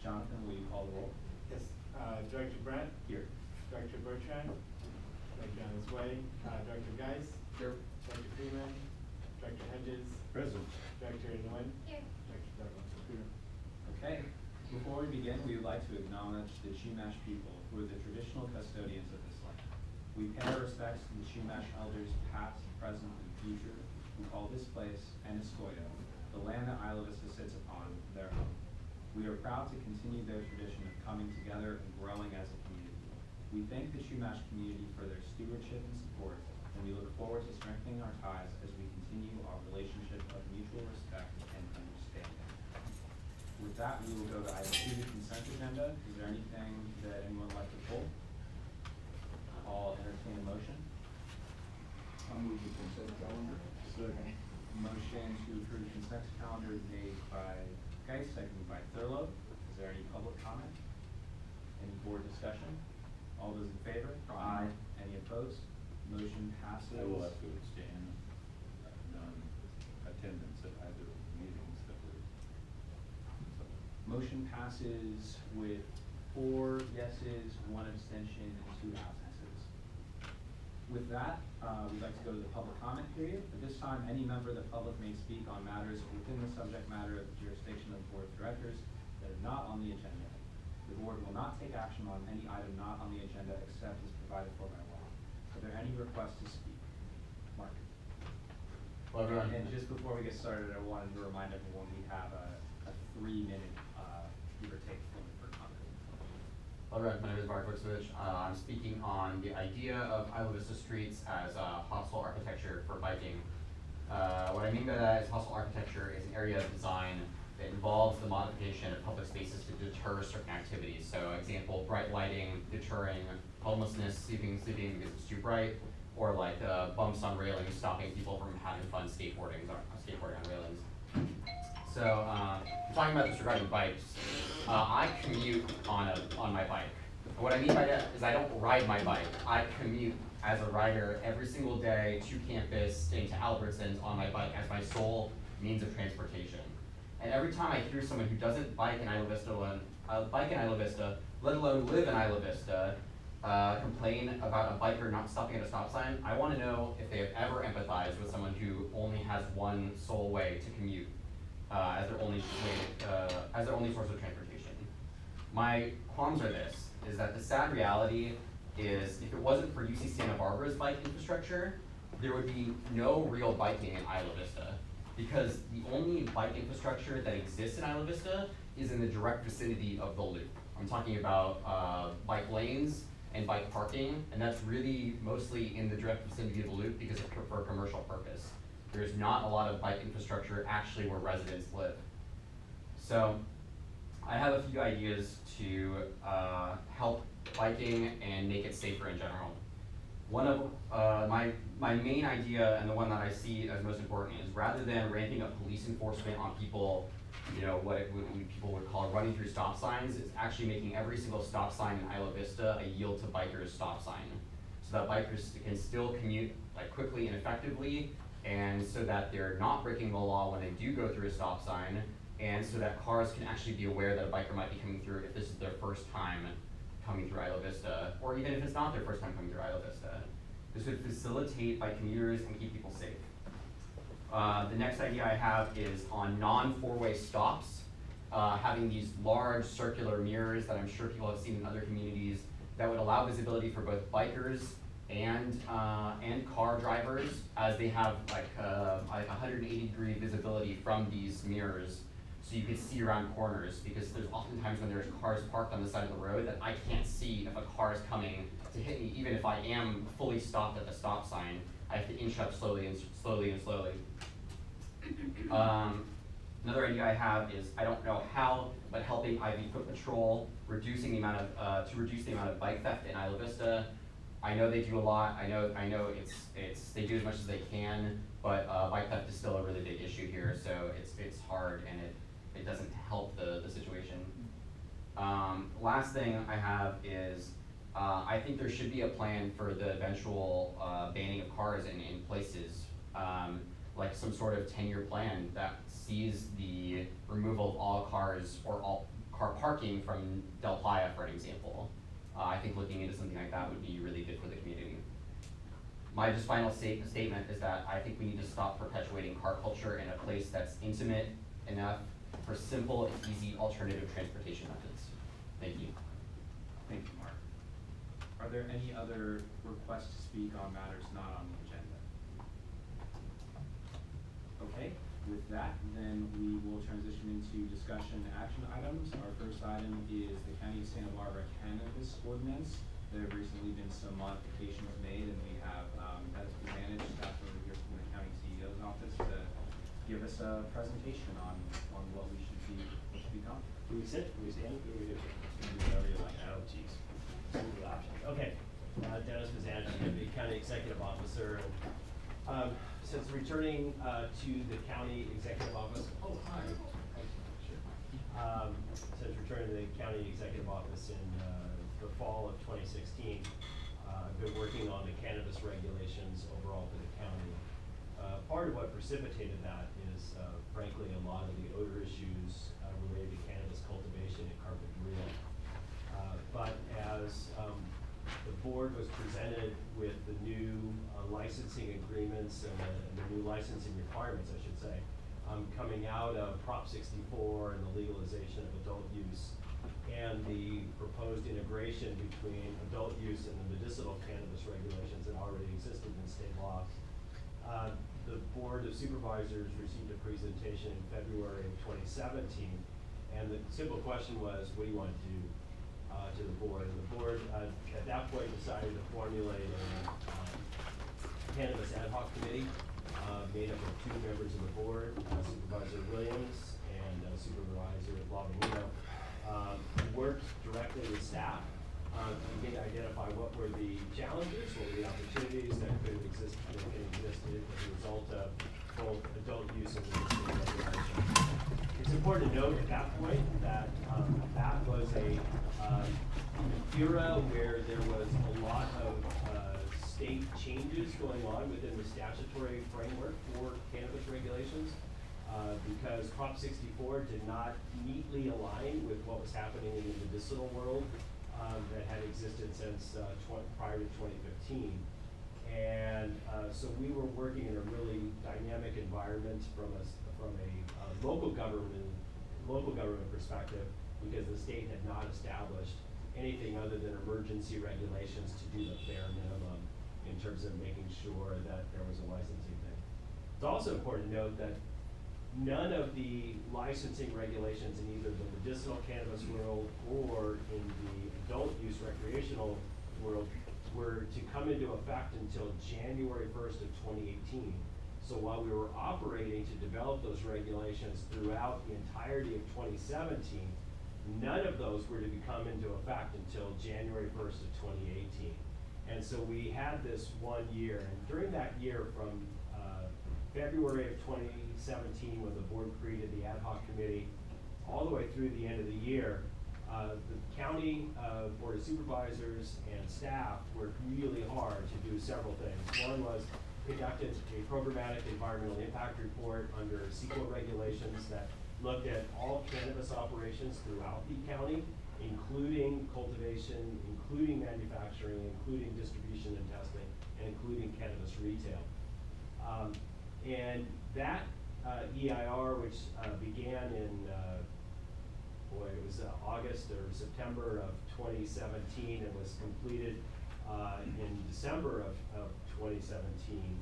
Jonathan, will you call the roll? Yes. Director Brent? Here. Director Bertrand? Director on his way. Director Geis? Here. Director Freeman? Director Hedges? Present. Director Nguyen? Here. Director Douglas? Here. Okay. Before we begin, we would like to acknowledge the Chumash people, who are the traditional custodians of this land. We pay our respects to the Chumash elders past, present, and future, who call this place Eniscoyo, the land that Isla Vista sits upon, their home. We are proud to continue their tradition of coming together and growing as a community. We thank the Chumash community for their stewardship and support, and we look forward to strengthening our ties as we continue our relationship of mutual respect and understanding. With that, we will go to item 2, the consent agenda. Is there anything that anyone would like to pull? I'll entertain a motion. I'll move the consent calendar. Second. Motion to approve the consent calendar made by Geis, seconded by Thurlow. Is there any public comment? Any board discussion? All those in favor? Aye. Any opposed? Motion passes. I will have to abstain, non-attendance at either of the meetings that were. Motion passes with 4 yeses, 1 abstention, and 2 absences. With that, we'd like to go to the public comment period. At this time, any member of the public may speak on matters within the subject matter of the jurisdiction of the Board of Directors that are not on the agenda. The board will not take action on any item not on the agenda except as provided for by law. Are there any requests to speak? Mark. Well, And just before we get started, I wanted to remind everyone we have a 3-minute give or take limit for comment. All right, my name is Mark Vuksovich. I'm speaking on the idea of Isla Vista streets as a hostile architecture for biking. What I mean by that is hostile architecture is an area of design that involves the modification of public spaces to deter certain activities. So example, bright lighting, deterring homelessness, sleeping because it's too bright, or like bumps on railings, stopping people from having fun skateboarding on railings. So I'm talking about this regarding bikes. I commute on my bike. And what I mean by that is I don't ride my bike. I commute as a rider every single day to campus, into Albertsons on my bike as my sole means of transportation. And every time I hear someone who doesn't bike in Isla Vista, let alone live in Isla Vista, complain about a biker not stopping at a stop sign, I want to know if they have ever empathized with someone who only has one sole way to commute as their only source of transportation. My qualms are this: is that the sad reality is, if it wasn't for UC Santa Barbara's bike infrastructure, there would be no real biking in Isla Vista, because the only bike infrastructure that exists in Isla Vista is in the direct vicinity of the loop. I'm talking about bike lanes and bike parking, and that's really mostly in the direct vicinity of the loop because it's for a commercial purpose. There's not a lot of bike infrastructure actually where residents live. So I have a few ideas to help biking and make it safer in general. One of my main idea, and the one that I see as most important, is rather than ramping up police enforcement on people, what people would call running through stop signs, is actually making every single stop sign in Isla Vista a yield to bikers stop sign, so that bikers can still commute quickly and effectively, and so that they're not breaking the law when they do go through a stop sign, and so that cars can actually be aware that a biker might be coming through if this is their first time coming through Isla Vista, or even if it's not their first time coming through Isla Vista. This would facilitate bike commuters and keep people safe. The next idea I have is on non-four-way stops, having these large circular mirrors that I'm sure people have seen in other communities that would allow visibility for both bikers and car drivers, as they have like 180-degree visibility from these mirrors, so you can see around corners, because there's oftentimes when there's cars parked on the side of the road that I can't see if a car is coming to hit me, even if I am fully stopped at the stop sign. I have to inch up slowly. Another idea I have is, I don't know how, but helping IV Foot Patrol, reducing the amount of to reduce the amount of bike theft in Isla Vista. I know they do a lot. I know it's they do as much as they can, but bike theft is still a really big issue here. So it's hard, and it doesn't help the situation. Last thing I have is, I think there should be a plan for the eventual banning of cars in places, like some sort of 10-year plan that sees the removal of all cars, or all car parking from Del Playa, for an example. I think looking into something like that would be really good for the community. My just final statement is that I think we need to stop perpetuating car culture in a place that's intimate enough for simple and easy alternative transportation methods. Thank you. Thank you, Mark. Are there any other requests to speak on matters not on the agenda? Okay, with that, then we will transition into discussion action items. Our first item is the County of Santa Barbara Cannabis Ordinance. There have recently been some modifications made, and we have Dennis Managed staff over here from the County CEO's office to give us a presentation on what we should be done. Do we sit? Do we stand? What do we do? We do whatever you like. Oh, geez. So many options. Okay. Dennis Mazanich, Deputy County Executive Officer. Since returning to the County Executive Office, since returning to the County Executive Office in the fall of 2016, I've been working on the cannabis regulations overall for the county. Part of what precipitated that is, frankly, a lot of the odor issues related to cannabis cultivation and carpet real. But as the board was presented with the new licensing agreements and the new licensing requirements, I should say, coming out of Prop 64 and the legalization of adult use, and the proposed integration between adult use and the medicinal cannabis regulations that already existed in state law. The Board of Supervisors received a presentation in February of 2017, and the simple question was, what do you want to do to the board? And the board at that point decided to formulate a cannabis ad hoc committee made up of 2 members of the board, Supervisor Williams and Supervisor Lavanino. Worked directly with staff to begin to identify what were the challenges, what were the opportunities that could exist as a result of both adult use and medicinal regulation. It's important to note at that point that that was a era where there was a lot of state changes going on within the statutory framework for cannabis regulations. Because Prop 64 did not neatly align with what was happening in the medicinal world that had existed since prior to 2015. And so we were working in a really dynamic environment from a local government perspective, because the state had not established anything other than emergency regulations to do the bare minimum in terms of making sure that there was a licensing thing. It's also important to note that none of the licensing regulations in either the medicinal cannabis world or in the adult use recreational world were to come into effect until January 1st of 2018. So while we were operating to develop those regulations throughout the entirety of 2017, none of those were to come into effect until January 1st of 2018. And so we had this 1 year, and during that year from February of 2017, when the board created the ad hoc committee, all the way through the end of the year, the county board of supervisors and staff worked really hard to do several things. One was conducted a programmatic environmental impact report under CEQA regulations that looked at all cannabis operations throughout the county, including cultivation, including manufacturing, including distribution and testing, and including cannabis retail. And that EIR, which began in, it was August or September of 2017 and was completed in December of 2017,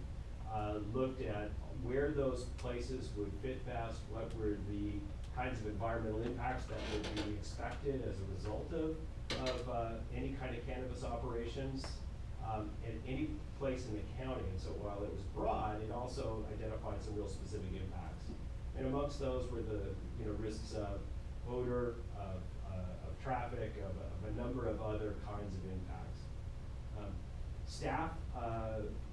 looked at where those places would fit best, what were the kinds of environmental impacts that would be expected as a result of any kind of cannabis operations in any place in the county. And so while it was broad, it also identified some real specific impacts. And amongst those were the risks of odor, of traffic, of a number of other kinds of impacts. Staff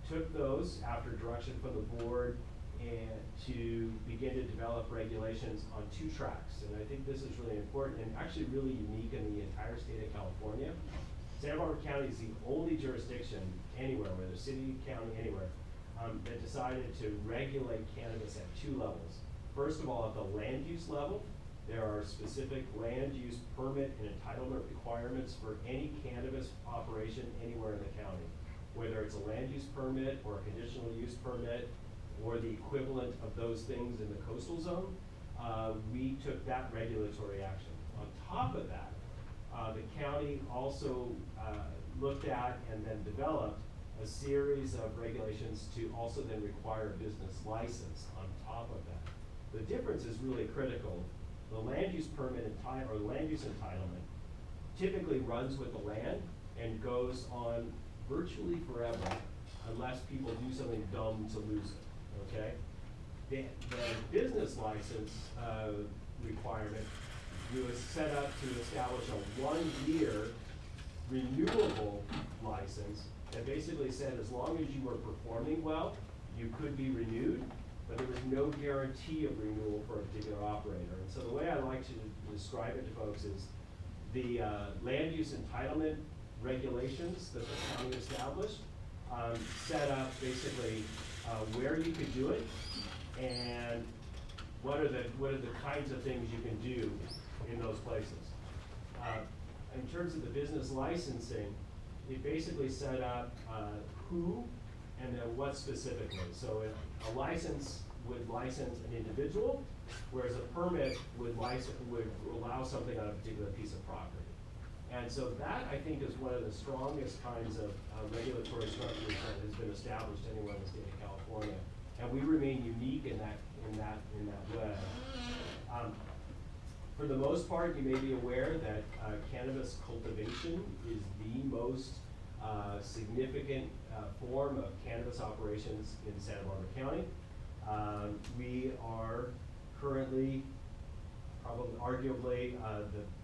took those after direction from the board and to begin to develop regulations on 2 tracks. And I think this is really important and actually really unique in the entire state of California. Santa Barbara County is the only jurisdiction anywhere, whether city, county, anywhere, that decided to regulate cannabis at 2 levels. First of all, at the land use level, There are specific land use permit and entitlement requirements for any cannabis operation anywhere in the county. Whether it's a land use permit or a conditional use permit or the equivalent of those things in the coastal zone, we took that regulatory action. On top of that, the county also looked at and then developed a series of regulations to also then require a business license on top of that. The difference is really critical. The land use permit or the land use entitlement typically runs with the land and goes on virtually forever unless people do something dumb to lose it, okay? The business license requirement was set up to establish a 1-year renewable license that basically said as long as you were performing well, you could be renewed, but there was no guarantee of renewal for a particular operator. And so the way I like to describe it to folks is the land use entitlement regulations that the county established set up basically where you could do it and what are the kinds of things you can do in those places. In terms of the business licensing, it basically set up who and then what specifically. So a license would license an individual, whereas a permit would allow something on a particular piece of property. And so that, I think, is one of the strongest kinds of regulatory structures that has been established anywhere in the state of California. And we remain unique in that way. For the most part, you may be aware that cannabis cultivation is the most significant form of cannabis operations in Santa Barbara County. We are currently probably arguably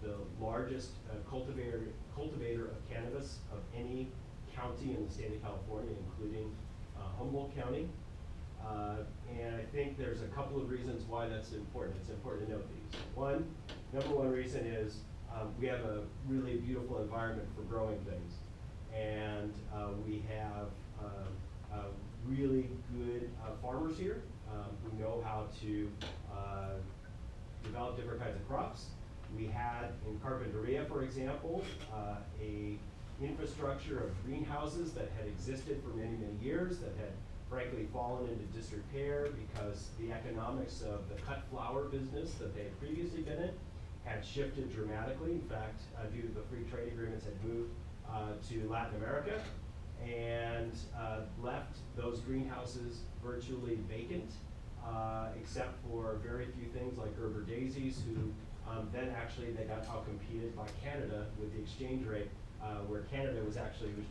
the largest cultivator of cannabis of any county in the state of California, including Humboldt County. And I think there's a couple of reasons why that's important. It's important to note these. Number one reason is we have a really beautiful environment for growing things. And we have really good farmers here who know how to develop different kinds of crops. We had in Carpinteria, for example, a infrastructure of greenhouses that had existed for many, many years that had frankly fallen into disrepair because the economics of the cut flower business that they had previously been in had shifted dramatically. In fact, due to the free trade agreements, had moved to Latin America and left those greenhouses virtually vacant, except for very few things like Gerber daisies, who then actually they got outcompeted by Canada with the exchange rate, where Canada was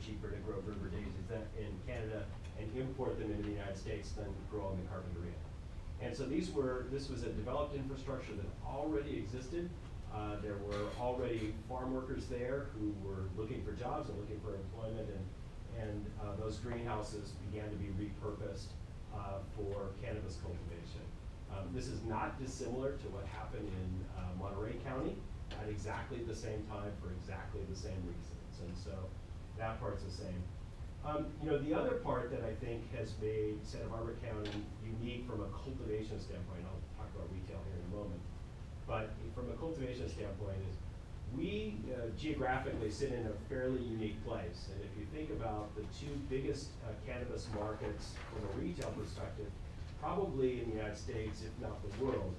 cheaper to grow Gerber daisies in Canada and import them into the United States than grow them in Carpinteria. And so this was a developed infrastructure that already existed. There were already farm workers there who were looking for jobs and looking for employment, and those greenhouses began to be repurposed for cannabis cultivation. This is not dissimilar to what happened in Monterey County at exactly the same time for exactly the same reasons, and so that part's the same. The other part that I think has made Santa Barbara County unique from a cultivation standpoint, I'll talk about retail here in a moment, but from a cultivation standpoint is we geographically sit in a fairly unique place. And if you think about the two biggest cannabis markets from a retail perspective, probably in the United States, if not the world,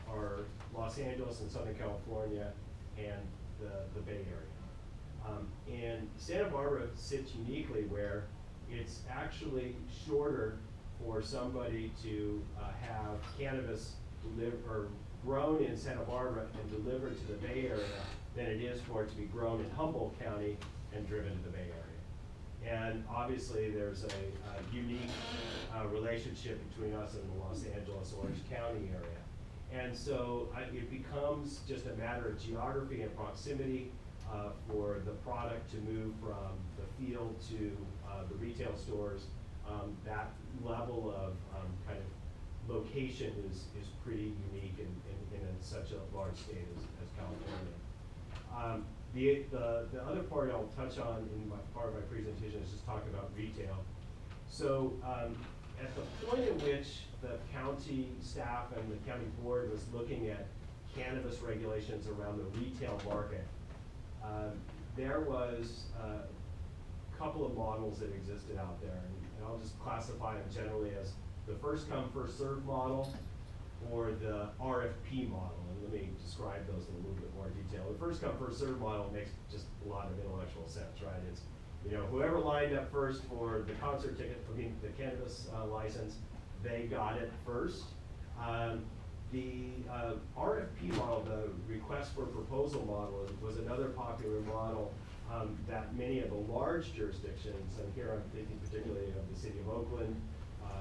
are Los Angeles and Southern California and the Bay Area. And Santa Barbara sits uniquely where it's actually shorter for somebody to have cannabis grown in Santa Barbara and delivered to the Bay Area than it is for it to be grown in Humboldt County and driven to the Bay Area. And obviously there's a unique relationship between us and the Los Angeles, Orange County area. And so it becomes just a matter of geography and proximity for the product to move from the field to the retail stores. That level of kind of location is pretty unique in such a large state as California. The other part I'll touch on in part of my presentation is just talk about retail. So at the point at which the county staff and the county board was looking at cannabis regulations around the retail market, there was a couple of models that existed out there, and I'll just classify them generally as the first come, first served model or the RFP model. And let me describe those in a little bit more detail. The first come, first served model makes just a lot of intellectual sense, right? It's, you know, whoever lined up first for the concert ticket, the cannabis license, they got it first. The RFP model, the request for proposal model, was another popular model that many of the large jurisdictions, and here I'm thinking particularly of the city of Oakland,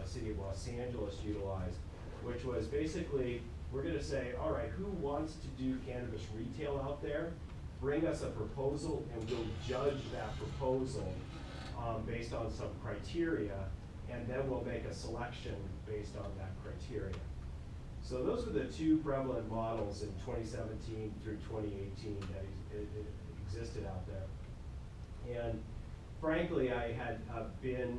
city of Los Angeles utilized, which was basically, we're gonna say, all right, who wants to do cannabis retail out there? Bring us a proposal and we'll judge that proposal based on some criteria, and then we'll make a selection based on that criteria. So those were the two prevalent models in 2017 through 2018 that existed out there. And frankly, I had been,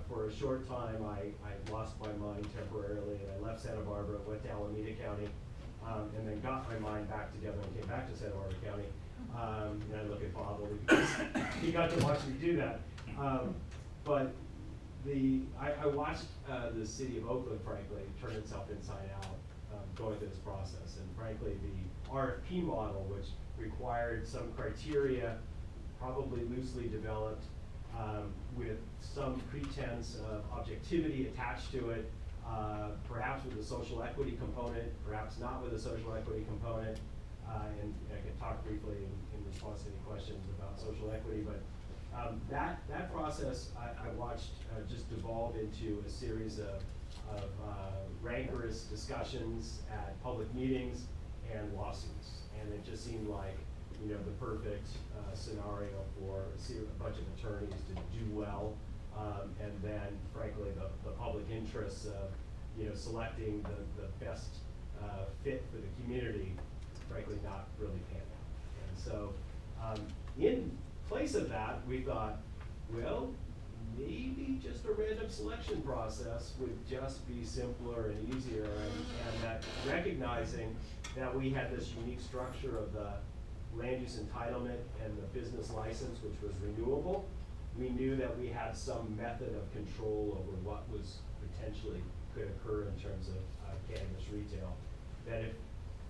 for a short time, I lost my mind temporarily, and I left Santa Barbara, went to Alameda County, and then got my mind back together and came back to Santa Barbara County. And I look at Bob only because he got to watch me do that. But I watched the city of Oakland, frankly, turn itself inside out going through this process. And frankly, the RFP model, which required some criteria, probably loosely developed, with some pretense of objectivity attached to it, perhaps with a social equity component, perhaps not with a social equity component. And I can talk briefly in response to any questions about social equity, but that process I watched just devolve into a series of rancorous discussions at public meetings and lawsuits. And it just seemed like, you know, the perfect scenario for a bunch of attorneys to do well, and then frankly the public interests of, you know, selecting the best fit for the community, frankly not really pan out. And so in place of that, we thought, well, maybe just a random selection process would just be simpler and easier, and that recognizing that we had this unique structure of the land use entitlement and the business license, which was renewable, we knew that we had some method of control over what was potentially could occur in terms of cannabis retail. That if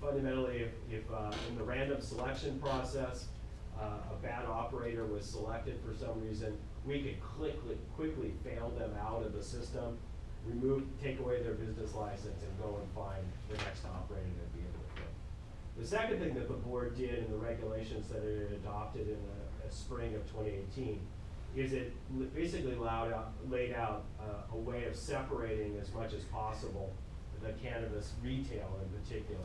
fundamentally, if in the random selection process, a bad operator was selected for some reason, we could quickly fail them out of the system, take away their business license, and go and find the next operator to be able to fit. The second thing that the board did in the regulations that it adopted in the spring of 2018 is it basically laid out a way of separating as much as possible the cannabis retail in particular.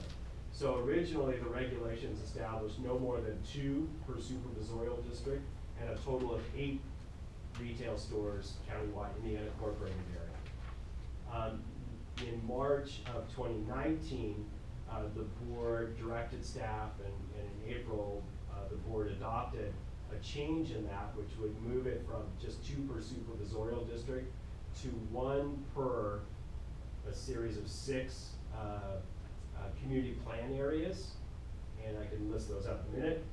So originally the regulations established no more than 2 per supervisorial district and a total of 8 retail stores countywide in the unincorporated area. In March of 2019, the board directed staff, and in April, the board adopted a change in that, which would move it from just 2 per supervisorial district to 1 per a series of 6 community plan areas, and I can list those out in a minute,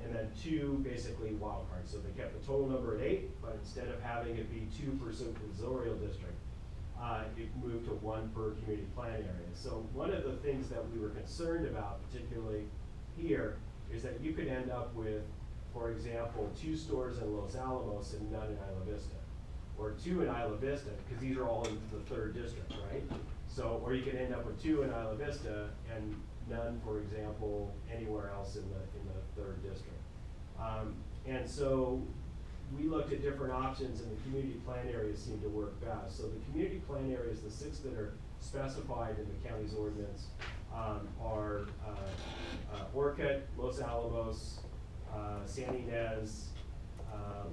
and then 2 basically wild cards. So they kept the total number at 8, but instead of having it be 2 per supervisorial district, it moved to 1 per community plan area. So one of the things that we were concerned about, particularly here, is that you could end up with, for example, 2 stores in Los Alamos and none in Isla Vista, or 2 in Isla Vista, because these are all in the 3rd district, right? So, or you could end up with 2 in Isla Vista and none, for example, anywhere else in the 3rd district. And so we looked at different options, and the community plan areas seemed to work best. So the community plan areas, the 6 that are specified in the county's ordinance, are Orcutt, Los Alamos, San Ynez, I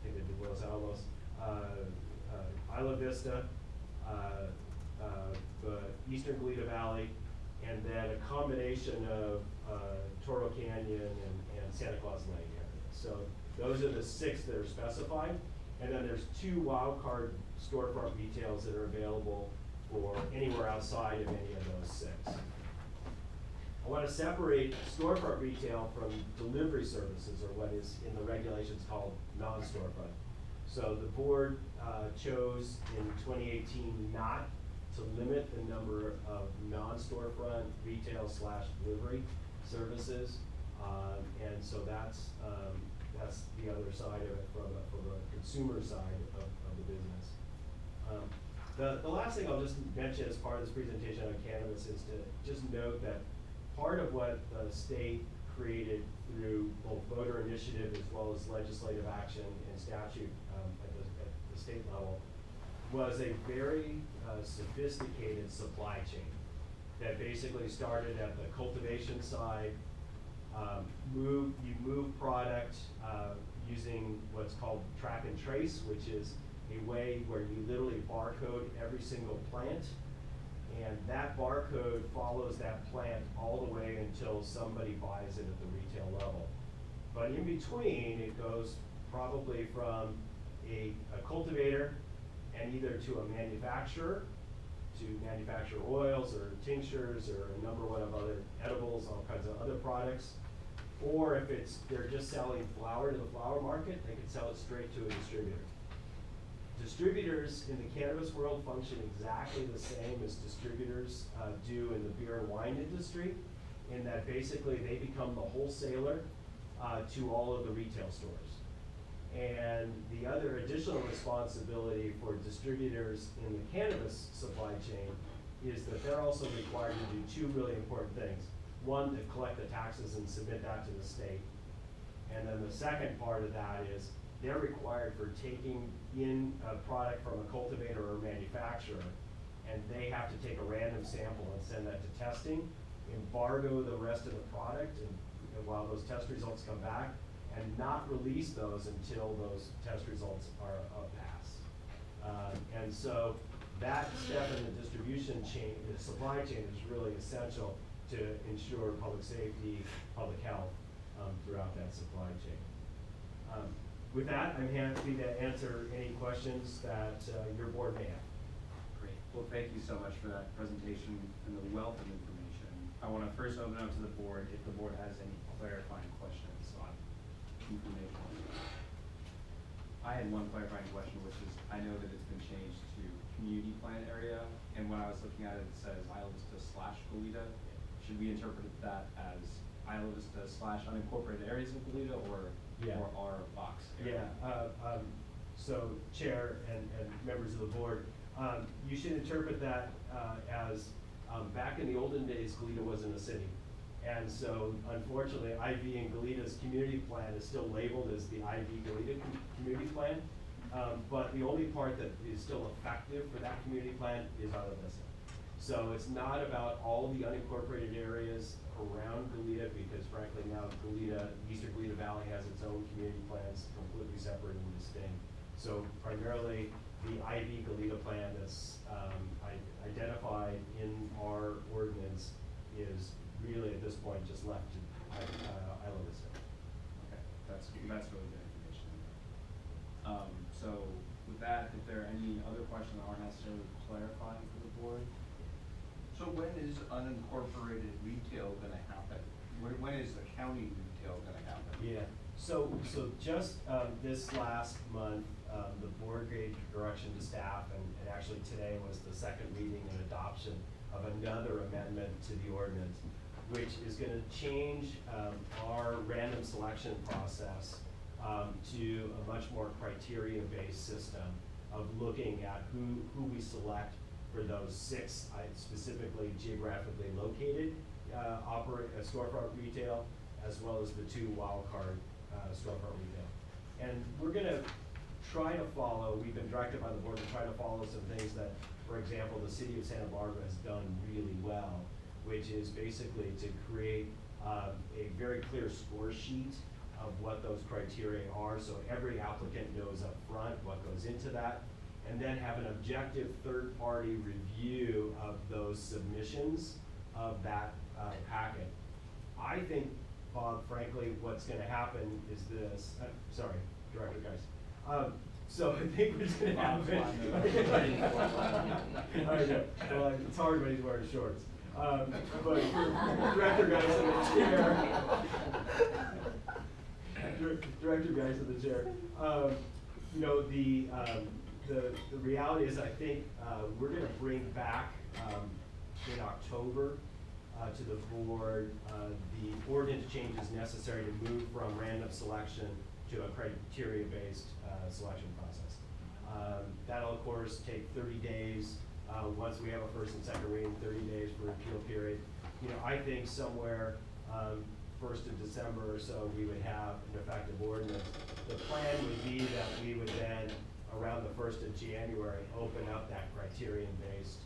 think they did Los Alamos, Isla Vista, the Eastern Goleta Valley, and then a combination of Toro Canyon and Santa Claus Lake area. So those are the 6 that are specified, and then there's 2 wild card storefront retails that are available for anywhere outside of any of those 6. I want to separate storefront retail from delivery services, or what is in the regulations called non-storefront. So the board chose in 2018 not to limit the number of non-storefront retail / delivery services. And so that's the other side of it from a consumer side of the business. The last thing I'll just mention as part of this presentation on cannabis is to just note that part of what the state created through both voter initiative as well as legislative action and statute at the state level was a very sophisticated supply chain that basically started at the cultivation side. You move product using what's called track and trace, which is a way where you literally barcode every single plant, and that barcode follows that plant all the way until somebody buys it at the retail level. But in between, it goes probably from a cultivator and either to a manufacturer to manufacture oils or tinctures or a number one of other edibles, all kinds of other products. Or if they're just selling flower to the flower market, they can sell it straight to a distributor. Distributors in the cannabis world function exactly the same as distributors do in the beer and wine industry, in that basically they become the wholesaler to all of the retail stores. And the other additional responsibility for distributors in the cannabis supply chain is that they're also required to do two really important things. One, to collect the taxes and submit that to the state. And then the second part of that is they're required for taking in a product from a cultivator or manufacturer, and they have to take a random sample and send that to testing, embargo the rest of the product and while those test results come back, and not release those until those test results are a pass. And so that step in the distribution chain, the supply chain, is really essential to ensure public safety, public health throughout that supply chain. With that, I'm happy to answer any questions that your board may have. Great. Well, thank you so much for that presentation and the wealth of information. I want to first open up to the board if the board has any clarifying questions on information. I had one clarifying question, which is, I know that it's been changed to community plan area, and when I was looking at it, it says Isla Vista / Goleta. Should we interpret that as Isla Vista / unincorporated areas of Goleta, or our box area? Yeah, so Chair and members of the board, you should interpret that as back in the olden days, Goleta wasn't a city. And so unfortunately, IV and Goleta's community plan is still labeled as the IV Goleta community plan. But the only part that is still effective for that community plan is Isla Vista. So it's not about all the unincorporated areas around Goleta, because frankly now Goleta, Eastern Goleta Valley has its own community plans, completely separate and distinct. So primarily the IV Goleta plan that's identified in our ordinance is really at this point just left to Isla Vista. Okay, that's really good information. So with that, if there are any other questions that aren't necessarily clarifying for the board? So when is unincorporated retail gonna happen? When is the county retail gonna happen? Yeah, so just this last month, the board gave direction to staff, and actually today was the second reading and adoption of another amendment to the ordinance, which is gonna change our random selection process to a much more criteria-based system of looking at who we select for those 6 specifically geographically located storefront retail, as well as the 2 wildcard storefront retail. And we're gonna try to follow, we've been directed by the board to try to follow some things that, for example, the city of Santa Barbara has done really well, which is basically to create a very clear score sheet of what those criteria are, so every applicant knows up front what goes into that, and then have an objective third-party review of those submissions of that packet. I think, Bob, frankly, what's gonna happen is this, sorry, Director Geis. So I think what's gonna happen. I know, well, it's hard when he's wearing shorts. But for director guys in the chair, director guys in the chair, you know, the reality is I think we're going to bring back in October to the board the ordinance changes necessary to move from random selection to a criteria-based selection process. That'll of course take 30 days. Once we have a first and second reading, 30 days for appeal period. You know, I think somewhere 1st of December or so, we would have an effective ordinance. The plan would be that we would then, around the 1st of January, open up that criterion-based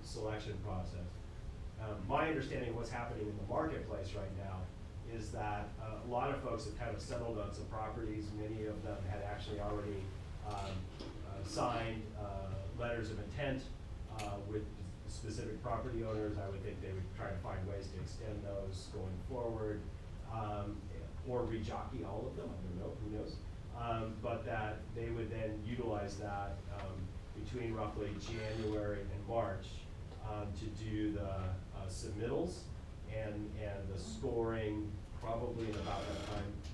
selection process. My understanding of what's happening in the marketplace right now is that a lot of folks have kind of settled on some properties. Many of them had actually already signed letters of intent with specific property owners. I would think they would try to find ways to extend those going forward, or rejockey all of them, I don't know, who knows. But that they would then utilize that between roughly January and March to do the submittals and the scoring probably in about that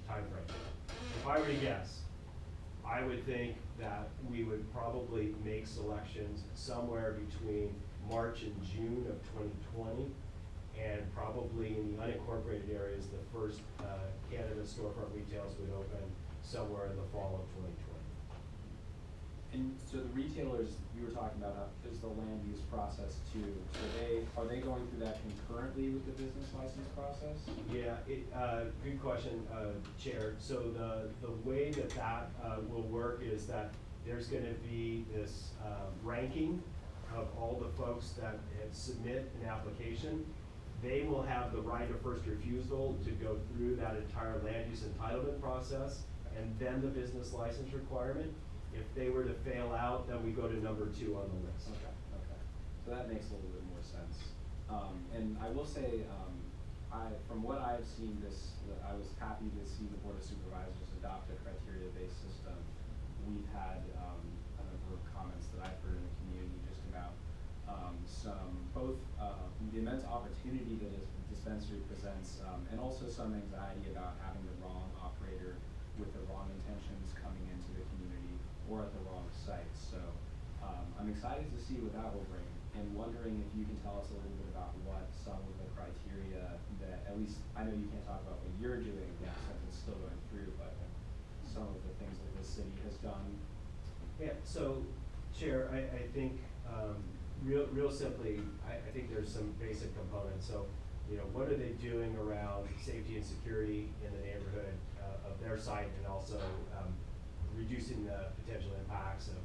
time frame. If I were to guess, I would think that we would probably make selections somewhere between March and June of 2020, and probably in the unincorporated areas, the first cannabis storefront retails would open somewhere in the fall of 2020. And so the retailers you were talking about is the land use process too. So are they going through that concurrently with the business license process? Yeah, good question, Chair. So the way that will work is that there's going to be this ranking of all the folks that submit an application. They will have the right of first refusal to go through that entire land use entitlement process and then the business license requirement. If they were to fail out, then we go to number 2 on the list. Okay. So that makes a little bit more sense. And I will say, from what I've seen I was happy to see the Board of Supervisors adopt a criteria-based system. We've had a number of comments that I've heard in the community just about both the immense opportunity that a dispensary presents, and also some anxiety about having the wrong operator with the wrong intentions coming into the community or at the wrong site. So I'm excited to see what that will bring, and wondering if you can tell us a little bit about what some of the criteria that, at least I know you can't talk about what you're doing since it's still going through, but some of the things that the city has done. Yeah, so Chair, I think real simply, I think there's some basic components. So, you know, what are they doing around safety and security in the neighborhood of their site, and also reducing the potential impacts of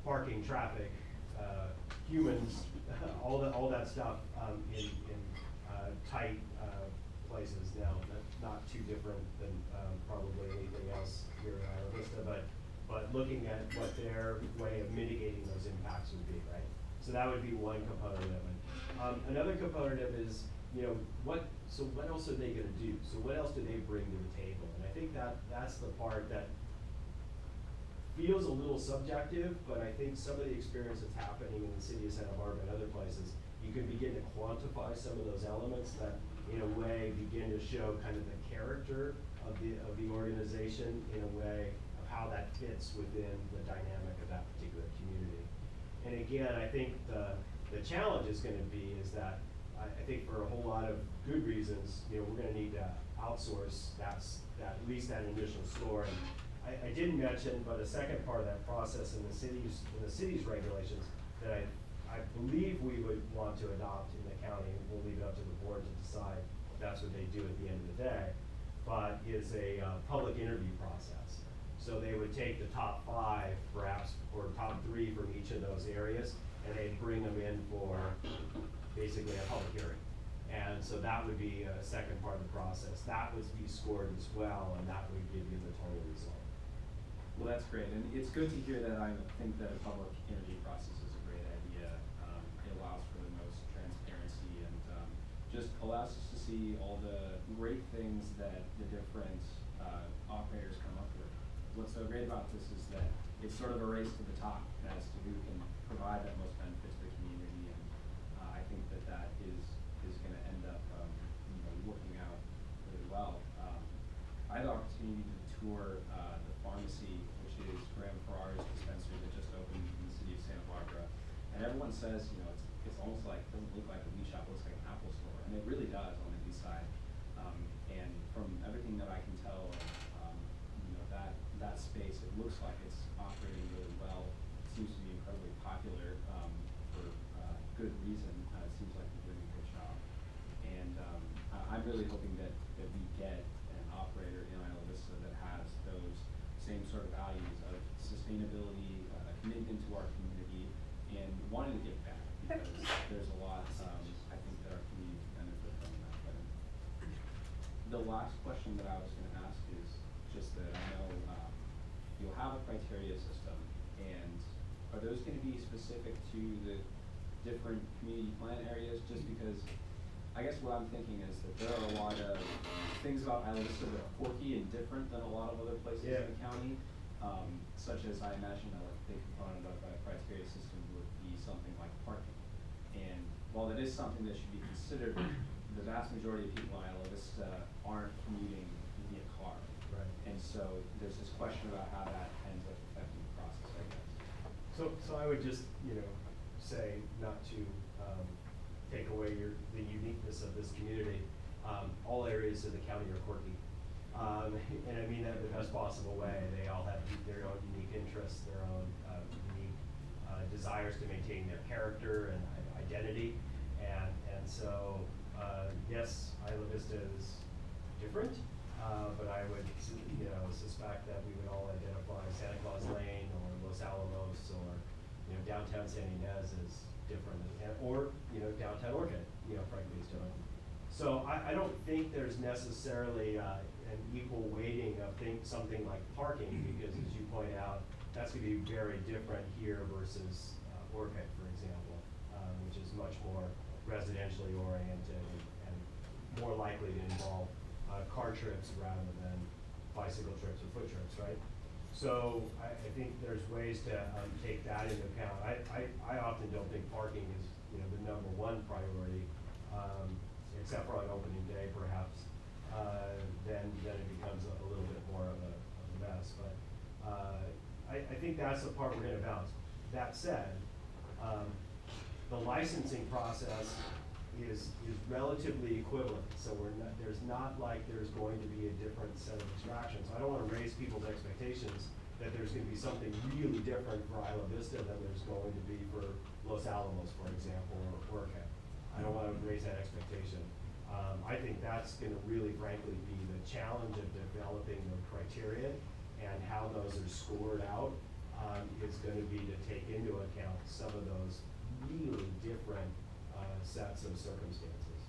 parking, traffic, humans, all that stuff in tight places. Now, that's not too different than probably anything else here in Isla Vista, but looking at what their way of mitigating those impacts would be, right? So that would be one component of it. Another component of it is, you know, what else are they gonna do? So what else do they bring to the table? And I think that's the part that feels a little subjective, but I think some of the experience that's happening in the city of Santa Barbara and other places, you can begin to quantify some of those elements that, in a way, begin to show kind of the character of the organization, in a way of how that fits within the dynamic of that particular community. And again, I think the challenge is going to be is that I think for a whole lot of good reasons, you know, we're going to need to outsource that at least that initial store. And I didn't mention, but a second part of that process in the city's regulations that I believe we would want to adopt in the county, and we'll leave it up to the board to decide if that's what they do at the end of the day, but is a public interview process. So they would take the top 5, perhaps, or top 3 from each of those areas, and they'd bring them in for basically a public hearing. And so that would be a second part of the process. That would be scored as well, and that would give you the total result. Well, that's great, and it's good to hear that. I think that a public interview process is a great idea. It allows for the most transparency and just allows us to see all the great things that the different operators come up with. What's so great about this is that it's sort of a race to the top as to who can provide that most benefit to the community, and I think that is looks like it's operating really well. It seems to be incredibly popular for good reason. It seems like you're doing a good job. And I'm really hoping that we get an operator in Isla Vista that has those same sort of values of sustainability, commitment to our community, and wanting to give back, because there's a lot, I think, that our community can benefit from that. But the last question that I was gonna ask is just that I know you'll have a criteria system, and are those gonna be specific to the different community plan areas? Just because I guess what I'm thinking is that there are a lot of things about Isla Vista that are quirky and different than a lot of other places in the county, such as I imagine that a big component of a criteria system would be something like parking. And while that is something that should be considered, the vast majority of people in Isla Vista aren't commuting via car. Right. And so there's this question about how that ends up affecting the process, I guess. So I would just, say not to take away the uniqueness of this community. All areas of the county are quirky. And I mean that in the best possible way. They all have their own unique interests, their own unique desires to maintain their character and identity. And so, yes, Isla Vista is different, but I would, suspect that we would all identify Santa Claus Lane or Los Alamos or, downtown San Ynez as different, or, downtown Orchid, frankly, is different. So I don't think there's necessarily an equal weighting of something like parking, because as you point out, that's going to be very different here versus Orchid, for example, which is much more residentially oriented and more likely to involve car trips rather than bicycle trips or foot trips, right? So I think there's ways to take that into account. I often don't think parking is the number one priority, except for on opening day perhaps. Then it becomes a little bit more of a mess. But I think that's the part we're going to balance. That said, the licensing process is relatively equivalent. So there's not like there's going to be a different set of extractions. I don't want to raise people's expectations that there's going to be something really different for Isla Vista than there's going to be for Los Alamos, for example, or Orchid. I don't want to raise that expectation. I think that's going to really, frankly, be the challenge of developing the criteria, and how those are scored out is going to be to take into account some of those really different sets of circumstances.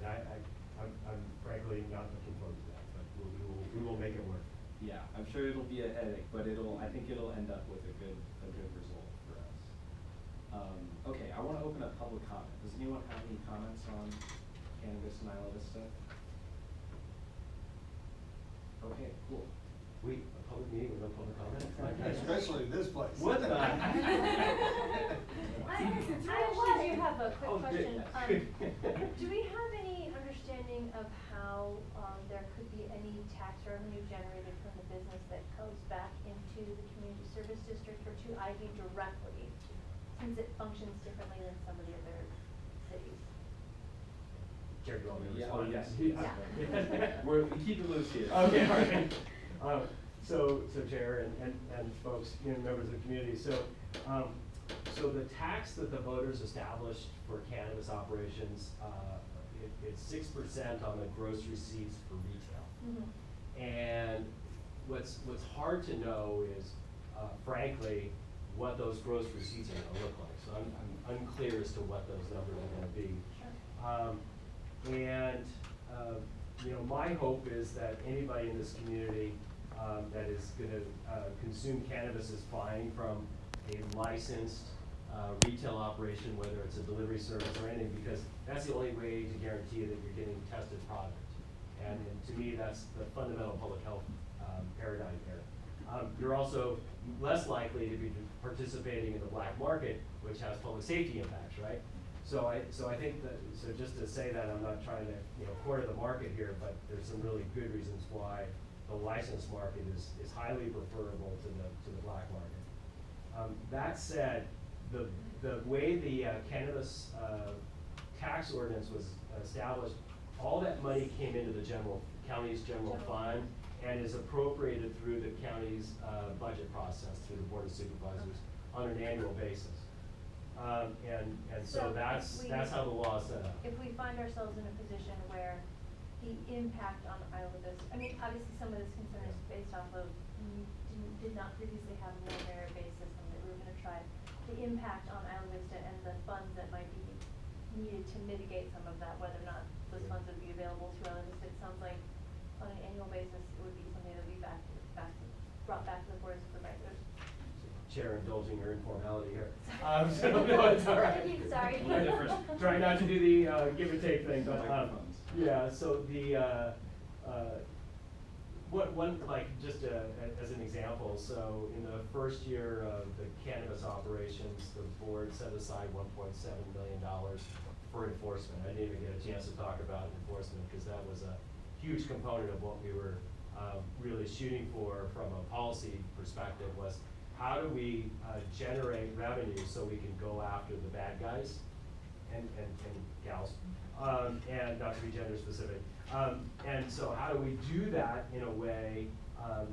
And I'm frankly not looking forward to that, but we will make it work. Yeah, I'm sure it'll be a headache, but I think it'll end up with a good result for us. Okay, I want to open up public comment. Does anyone have any comments on cannabis in Isla Vista? Okay, cool. Wait, a public meeting with no public comment? Especially this place. What the? I actually do have a quick question. Do we have any understanding of how there could be any tax revenue generated from the business that goes back into the community service district or to IV directly, since it functions differently than some of the other cities? Jerry, you want me to Yeah, respond? oh, yes. Yeah. We keep it loose here. Okay, all right. So Chair and folks, members of the community, so the tax that the voters established for cannabis operations, it's 6% on the gross receipts for retail. Mm-hmm. And what's hard to know is, frankly, what those gross receipts are going to look like. So I'm unclear as to what those numbers are going to be. Sure. My hope is that anybody in this community that is going to consume cannabis is buying from a licensed retail operation, whether it's a delivery service or anything, because that's the only way to guarantee that you're getting tested product. And to me, that's the fundamental public health paradigm here. You're also less likely to be participating in the black market, which has public safety impacts, right? So I think that, so just to say that, I'm not trying to corner the market here, but there's some really good reasons why the licensed market is highly preferable to the black market. That said, the way the cannabis tax ordinance was established all that money came into the county's general fund and is appropriated through the county's budget process, through the Board of Supervisors, on an annual basis. And so So that's if we- how the law is set up. If we find ourselves in a position where the impact on Isla Vista, I mean, obviously some of this concern is based off of, we did not previously have a merit-based system that we were gonna try. The impact on Isla Vista and the funds that might be needed to mitigate some of that, whether or not those funds would be available to Isla Vista, it sounds like on an annual basis, it would be something that would be brought back to the Board of Supervisors. Chair indulging your informality here. So, no, it's all right. Sorry. Try not to do the give and take thing, but, Microphones. yeah, so the, like, just as an example, so in the first year of the cannabis operations, the board set aside $1.7 million for enforcement. I didn't even get a chance to talk about enforcement, because that was a huge component of what we were really shooting for from a policy perspective, was how do we generate revenue so we can go after the bad guys and gals, and not to be gender specific. And so how do we do that in a way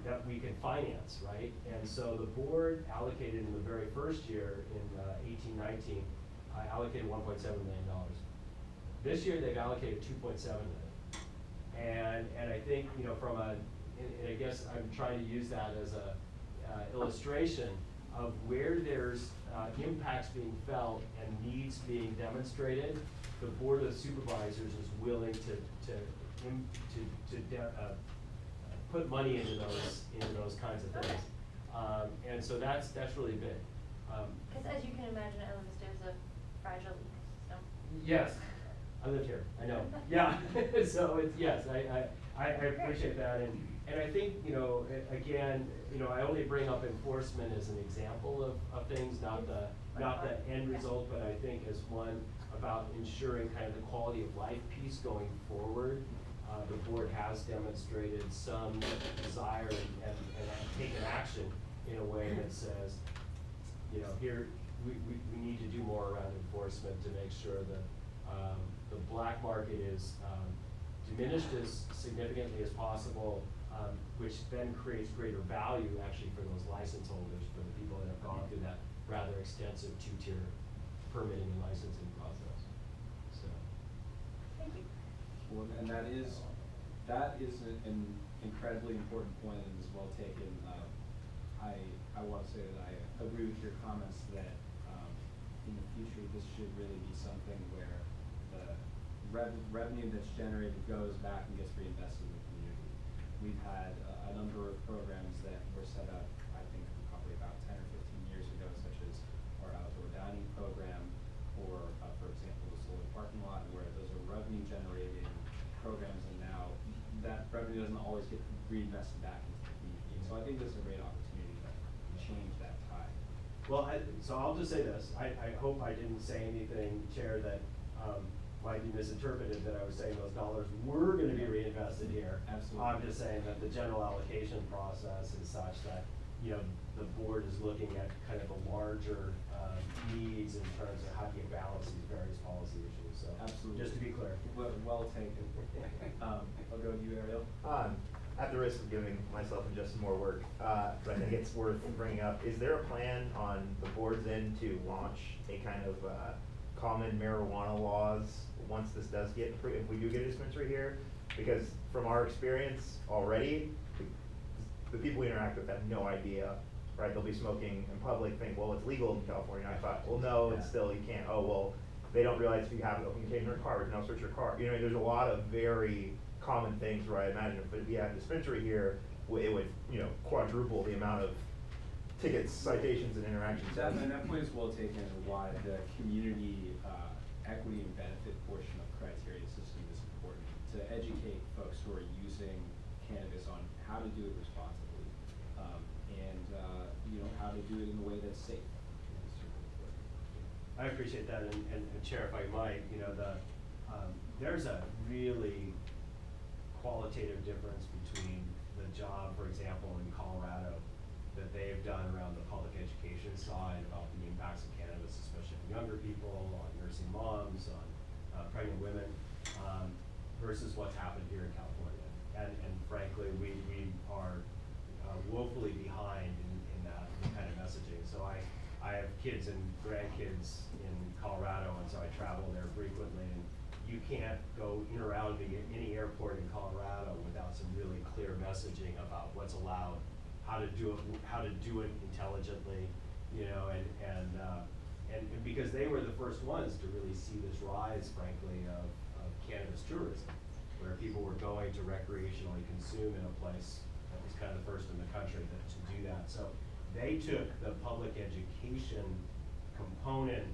that we can finance, right? And so the board allocated in the very first year, in 18-19, allocated $1.7 million. This year they've allocated $2.7 million. And I think, you know, from a, and I guess I'm trying to use that as a illustration of where there's impacts being felt and needs being demonstrated. The Board of Supervisors is willing to put money into those kinds of things, and so that's really big. Because as you can imagine, Isla Vista is a fragile ecosystem. Yes, I live here, I know, yeah, so it's, yes, I appreciate that, and I think, you know, again, you know, I only bring up enforcement as an example of things, not the end result, but I think as one about ensuring kind of the quality of life piece going forward. The board has demonstrated some desire and taken action in a way that says, you know, here, we need to do more around enforcement to make sure that the black market is diminished as significantly as possible, which then creates greater value actually for those license holders, for the people that have gone through that rather extensive two-tier permitting and licensing process. So. Thank you. Well, and that is an incredibly important point and is well taken. I want to say that I agree with your comments that in the future this should really be something where the revenue that's generated goes back and gets reinvested in the community. We've had a number of programs that were set up, I think probably about 10 or 15 years ago, such as our outdoor dining program, or for example, the solar parking lot, where those are revenue generating programs, and now that revenue doesn't always get reinvested back into the community. So I think this is a great opportunity to change that tide. Well, so I'll just say this. I hope I didn't say anything, Chair, that might be misinterpreted, that I was saying those dollars were going to be reinvested here. Absolutely. I'm just saying that the general allocation process is such that, you know, the board is looking at kind of the larger needs in terms of how do you balance these various policy issues. So, Absolutely. just to be clear. Well taken. I'll go to you, Ariel. At the risk of giving myself and Justin more work, but I think it's worth bringing up, is there a plan on the board's end to launch a kind of common marijuana laws once this does get, if we do get a dispensary here? Because from our experience already, the people we interact with have no idea, right? They'll be smoking in public, think, well, it's legal in California. And I thought, well, no, it's still, you can't. Oh, well, they don't realize if you have an open container in your car, we can now search your car. You know, there's a lot of very common things where I imagine if we had a dispensary here, it would, you know, quadruple the amount of tickets, citations, and interactions. And that point is well taken, why the community equity and benefit portion of criteria system is important, to educate folks who are using cannabis on how to do it responsibly, and you know, how to do it in a way that's safe. I appreciate that, and Chair, if I might, you know, there's a really qualitative difference between the job, for example, in Colorado, that they've done around the public education side about the impacts of cannabis, especially on younger people, on nursing moms, on pregnant women, versus what's happened here in California. And frankly, we are woefully behind in that kind of messaging. So I have kids and grandkids in Colorado, and so I travel there frequently, and you can't go in or out of any airport in Colorado without some really clear messaging about what's allowed, how to do it intelligently, you know, and because they were the first ones to really see this rise, frankly, of cannabis tourism, where people were going to recreationally consume in a place that was kind of the first in the country to do that. So they took the public education component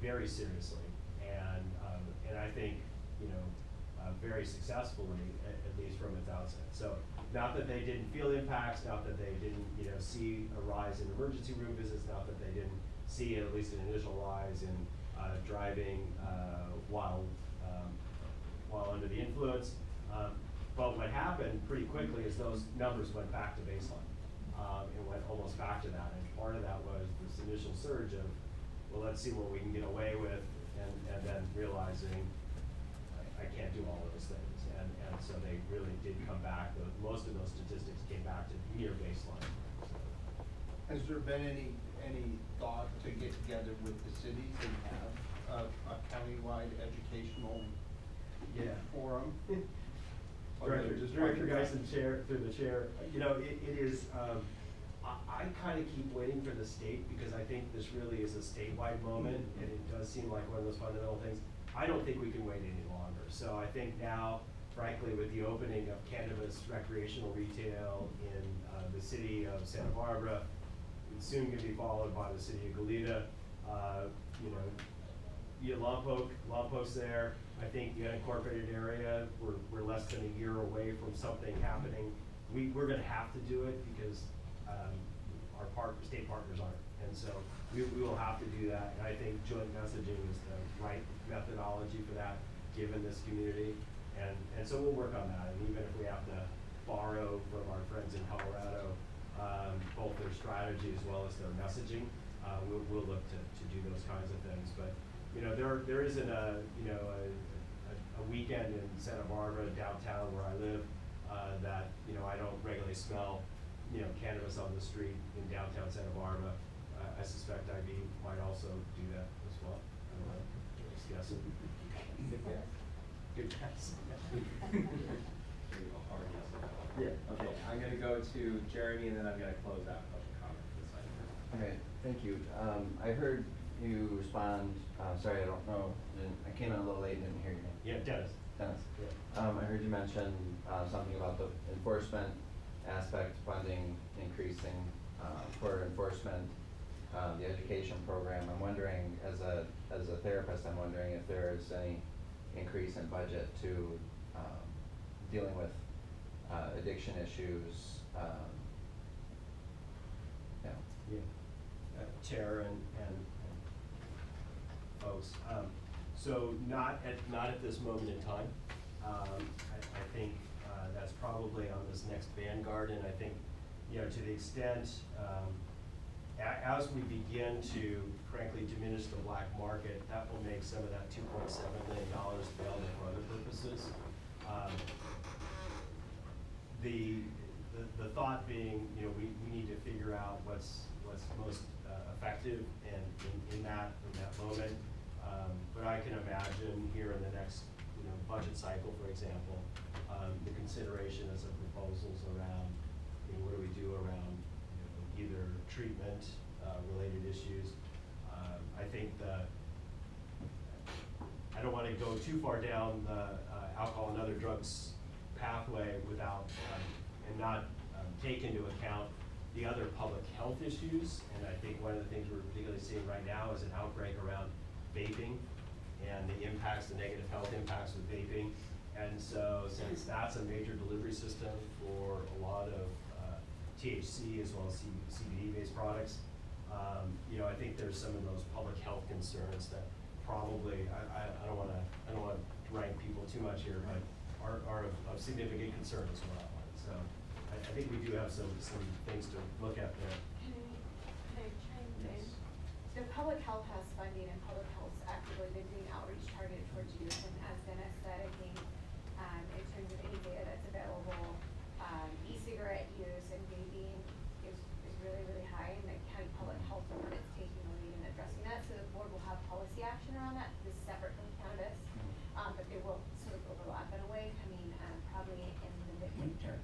very seriously, and I think, you know, very successfully, at least from its outset. So not that they didn't feel impacts, not that they didn't, you know, see a rise in emergency room visits, not that they didn't see at least an initial rise in driving while under the influence. But what happened pretty quickly is those numbers went back to baseline. And went almost back to that. And part of that was this initial surge of, well, let's see what we can get away with, and then realizing I can't do all of those things. And so they really did come back. Most of those statistics came back to near baseline. Has there been any thought to get together with the cities and have a countywide educational forum? Director Geisen, through the chair, you know, it is, I kind of keep waiting for the state, because I think this really is a statewide moment, and it does seem like one of those fundamental things. I don't think we can wait any longer. So I think now, frankly, with the opening of cannabis recreational retail in the city of Santa Barbara, it's soon going to be followed by the city of Goleta, you know, Lompok's there. I think the unincorporated area, we're less than a year away from something happening. We're going to have to do it because our state partners aren't, and so we will have to do that. And I think joint messaging is the right methodology for that, given this community. And so we'll work on that. And even if we have to borrow from our friends in Colorado, both their strategy as well as their messaging, we'll look to do those kinds of things. But you know, there isn't a weekend in Santa Barbara downtown where I live that, you know, I don't regularly smell, you know, cannabis on the street in downtown Santa Barbara. I suspect IV might also do that as well. I don't know. Just guessing. Good guess. Yeah. Okay. I'm gonna go to Jeremy, and then I'm gonna close out public comment for this item. Okay, thank you. I heard you respond, sorry, I don't know, I came in a little late and didn't hear your name. Yeah, Dennis. Dennis. Yeah. I heard you mention something about the enforcement aspect, funding increasing for enforcement, the education program. I'm wondering, as a therapist, I'm wondering if there is any increase in budget to dealing with addiction issues. Yeah. Chair and folks. So not at this moment in time. I think that's probably on this next vanguard, and I think, you know, to the extent as we begin to frankly diminish the black market, that will make some of that $2.7 million available for other purposes. The thought being, you know, we need to figure out what's most effective in that moment. But I can imagine here in the next, you know, budget cycle, for example, the consideration of some proposals around, you know, what do we do around, you know, either treatment related issues. I think I don't want to go too far down the alcohol and other drugs pathway without and not take into account the other public health issues. And I think one of the things we're particularly seeing right now is an outbreak around vaping and the impacts, the negative health impacts of vaping. And so since that's a major delivery system for a lot of THC as well as CBD-based products, you know, I think there's some of those public health concerns that probably, I don't want to rank people too much here, but are of significant concern as well. So I think we do have some things to look at there. Can I chime in? The public health has funding and public health proactively been doing outreach targeted towards youth, and as Dennis said, I think, in terms of any data that's available, e-cigarette use and vaping is really, really high, and the county public health department is taking the lead in addressing that, so the board will have policy action around that. This is separate from cannabis, but they will sort of overlap in a way, coming, probably in the midwinter.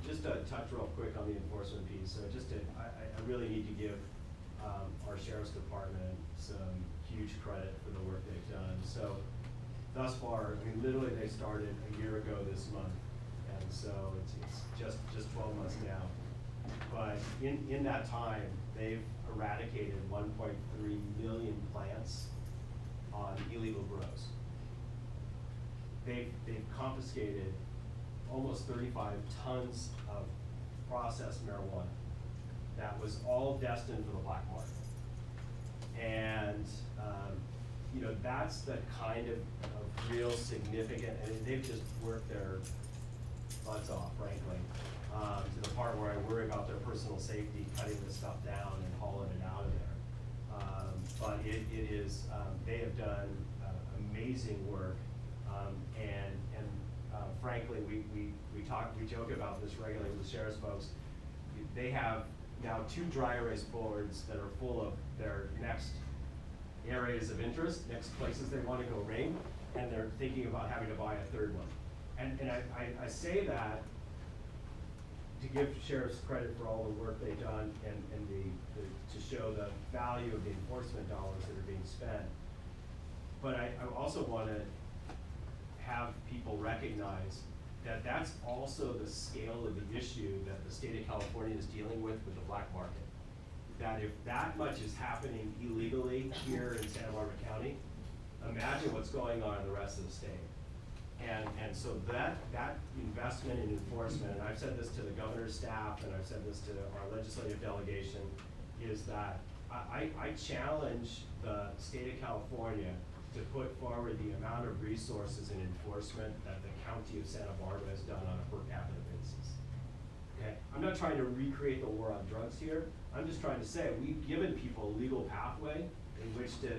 Just to touch real quick on the enforcement piece, so I really need to give our sheriff's department some huge credit for the work they've done. So thus far, I mean, literally they started a year ago this month, and so it's just 12 months now. But in that time, they've eradicated 1.3 million plants on illegal grows. They've confiscated almost 35 tons of processed marijuana that was all destined for the black market. And, you know, that's the kind of real significant, and they've just worked their butts off, frankly, to the part where I worry about their personal safety, cutting this stuff down and hauling it out of there. But it is, they have done amazing work, and frankly, we joke about this regularly with the sheriff's folks. They have now 2 dry erase boards that are full of their next areas of interest, next places they want to go raid, and they're thinking about having to buy a 3rd one. And I say that to give sheriffs credit for all the work they've done and to show the value of the enforcement dollars that are being spent. But I also want to have people recognize that that's also the scale of the issue that the state of California is dealing with the black market. That if that much is happening illegally here in Santa Barbara County, imagine what's going on in the rest of the state. And so that investment in enforcement, and I've said this to the governor's staff, and I've said this to our legislative delegation, is that I challenge the state of California to put forward the amount of resources in enforcement that the county of Santa Barbara has done on a per capita basis. Okay, I'm not trying to recreate the war on drugs here. I'm just trying to say we've given people a legal pathway in which to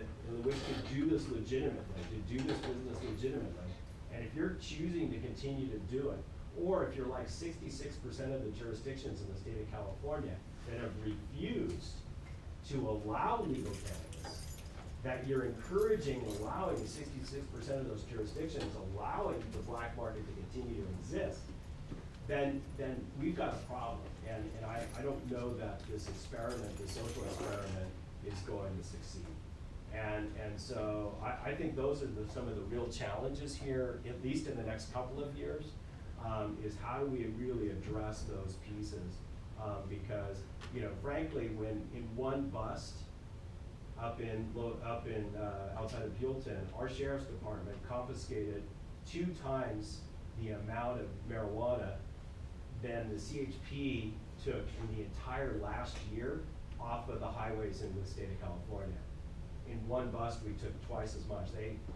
do this legitimately, to do this business legitimately. And if you're choosing to continue to do it, or if you're like 66% of the jurisdictions in the state of California that have refused to allow legal cannabis, that you're encouraging and allowing 66% of those jurisdictions, allowing the black market to continue to exist, then we've got a problem. And I don't know that this experiment, this social experiment, is going to succeed. And so I think those are some of the real challenges here, at least in the next couple of years, is how do we really address those pieces? Because, you know, frankly, when in one bust up in outside of Buellton, our sheriff's department confiscated 2 times the amount of marijuana than the CHP took in the entire last year off of the highways in the state of California. In one bust, we took twice as much.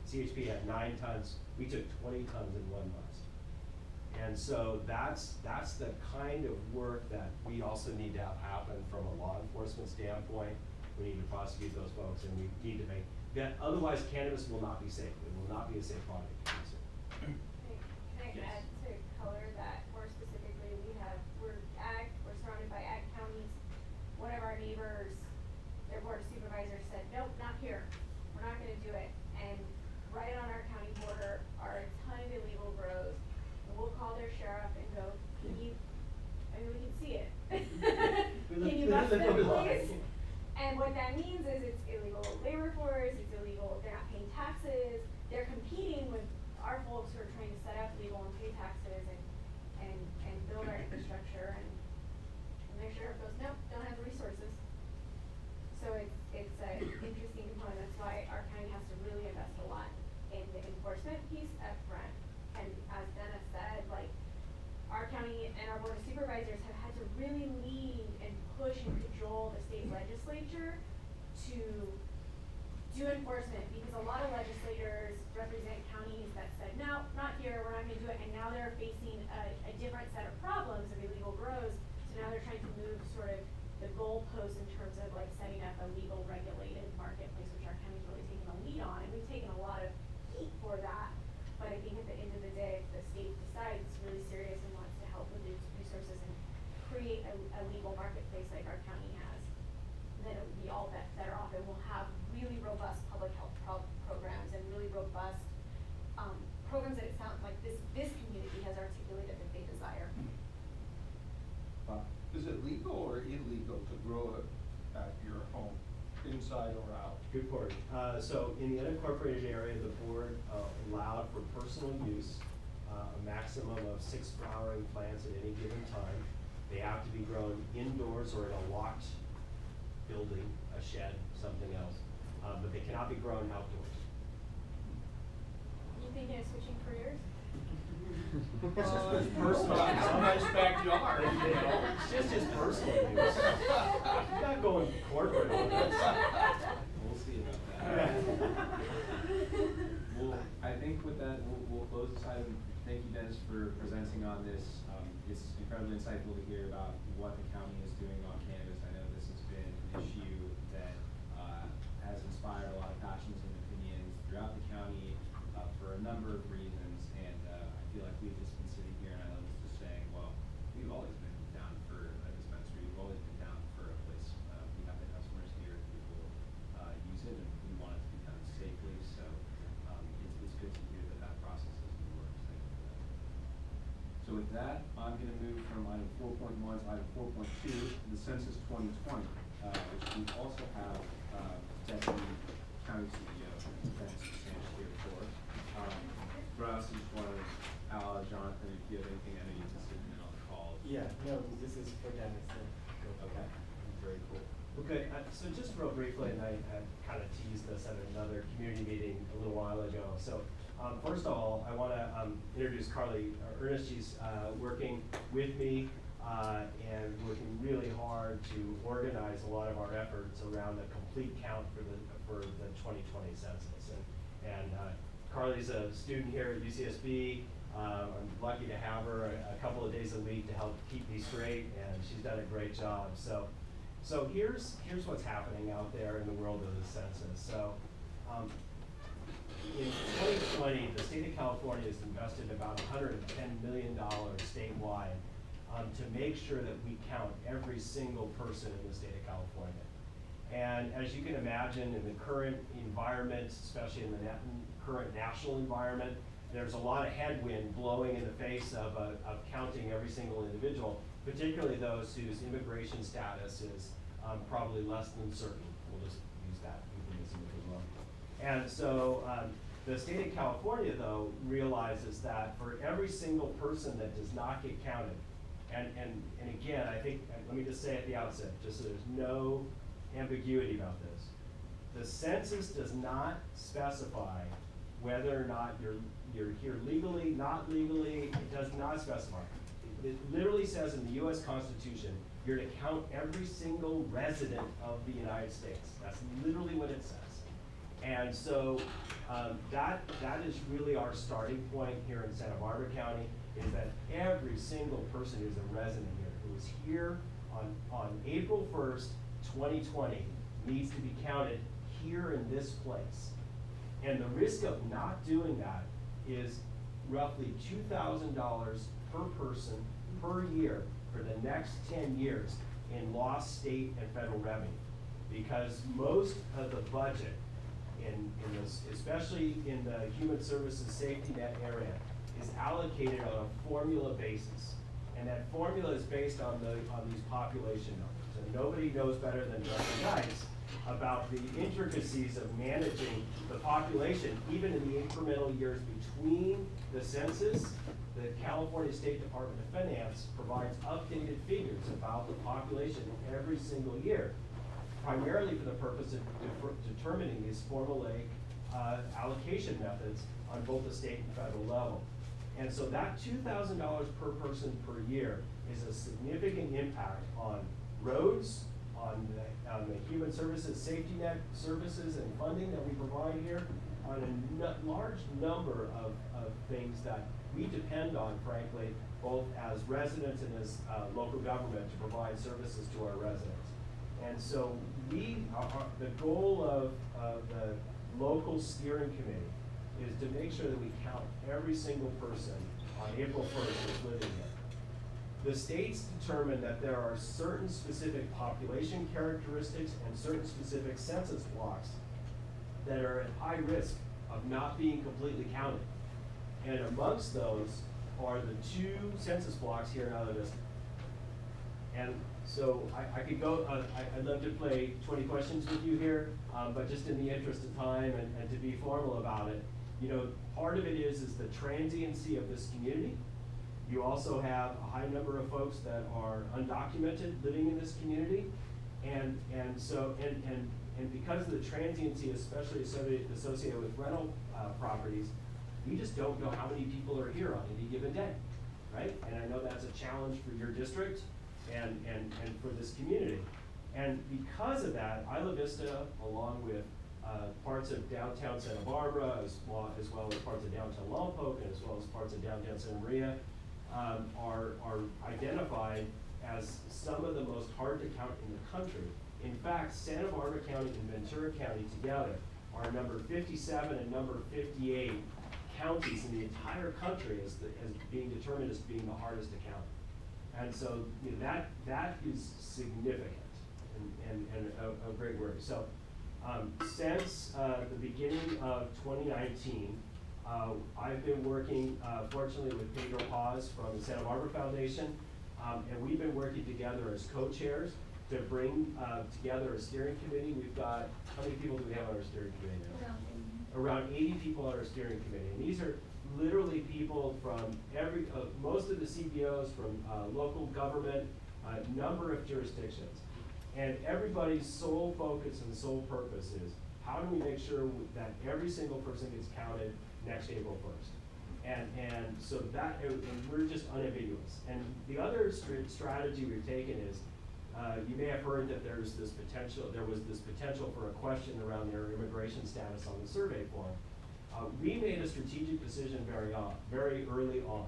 CHP had 9 tons, we took 20 tons in one bust. And so that's the kind of work that we also need to have happen from a law enforcement standpoint. We need to prosecute those folks, and we need to make that, otherwise cannabis will not be safe. It will not be a safe product to consume. Can I add to color that more specifically? We're surrounded by ag counties. One of our neighbors, their board of supervisors said, nope, not here. We're not gonna do it. And right on our county border are a ton of illegal grows. And we'll call their sheriff and go, we can see it. Can you bust them, please? And what that means is it's illegal labor force, it's illegal, they're not paying taxes, they're competing with our folks who are trying to set up legal and pay taxes and build our infrastructure, and their sheriff goes, nope, don't have the resources. So it's an interesting component. That's why our county has to really invest a lot in the enforcement piece up front. And as Dennis said, like, our county and our board of supervisors have had to really lead and push and cajole the state legislature to do enforcement, because a lot of legislators represent counties that said, no, not here, we're not gonna do it, and now they're facing a different set of problems of illegal grows, so now they're trying to move sort of the goalposts in terms of like setting up a legal regulated marketplace, which our county's really create a legal marketplace like our county has, then it would be all better off, and we'll have really robust public health programs and really robust, programs that it sounds like this community has articulated that they desire. Is it legal or illegal to grow it at your home, inside or out? Good point. So in the unincorporated area, the board allowed for personal use a maximum of 6 flowering plants at any given time. They have to be grown indoors or in a locked building, a shed, something else, but they cannot be grown outdoors. You thinking of switching careers? It's just It's personal. It's a nice backyard, you know. It's just his personal use. He's not going corporate on this. We'll see about that. Well, I think with that, we'll close this item. Thank you, Dennis, for presenting on this. It's incredibly insightful to hear about what the county is doing on cannabis. I know this has been an issue that has inspired a lot of passions and opinions throughout the county for a number of reasons. And I feel like we've just been sitting here, and I was just saying, well, we've always been down for a dispensary. We've always been down for a place. We have the customers here who will use it, and we want it to be done safely. So it's good to hear that process has been worked. Thank you for that. So with that, I'm going to move from item 4.1 to item 4.2, the Census 2020, which we also have Deputy County CEO Dennis Sanchez here for. But I also just wanted Al, Jonathan, if you have anything, I know you've been sitting in on the calls. Yeah, no, this is for Dennis. Okay, very cool. Okay, so just real briefly, and I kind of teased this at another community meeting a little while ago. So first of all, I want to introduce Carly Ernest. She's working with me and working really hard to organize a lot of our efforts around the complete count for the 2020 census. And Carly's a student here at UCSB. I'm lucky to have her a couple of days a week to help keep me straight, and she's done a great job. So here's what's happening out there in the world of the census. So in 2020, the state of California has invested about $110 million statewide to make sure that we count every single person in the state of California. And as you can imagine, in the current environment, especially in the current national environment, there's a lot of headwind blowing in the face of counting every single individual, particularly those whose immigration status is probably less than certain. We'll just use that euphemism as well. And so the state of California, though, realizes that for every single person that does not get counted, and again, I think, let me just say at the outset, just so there's no ambiguity about this, the census does not specify whether or not you're here legally, not legally. It does not specify. It literally says in the US Constitution, you're to count every single resident of the United States. That's literally what it says. And so that is really our starting point here in Santa Barbara County, is that every single person who's a resident here, who is here on April 1st, 2020, needs to be counted here in this place. And the risk of not doing that is roughly $2,000 per person per year for the next 10 years in lost state and federal revenue. Because most of the budget in this, especially in the human services safety net area, is allocated on a formula basis. And that formula is based on these population numbers. And nobody knows better than Dr. Geis about the intricacies of managing the population, even in the incremental years between the census. The California State Department of Finance provides updated figures about the population every single year, primarily for the purpose of determining these formulaic allocation methods on both the state and federal level. And so that $2,000 per person per year is a significant impact on roads, on the human services, safety net services and funding that we provide here, on a large number of things that we depend on, frankly, both as residents and as local government to provide services to our residents. And so the goal of the local steering committee is to make sure that we count every single person on April 1st who's living here. the states determine that there are certain specific population characteristics and certain specific census blocks that are at high risk of not being completely counted. And amongst those are the 2 census blocks here in Isla Vista. And so I could go, I'd love to play 20 questions with you here, but just in the interest of time and to be formal about it, you know, part of it is the transiency of this community. You also have a high number of folks that are undocumented living in this community. And because of the transiency, especially associated with rental properties, we just don't know how many people are here on any given day, right? And I know that's a challenge for your district and for this community. And because of that, Isla Vista, along with parts of downtown Santa Barbara, as well as parts of downtown Lompoc, and as well as parts of downtown Santa Maria, are identified as some of the most hard to count in the country. In fact, Santa Barbara County and Ventura County together are number 57 and number 58 counties in the entire country as being determined as being the hardest to count. And so, you know, that is significant and a great worry. So since the beginning of 2019, I've been working, fortunately, with Pedro Paz from the Santa Barbara Foundation, and we've been working together as co-chairs to bring together a steering committee. We've got, how many people do we have on our steering committee now? Around 80 people on our steering committee. And these are literally people from most of the CBOs, from local government, a number of jurisdictions. And everybody's sole focus and sole purpose is, how do we make sure that every single person gets counted next April 1st? And so that, and we're just unambiguous. And the other strategy we've taken is, you may have heard that there was this potential for a question around their immigration status on the survey form. We made a strategic decision very early on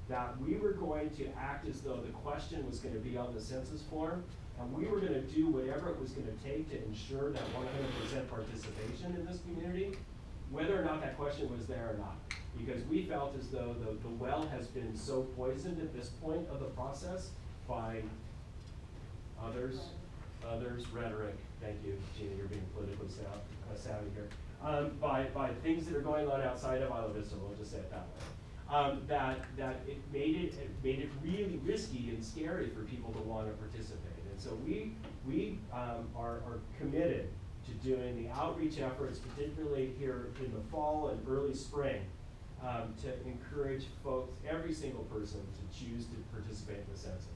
that we were going to act as though the question was going to be on the census form, and we were going to do whatever it was going to take to ensure that 100% participation in this community, whether or not that question was there or not. Because we felt as though the well has been so poisoned at this point of the process by others, rhetoric, thank you, Gina, you're being politically savvy here, by things that are going on outside of Isla Vista, we'll just say it that way, that it made it really risky and scary for people to want to participate. And so we are committed to doing the outreach efforts, particularly here in the fall and early spring, to encourage folks, every single person, to choose to participate in the census.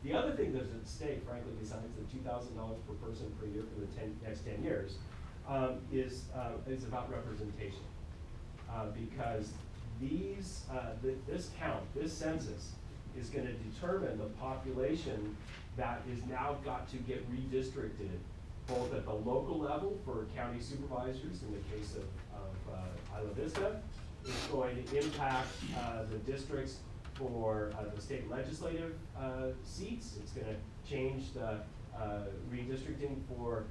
The other thing that's at stake, frankly, besides the $2,000 per person per year for the next 10 years, is about representation. Because this count, this census, is going to determine the population that is now got to get redistricted, both at the local level for county supervisors in the case of Isla Vista. It's going to impact the districts for the state legislative seats. It's going to change the redistricting for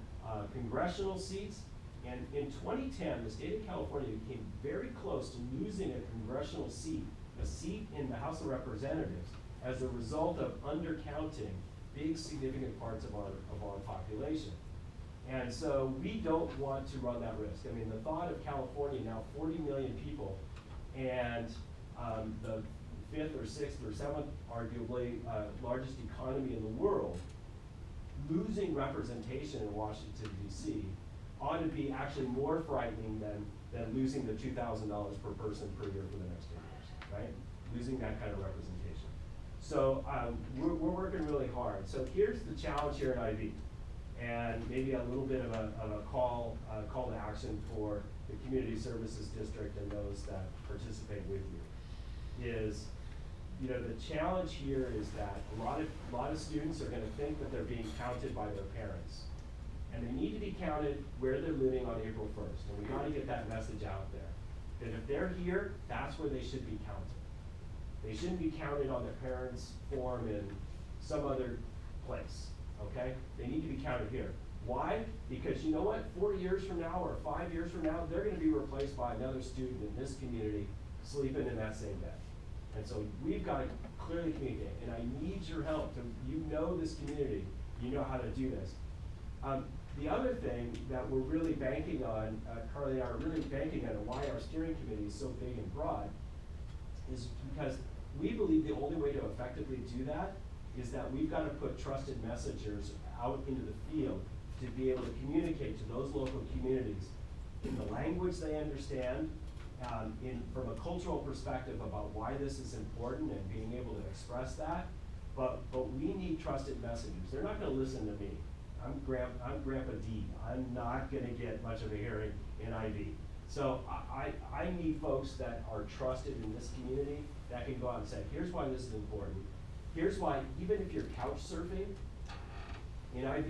congressional seats. And in 2010, the state of California came very close to losing a congressional seat, a seat in the House of Representatives, as a result of undercounting big significant parts of our population. And so we don't want to run that risk. I mean, the thought of California, now 40 million people, and the 5th or 6th or 7th, arguably, largest economy in the world, losing representation in Washington, D.C. ought to be actually more frightening than losing the $2,000 per person per year for the next 10 years, right? Losing that kind of representation. So we're working really hard. So here's the challenge here at IV, and maybe a little bit of a call to action for the community services district and those that participate with you. Is, you know, the challenge here is that a lot of students are going to think that they're being counted by their parents, and they need to be counted where they're living on April 1st. And we got to get that message out there, that if they're here, that's where they should be counted. They shouldn't be counted on their parents' form in some other place, okay? They need to be counted here. Why? Because you know what? 4 years from now or 5 years from now, they're going to be replaced by another student in this community sleeping in that same bed. And so we've got to clearly communicate, and I need your help to, you know this community, you know how to do this. The other thing that we're really banking on, Carly and I are really banking on, and why our steering committee is so big and broad, is because we believe the only way to effectively do that is that we've got to put trusted messengers out into the field to be able to communicate to those local communities in the language they understand, from a cultural perspective about why this is important and being able to express that. But we need trusted messengers. They're not going to listen to me. I'm Grandpa D. I'm not going to get much of a hearing in IV. So I need folks that are trusted in this community that can go out and say, here's why this is important. Here's why, even if you're couch surfing in IV,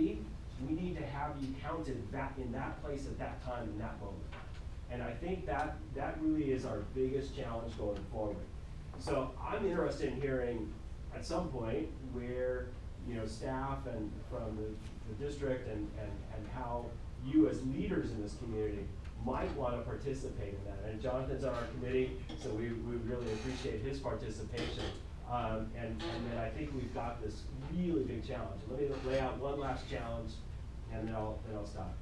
we need to have you counted in that place at that time, in that moment. And I think that really is our biggest challenge going forward. So I'm interested in hearing at some point where, staff and from the district and how you as leaders in this community might want to participate in that. And Jonathan's on our committee, so we really appreciate his participation. And then I think we've got this really big challenge. Let me lay out one last challenge, and then I'll stop.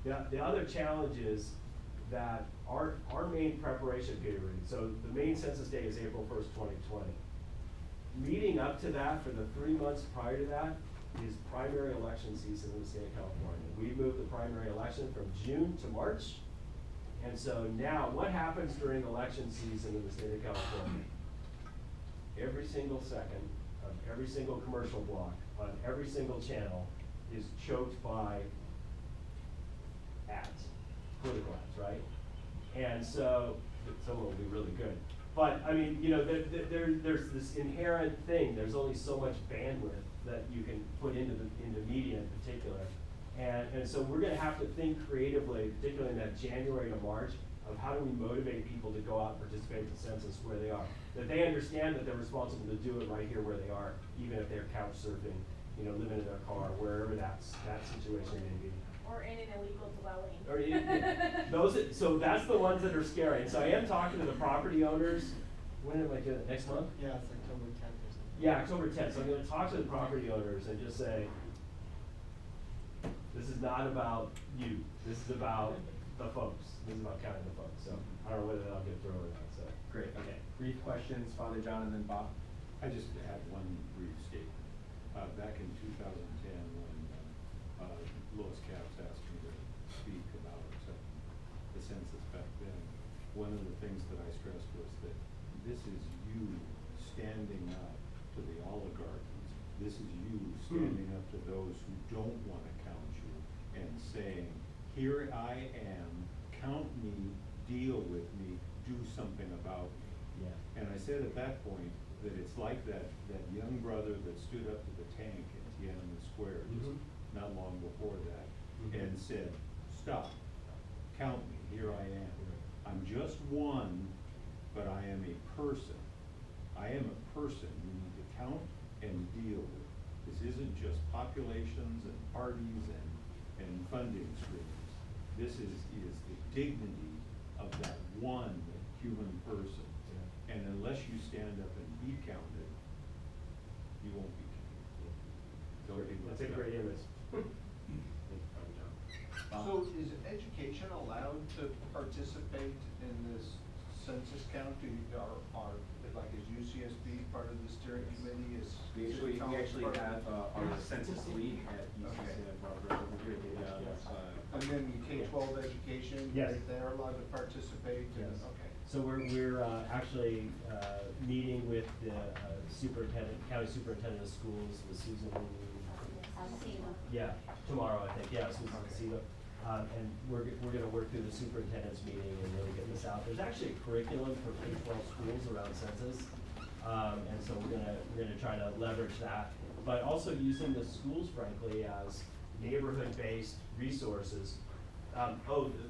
The other challenge is that our main preparation period, so the main census day is April 1st, 2020. Leading up to that, for the 3 months prior to that, is primary election season in the state of California. We moved the primary election from June to March. And so now, what happens during election season in the state of California? Every single second of every single commercial block on every single channel is choked by ads, political ads, right? And so, some will be really good. But I mean, there's this inherent thing. There's only so much bandwidth that you can put into media in particular. And so we're gonna have to think creatively, particularly in that January to March, of how do we motivate people to go out and participate in the census where they are. That they understand that they're responsible to do it right here where they are, even if they're couch surfing, living in their car, wherever that situation may be. Or in an illegal dwelling. So that's the ones that are scary. And so I am talking to the property owners. When am I doing it? Next month? Yeah, it's October 10th or something. Yeah, October 10th. So I'm going to talk to the property owners and just say, this is not about you. This is about the folks. This is about counting the folks. So I don't know whether that'll get through or not. So Great, okay. Brief questions, Father John and then Bob. I just had one brief statement. Back in 2010, when Lois Capps asked me to speak about the census back then, one of the things that I stressed was that this is you standing up to the oligarchies. This is you standing up to those who don't want to count you and saying, here I am, count me, deal with me, do something about me. yeah. And I said at that point that it's like that young brother that stood up to the tank in Tiananmen Square just not long before that and said, stop, count me, here I am. I'm just one, but I am a person. I am a person you need to count and deal with. This isn't just populations and parties and funding streams. This is the dignity of that one human person. And unless you stand up and be counted, you won't be counted. That's a great image. So is education allowed to participate in this census count? Like is UCSD part of the steering committee? We actually have our census lead at UCSD, Barbara, over here. And then K-12 education, Yes. they're allowed to participate? Yes. Okay. So we're actually meeting with the county superintendent of schools, with Susan. Yeah, tomorrow I think. Yeah, Susan Aceto. And we're going to work through the superintendent's meeting and really get this out. There's actually a curriculum for K-12 schools around census, and so we're going to try to leverage that, but also using the schools, frankly, as neighborhood-based resources.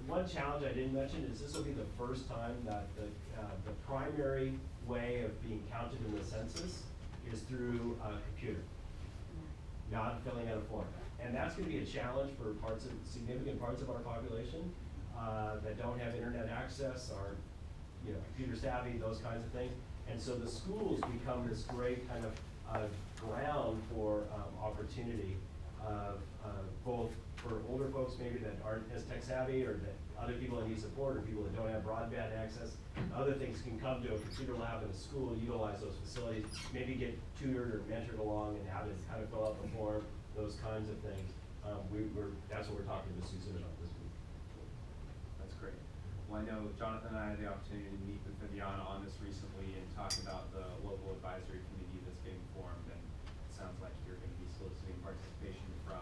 One challenge I didn't mention is this will be the first time that the primary way of being counted in the census is through a computer, not filling out a form. And that's going to be a challenge for significant parts of our population that don't have internet access, are computer savvy, those kinds of things. And so the schools become this great kind of ground for opportunity of both for older folks maybe that aren't as tech savvy, or that other people that need support, or people that don't have broadband access. Other things can come to a computer lab in a school, utilize those facilities, maybe get tutored or mentored along and how to fill out the form, those kinds of things. That's what we're talking to Susan about this week. That's great. Well, I know Jonathan and I had the opportunity to meet with Viviana on this recently and talk about the local advisory committee that's getting formed, and it sounds like you're gonna be soliciting participation from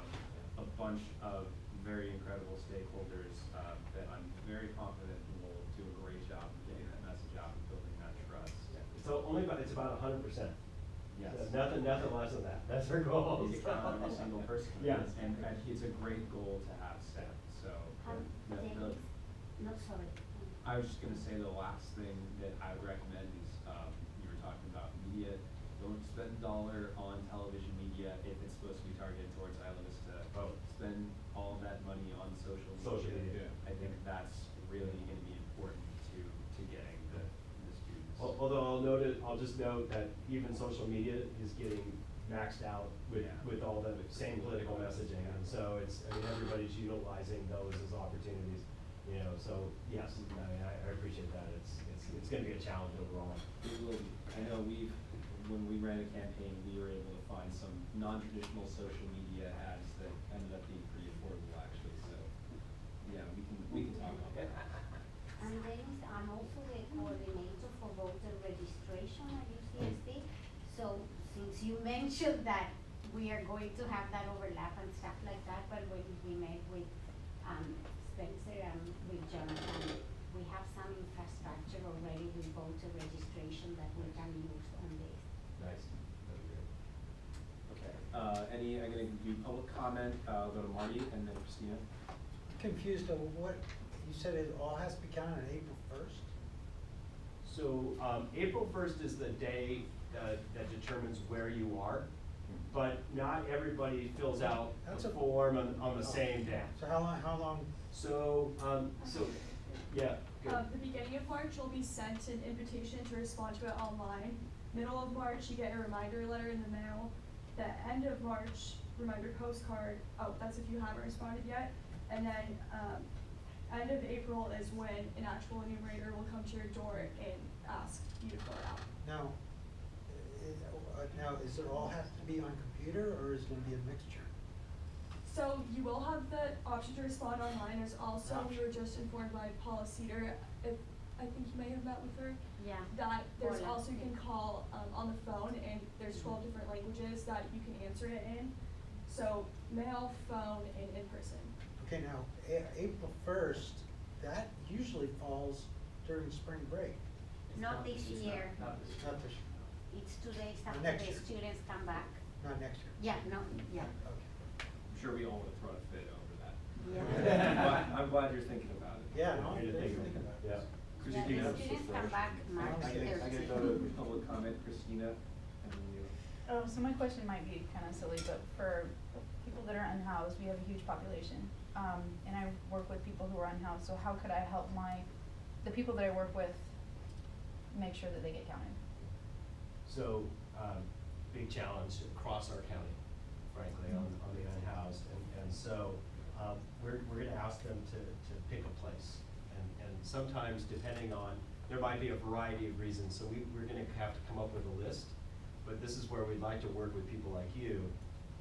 a bunch of very incredible stakeholders, that I'm very confident will do a great job of getting that message out and building that trust. So it's about 100%. Yes. So nothing less than that. That's our goal. You count every single person. Yeah. And it's a great goal to have set, so. Denise, no, sorry. I was just gonna say the last thing that I would recommend is, you were talking about media. Don't spend $1 on television media if it's supposed to be targeted towards Isla Vista. Oh. Spend all of that money on social media. Social media. I think that's really gonna be important to getting the students. Although I'll just note that even social media is getting maxed out with all the same political messaging, and so everybody's utilizing those as opportunities, so yes, I appreciate that. It's gonna be a challenge overall. It will be. I know when we ran a campaign, we were able to find some non-traditional social media ads that ended up being pretty affordable actually, so, yeah, we can talk about that. And Dennis, I'm also the coordinator for voter registration at UCSD. So since you mentioned that we are going to have that overlap and stuff like that, but when we met with Spencer and with Jonathan, we have some infrastructure already with voter registration that we can use on this. Nice. That'd be great. Okay, I'm gonna do public comment, go to Marty and then Christina. Confused over what, you said it all has to be counted on April 1st? So, April 1st is the day that determines where you are, but not everybody fills out That's the a- form on the same day. So how long? So, yeah. good. The beginning of March, you'll be sent an invitation to respond to it online. Middle of March, you get a reminder letter in the mail. The end of March, reminder postcard, that's if you haven't responded yet. And then, end of April is when an actual enumerator will come to your door and ask you to fill it out. Now, is it all have to be on computer, or is it gonna be a mixture? So you will have the option to respond online. There's also, we were just informed by Paula Cedar, I think you may have met with her. Yeah. That there's Paula. also, you can call on the phone, and there's 12 different languages that you can answer it in. So mail, phone, and in person. Okay, now, April 1st, that usually falls during spring break. Not this year. Not this year. Not this, It's 2 days after Next the year. students come back. not next year. Yeah, no, yeah. Okay. I'm sure we all would throw a fit over that. Yeah. I'm glad you're thinking about it. Yeah, no, Way to think of it. about it. Yeah. Yeah, Christina? the students come back March I'm 13th. gonna go to public comment, Christina, and then you. So my question might be kind of silly, but for people that are unhoused, we have a huge population. And I work with people who are unhoused, so how could I help the people that I work with make sure that they get counted? So, big challenge across our county, frankly, on the unhoused. And so, we're gonna ask them to pick a place. And sometimes, depending on, there might be a variety of reasons, so we're gonna have to come up with a list. But this is where we'd like to work with people like you,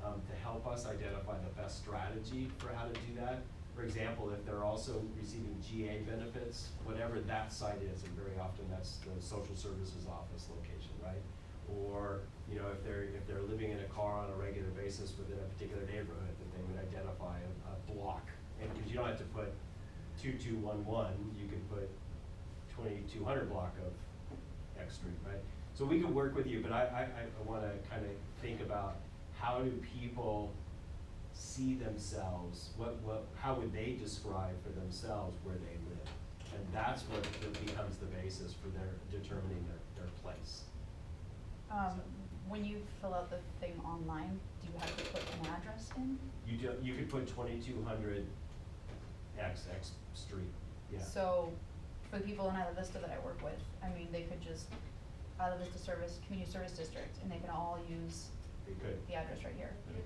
to help us identify the best strategy for how to do that. For example, if they're also receiving GA benefits, whatever that site is, and very often that's the social services office location, right? Or, if they're living in a car on a regular basis within a particular neighborhood, that they would identify a block. And because you don't have to put 2211, you can put 2200 block of X Street, right? So we could work with you, but I wanna kind of think about how do people see themselves, how would they describe for themselves where they live? And that's what becomes the basis for their determining their place. When you fill out the thing online, do you have to put an address in? You could put 2200 X Street, yeah. So for the people in Isla Vista that I work with, I mean, they could just Isla Vista Community Service District, and they can all use They could. the address right here. They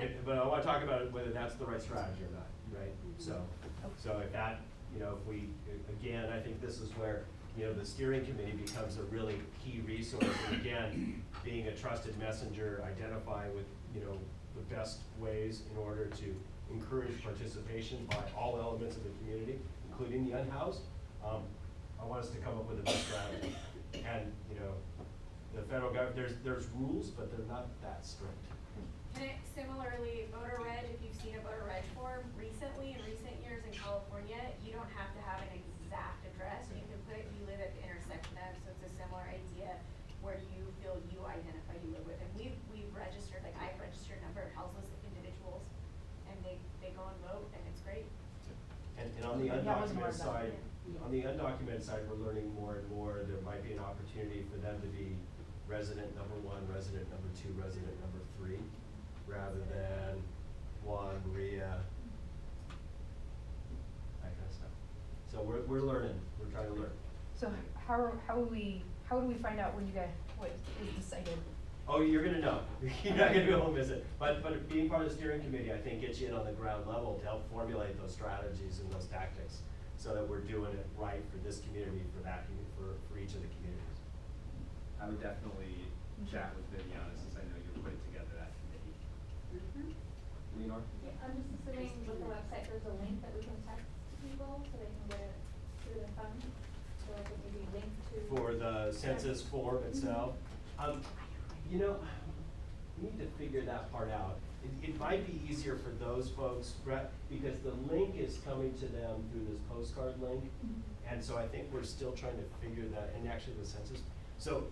could. But I wanna talk about whether that's the right strategy or not, right? So if that, you know, if we, again, I think this is where, you know, the steering committee becomes a really key resource. And again, being a trusted messenger, identifying with, you know, the best ways in order to encourage participation by all elements of the community, including the unhoused. I want us to come up with the best strategy. And, you know, the federal government, there's rules, but they're not that strict. And it, similarly, voter reg, if you've seen a voter reg form recently, in recent years in California, you don't have to have an exact address. You can put, you live at the intersection of, so it's a similar idea where you feel you identify you live with. And we've registered, like I've registered a number of houseless individuals, and they go and vote, and it's great. And on the undocumented side, we're learning more and more. There might be an opportunity for them to be resident number 1, resident number 2, resident number 3, rather than Juan, Maria, that kind of stuff. So we're learning. We're trying to learn. So how do we find out when you guys, what is decided? Oh, you're gonna know. You're not gonna be able to miss it. But being part of the steering committee, I think, gets you in on the ground level to help formulate those strategies and those tactics, so that we're doing it right for this community, for that community, for each of the communities. I would definitely chat with Viviana, since I know you're putting together that committee. Leonor? Yeah, I'm just assuming with the website, there's a link that we can text people so they can get it through the phone. So like maybe link to. For the census form itself. You know, we need to figure that part out. It might be easier for those folks, Brett, because the link is coming to them through this postcard link. And so I think we're still trying to figure that, and actually the census. So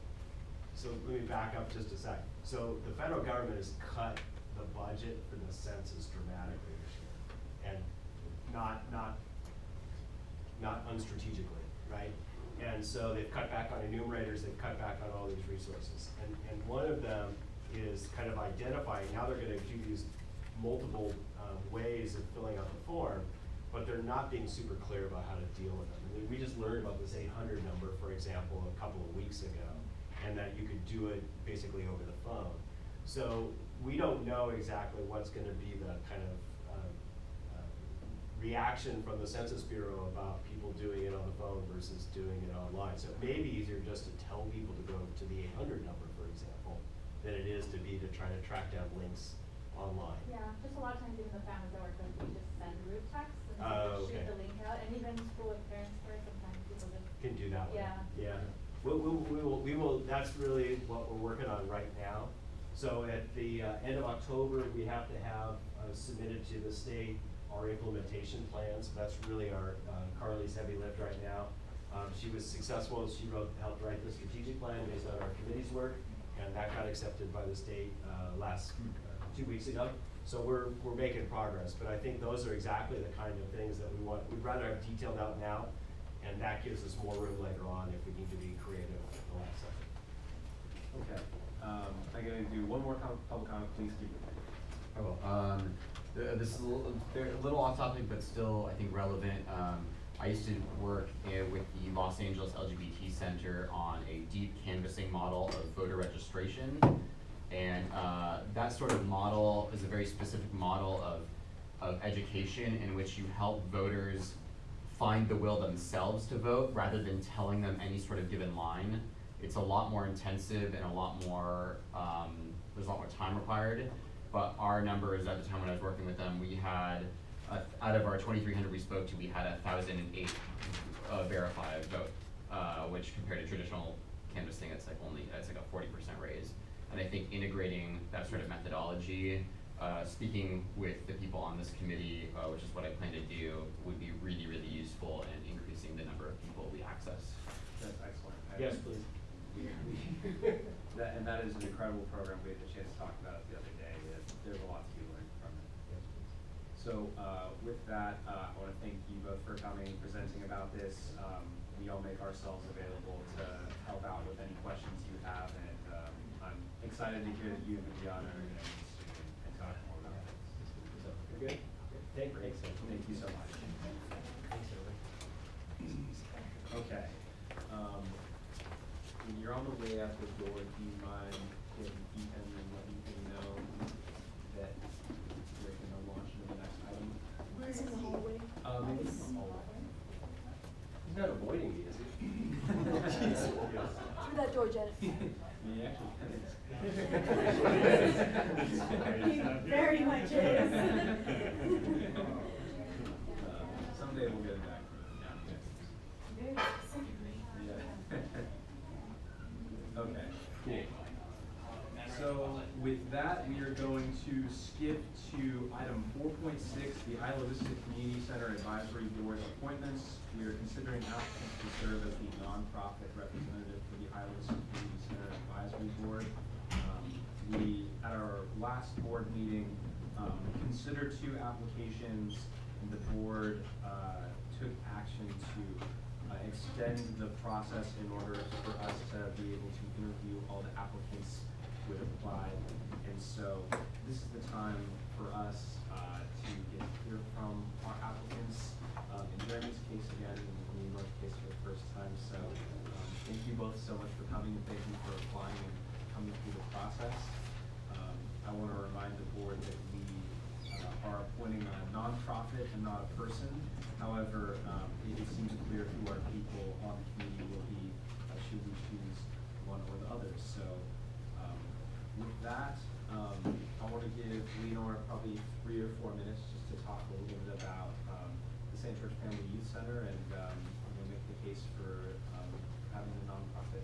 let me back up just a sec. So the federal government has cut the budget for the census dramatically this year. And not unstrategically, right? And so they've cut back on enumerators, they've cut back on all these resources. And one of them is kind of identifying, now they're gonna do these multiple ways of filling out the form, but they're not being super clear about how to deal with them. I mean, we just learned about this 800 number, for example, a couple of weeks ago, and that you could do it basically over the phone. So we don't know exactly what's gonna be the kind of reaction from the Census Bureau about people doing it on the phone versus doing it online. So it may be easier just to tell people to go to the 800 number, for example, than it is to try to track down links online. Yeah, just a lot of times even the families that work with, we just send group texts and Oh, shoot okay. the link out, and even school with parents for sometimes people just. Can do that way. Yeah. Yeah. We will, that's really what we're working on right now. So at the end of October, we have to have submitted to the state our implementation plan. So that's really our, Carly's heavy lift right now. She was successful. She helped write the strategic plan based on our committee's work, and that got accepted by the state last 2 weeks ago. So we're making progress, but I think those are exactly the kind of things that we want. We'd rather have detailed out now, and that gives us more room later on if we need to be creative at the last second. Okay, I'm gonna do one more public comment, please keep it. I will. This is a little off topic, but still I think relevant. I used to work with the Los Angeles LGBT Center on a deep canvassing model of voter registration. And that sort of model is a very specific model of education in which you help voters find the will themselves to vote rather than telling them any sort of given line. It's a lot more intensive and a lot more, there's a lot more time required. But our numbers at the time when I was working with them, we had, out of our 2,300 we spoke to, we had 1,008 verified vote, which compared to traditional canvassing, it's like a 40% raise. And I think integrating that sort of methodology, speaking with the people on this committee, which is what I plan to do, would be really, really useful in increasing the number of people we access. That's excellent. Yes, please. That is an incredible program. We had the chance to talk about it the other day. There's a lot to be learned from it. Yes, please. So with that, I want to thank you both for coming, presenting about this. We all make ourselves available to help out with any questions you have, and I'm excited to hear that you and Viviana are going to meet soon and talk more about this. So, you're good? Thank Thank you so much. Thanks, everybody. Okay. when you're on the way out the door, do you mind getting Ethan and letting him know that we're gonna launch into the next item? Where's in the hallway? Maybe in the hallway. He's not avoiding me, is he? Through that door, Janet. He actually is. He very much is. Someday we'll get it back from him down here. Very specifically. Yeah. Okay, cool. So with that, we are going to skip to item 4.6, the Isla Vista Community Center Advisory Board appointments. We are considering applicants to serve as the nonprofit representative for the Isla Vista Community Center Advisory Board. We, at our last board meeting, considered 2 applications, and the board took action to extend the process in order for us to be able to interview all the applicants who had applied. And so this is the time for us to hear from our applicants. In Jeremy's case again, and in North's case for the first time. So thank you both so much for coming, and thank you for applying and coming through the process. I want to remind the board that we are appointing a nonprofit and not a person. However, it seems clear who our people on the committee will be should we choose one or the other. So with that, I want to give Leonora probably 3 or 4 minutes just to talk a little bit about the St. George Family Youth Center, and I'm going to make the case for having a nonprofit.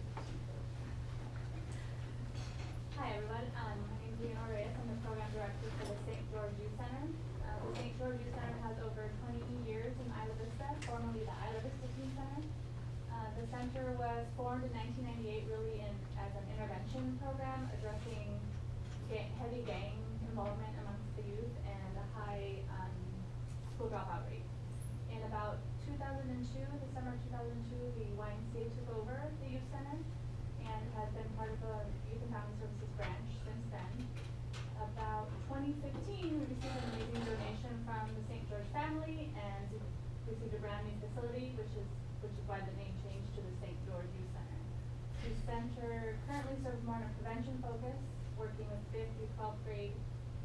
Hi everyone, my name is Leonora Reyes. I'm the program director for the St. George Youth Center. The St. George Youth Center has over 20 years in Isla Vista, formerly the Isla Vista Youth Center. The center was formed in 1998 really as an intervention program addressing heavy gang involvement amongst the youth and a high school dropout rate. In about 2002, December 2002, the YMCA took over the youth center and has been part of the Youth and Family Services branch since then. About 2015, we received an amazing donation from the St. George family and received a brand new facility, which is why the name changed to the St. George Youth Center. The center currently serves more on a prevention focus, working with 5th through 12th grade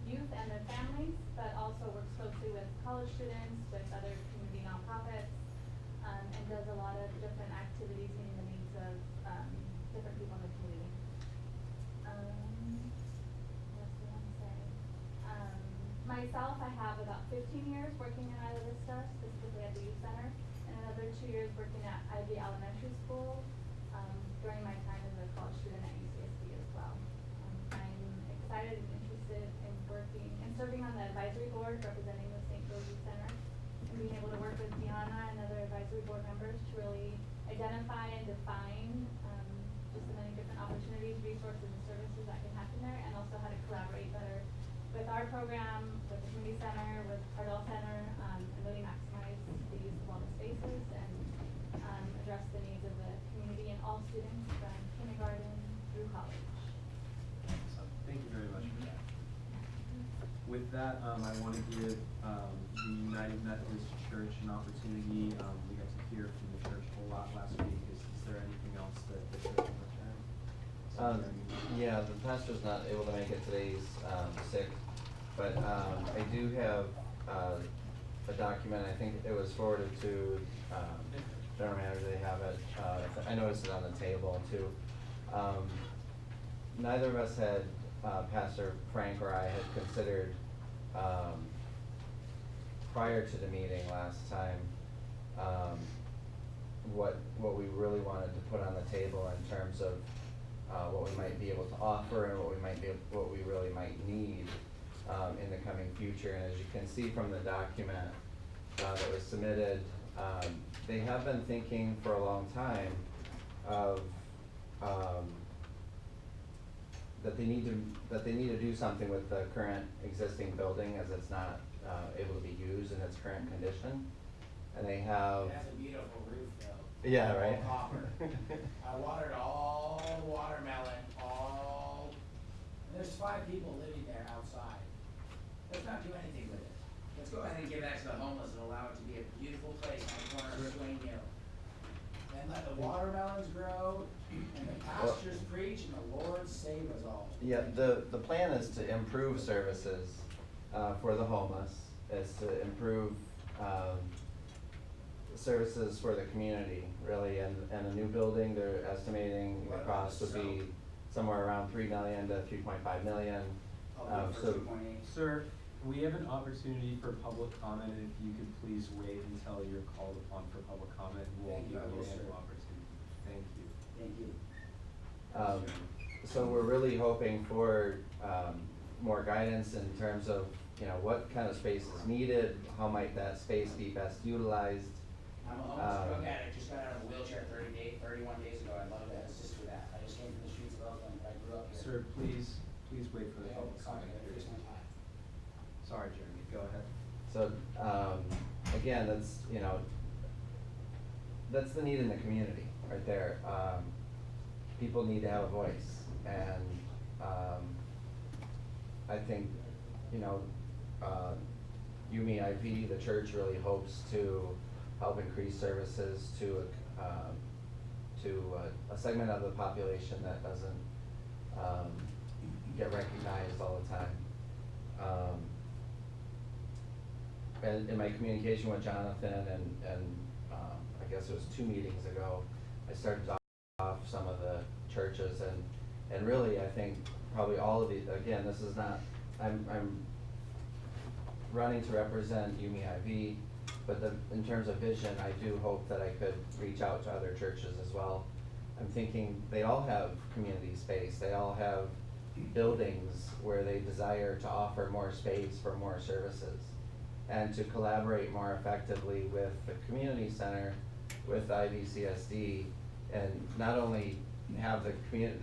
youth and their families, but also works closely with college students, with other community nonprofits, and does a lot of different activities meeting the needs of different people in the community. What else do I want to say? Myself, I have about 15 years working in Isla Vista, specifically at the youth center, and another 2 years working at IV Elementary School during my time as a college student at UCSD as well. I'm excited and interested in working and serving on the advisory board representing the St. George Youth Center, and being able to work with Deanna and other advisory board members to really identify and define just the many different opportunities, resources, and services that can happen there, and also how to collaborate better with our program, with the community center, with our adult center, and really maximize the use of all the spaces and address the needs of the community and all students from kindergarten through college. So thank you very much for that. With that, I want to give the United Methodist Church an opportunity. We got to hear from the church a whole lot last week. Is there anything else that the church wants to add? Yeah, the pastor's not able to make it today, he's sick, but I do have a document, I think it was forwarded to general manager, they have it, I noticed it on the table too. Neither of us had, Pastor Frank or I had considered, prior to the meeting last time, what we really wanted to put on the table in terms of what we might be able to offer and what we really might need in the coming future. And as you can see from the document that was submitted, they have been thinking for a long time of that they need to do something with the current existing building as it's not able to be used in its current condition. And they have. It has a beautiful roof though. Yeah, right. All copper. I watered all the watermelon, and there's 5 people living there outside. Let's not do anything with it. Let's go ahead and give that to the homeless and allow it to be a beautiful place on the corner of Swain Hill. and let the watermelons grow, and the pastures preach, and the Lord save us all. Yeah, the plan is to improve services, for the homeless, is to improve, services for the community, really, and a new building, they're estimating the What about cost the would be soap? somewhere around 3 million to 3.5 million. I'll do it for So- 2.8. Sir, we have an opportunity for public comment, and if you could please wait until you're called upon for public comment, we'll Thank give you, I you will, an sir. opportunity. Thank you. Thank you. So we're really hoping for, more guidance in terms of, what kind of space is needed, how might that space be best utilized? I'm a homeless drug addict, just got out of a wheelchair 31 days ago, I love to assist with that. I just came from the streets of Oakland, I grew up here. Sir, please wait for the Yeah, public sorry, comment I period. just went by. Sorry, Jeremy, go ahead. So, again, that's the need in the community, right there. People need to have a voice, and, I think, UMEIV, the church really hopes to help increase services to a segment of the population that doesn't, get recognized all the time. And in my communication with Jonathan and I guess it was 2 meetings ago, I started off some of the churches and really I think probably all of these, again, this is not, I'm running to represent UMEIV, but in terms of vision, I do hope that I could reach out to other churches as well. I'm thinking they all have community space, they all have buildings where they desire to offer more space for more services and to collaborate more effectively with the community center, with IVCSD, and not only have the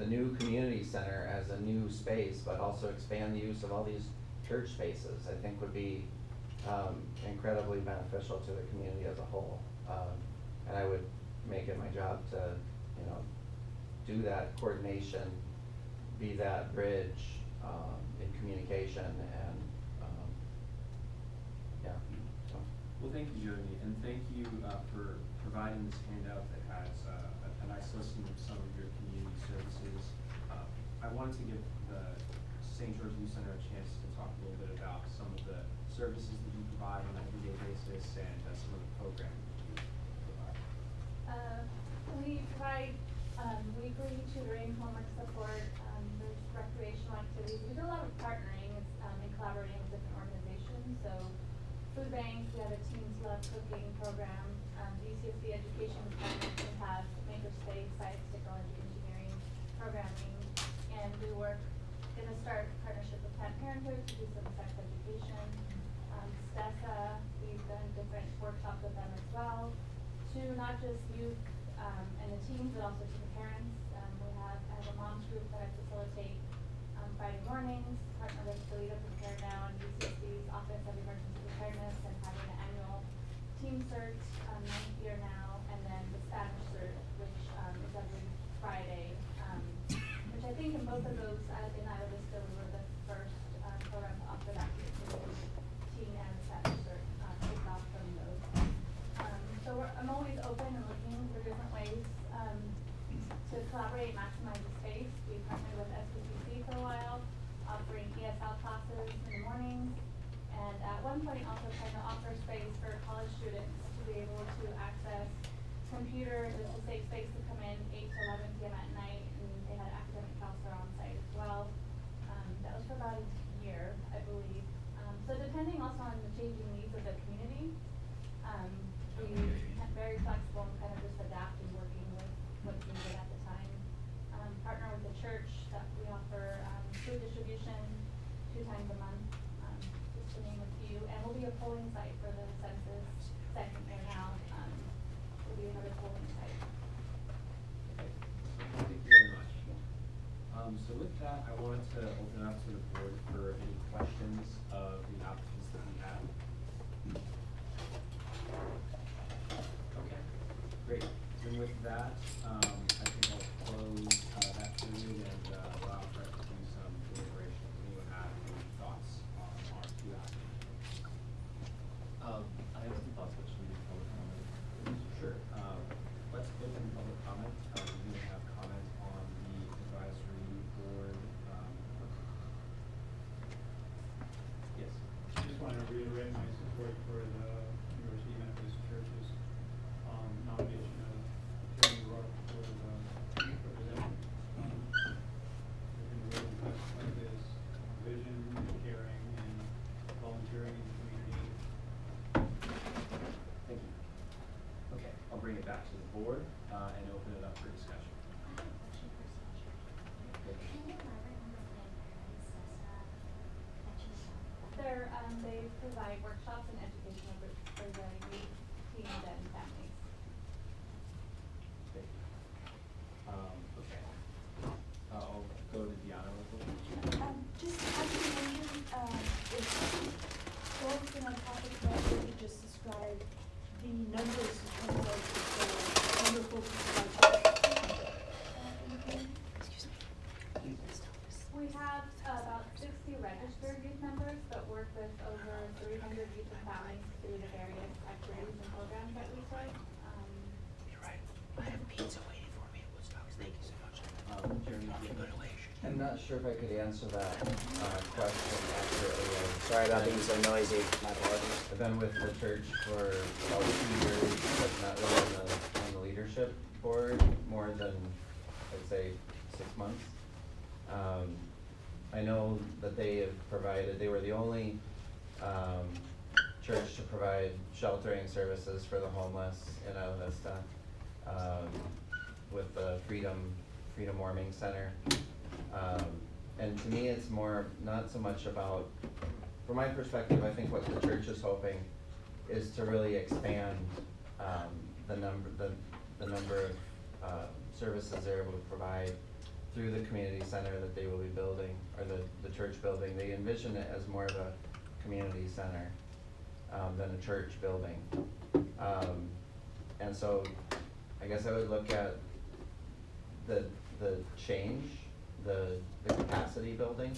new community center as a new space, but also expand the use of all these church spaces, I think would be incredibly beneficial to the community as a whole. And I would make it my job to, do that coordination, be that bridge in communication and, yeah, so. Well, thank you, Jeremy, and thank you for providing this handout that has a nice listing of some of your community services. I wanted to give the St. George Youth Center a chance to talk a little bit about some of the services that you provide on an everyday basis and some of the programming that you provide. We provide weekly tutoring, homework support, there's recreational activities. We do a lot of partnering and collaborating with different organizations. So food banks, we have a Teens Love Cooking program. The UCSD Education Department, we have Makerspace, Science, Technology, Engineering programming. And we work, gonna start partnership with Planned Parenthood to do some sex education. STESA, we've done different workshops with them as well, to not just youth and the teens, but also to the parents. I have a mom's group that I facilitate Friday mornings, partner with Delita Prepare Now and UCSD's Office of Emergency Preparedness, and having the annual team cert, 9th year now, and then the Spanish cert, which is every Friday, which I think in both of those, in Iowa Vista, we were the first program to offer that to the teen and Spanish cert, kicked off from those. So I'm always open and looking for different ways to collaborate, maximize the space. We partnered with SPCC for a while, offering ESL classes in the mornings, and at one point also trying to offer space for college students to be able to access computers, just a safe space to come in 8 to 11 p.m. at night, and they had an academic counselor on site as well. That was for about a year, I believe. So depending also on the changing needs of the community, we very flexible and kind of just adapt and working with what's needed at the time. Partner with the church that we offer food distribution 2 times a month, just to name a few. And we'll be a polling site for the census 2nd year now. We'll be another polling site. Thank you very much. So with that, I wanted to open up to the board for any questions of the applicants that we have. Okay, great. And with that, I think I'll close that period and allow for us to do some deliberations. Anyone have any thoughts on our 2 applicants? I have some thoughts, but should we do public comment? Sure. Let's open for the University Methodist Church's, nomination of Attorney Rourke for the representative. We're gonna really classify this vision, caring, and volunteering in the community. Thank you. Okay, I'll bring it back to the board, and open it up for discussion. I have a question for Sasha. Can you elaborate on the IVCSD? They provide workshops and education for the youth, teens, and families. Thank you. Okay. I'll go to Deanna real quick. Just as you mentioned, if Phil's gonna topic about it, you just describe the numbers in terms of the number of folks who Excuse me. We have about 60 registered youth members, but work with over 300 youth and families through the various activities and programs that we start. You're right. I have pizza waiting for me at Woodstock's. Thank you so much. Jeremy, do you have any- I'm not sure if I could answer that, question accurately. Sorry about being so noisy. My apologies. I've been with the church for about 2 years, but not really on the leadership board, more than, I'd say, 6 months. I know that they have provided, they were the only, church to provide sheltering services for the homeless in Isla Vista, with the Freedom Warming Center. And to me, it's more, not so much about, from my perspective, I think what the church is hoping is to really expand, the number of, services they're able to provide through the community center that they will be building, or the church building. They envision it as more of a community center, than a church building. And so, I guess I would look at the change, the capacity building,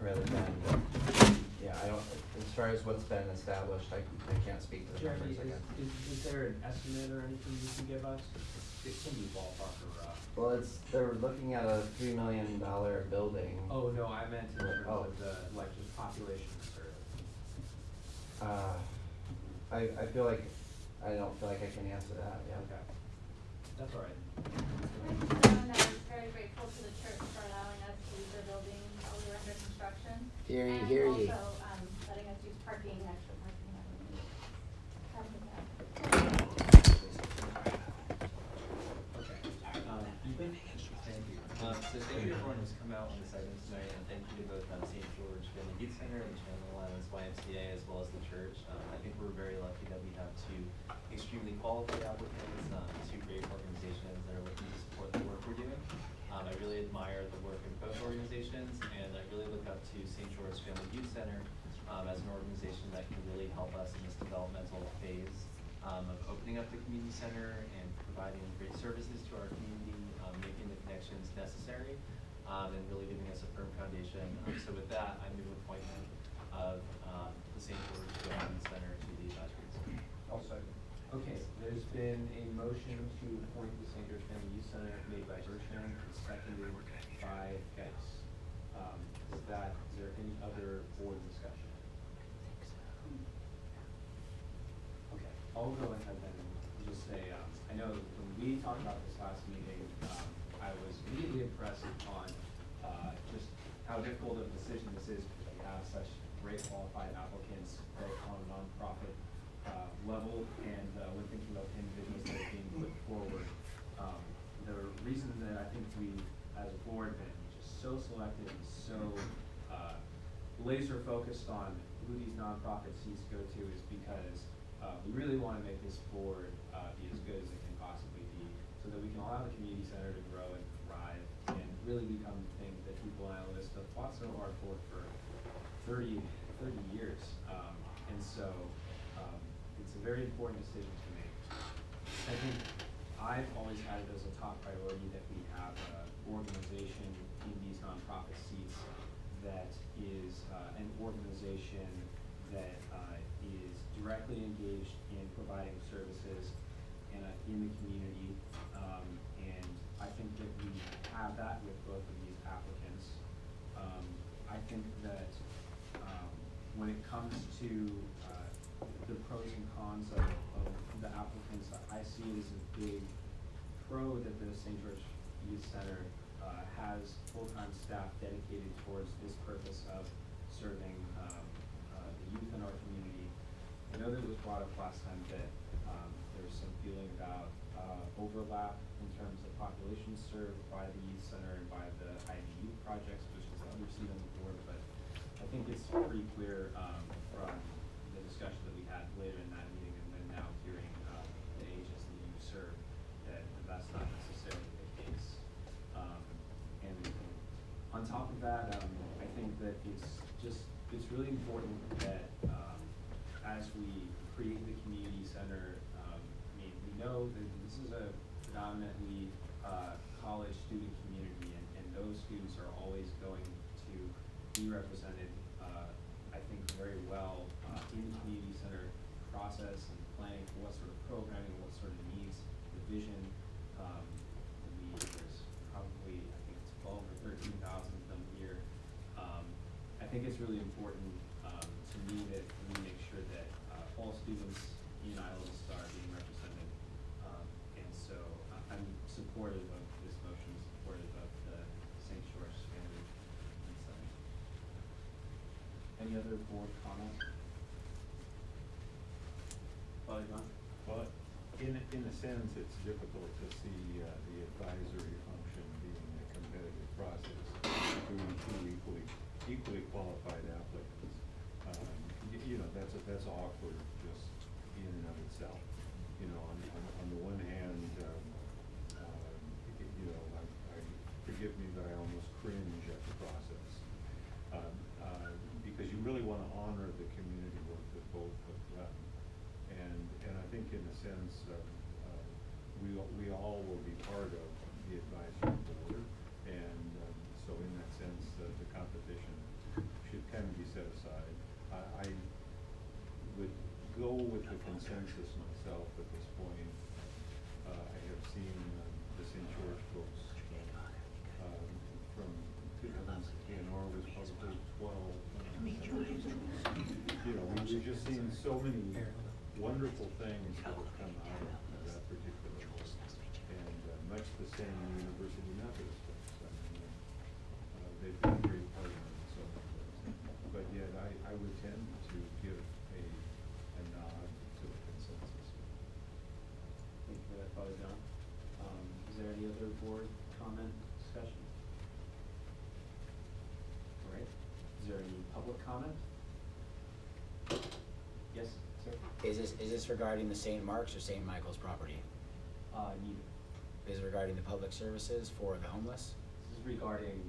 rather than, yeah, I don't, as far as what's been established, I can't speak to the Jeremy, numbers again. is there an estimate or anything you can give us? It can be ballpark or rough. Well, they're looking at a $3 million building. Oh, no, I meant in terms Oh. of the, like, just population served. I don't feel like I can answer that, yeah. Okay. That's all right. Someone that is very grateful to the church for allowing us to use their building while we were under construction. Hear ye, And hear ye. also, letting us use parking, extra parking that we need. Okay. Ethan? Thank you. So thank you everyone who's come out on this item tonight, and thank you to both St. George Family Youth Center and Channel Islands YMCA, as well as the church. I think we're very lucky that we have two extremely qualified applicants, two great organizations that are looking to support the work we're doing. I really admire the work of both organizations, and I really look up to St. George Family Youth Center as an organization that can really help us in this developmental phase of opening up the community center and providing great services to our community, making the connections necessary, and really giving us a firm foundation. So with that, I move appointment of the St. George Family Youth Center to the advisory committee. I'll second. Okay, there's been a motion to appoint the St. George Family Youth Center made by Bertrand, and seconded by Geis. Is there any other board discussion? Okay, I'll go ahead then and just say, I know when we talked about this last meeting, I was immediately impressed on, just how difficult of a decision this is, because we have such great qualified applicants, both on a nonprofit level and when thinking about individuals that are being put forward. The reason that I think we, as a board, been just so selective and so laser focused on who these nonprofit seats go to is because we really want to make this board be as good as it can possibly be, so that we can allow the community center to grow and thrive and really become the thing that people in Isla Vista fought so hard for 30 years. And so it's a very important decision to make. I think I've always had it as a top priority that we have an organization in these nonprofit seats that is an organization that is directly engaged in providing services in the community. And I think that we have that with both of these applicants. I think that when it comes to, the pros and cons of the applicants, I see it as a big pro that the St. George Youth Center, has full-time staff dedicated towards this purpose of serving, the youth in our community. I know that it was brought up last time that, there's some feeling about, overlap in terms of populations served by the youth center and by the IVU projects, which is the other seat on the board, but I think it's pretty clear, from the discussion that we had later in that meeting and then now hearing, the ages that you serve, that that's not necessarily the case. And on top of that, I think that it's really important that, as we create the community center, I mean, we know that this is a predominantly, college student community, and those students are always going to be represented, I think, very well, in the community center process and planning for what sort of programming, what sort of needs, the vision. There's probably, I think it's 12 or 13,000 of them here. I think it's really important, to me that we make sure that, all students in Isla Vista are being represented. And so I'm supportive of this motion, supportive of the St. George Family Youth Center. Any other board comments? Father John? Well, in a sense, it's difficult to see the advisory function being a competitive process between two equally qualified applicants. You know, that's awkward just in and of itself. You know, on the one hand, you know, I forgive me that I almost cringe at the process, because you really want to honor the community work that both have done. And I think in a sense, we all will be part of the advisory board, and so in that sense, the competition should kind of be set aside. I would go with the consensus myself at this point. I have seen the St. George folks from 2016, or was probably 12. You know, we've just seen so many wonderful things that have come out of that particular book, and much the same University Methodist folks. I mean, they've been a great partner in so many ways. But yet, I would tend to give a nod to the consensus. Thank you for that, Father John. Is there any other board comment, discussion? All right. Is there any public comment? Yes, sir? Is this regarding the St. Mark's or St. Michael's property? Neither. Is it regarding the public services for the homeless? This is regarding,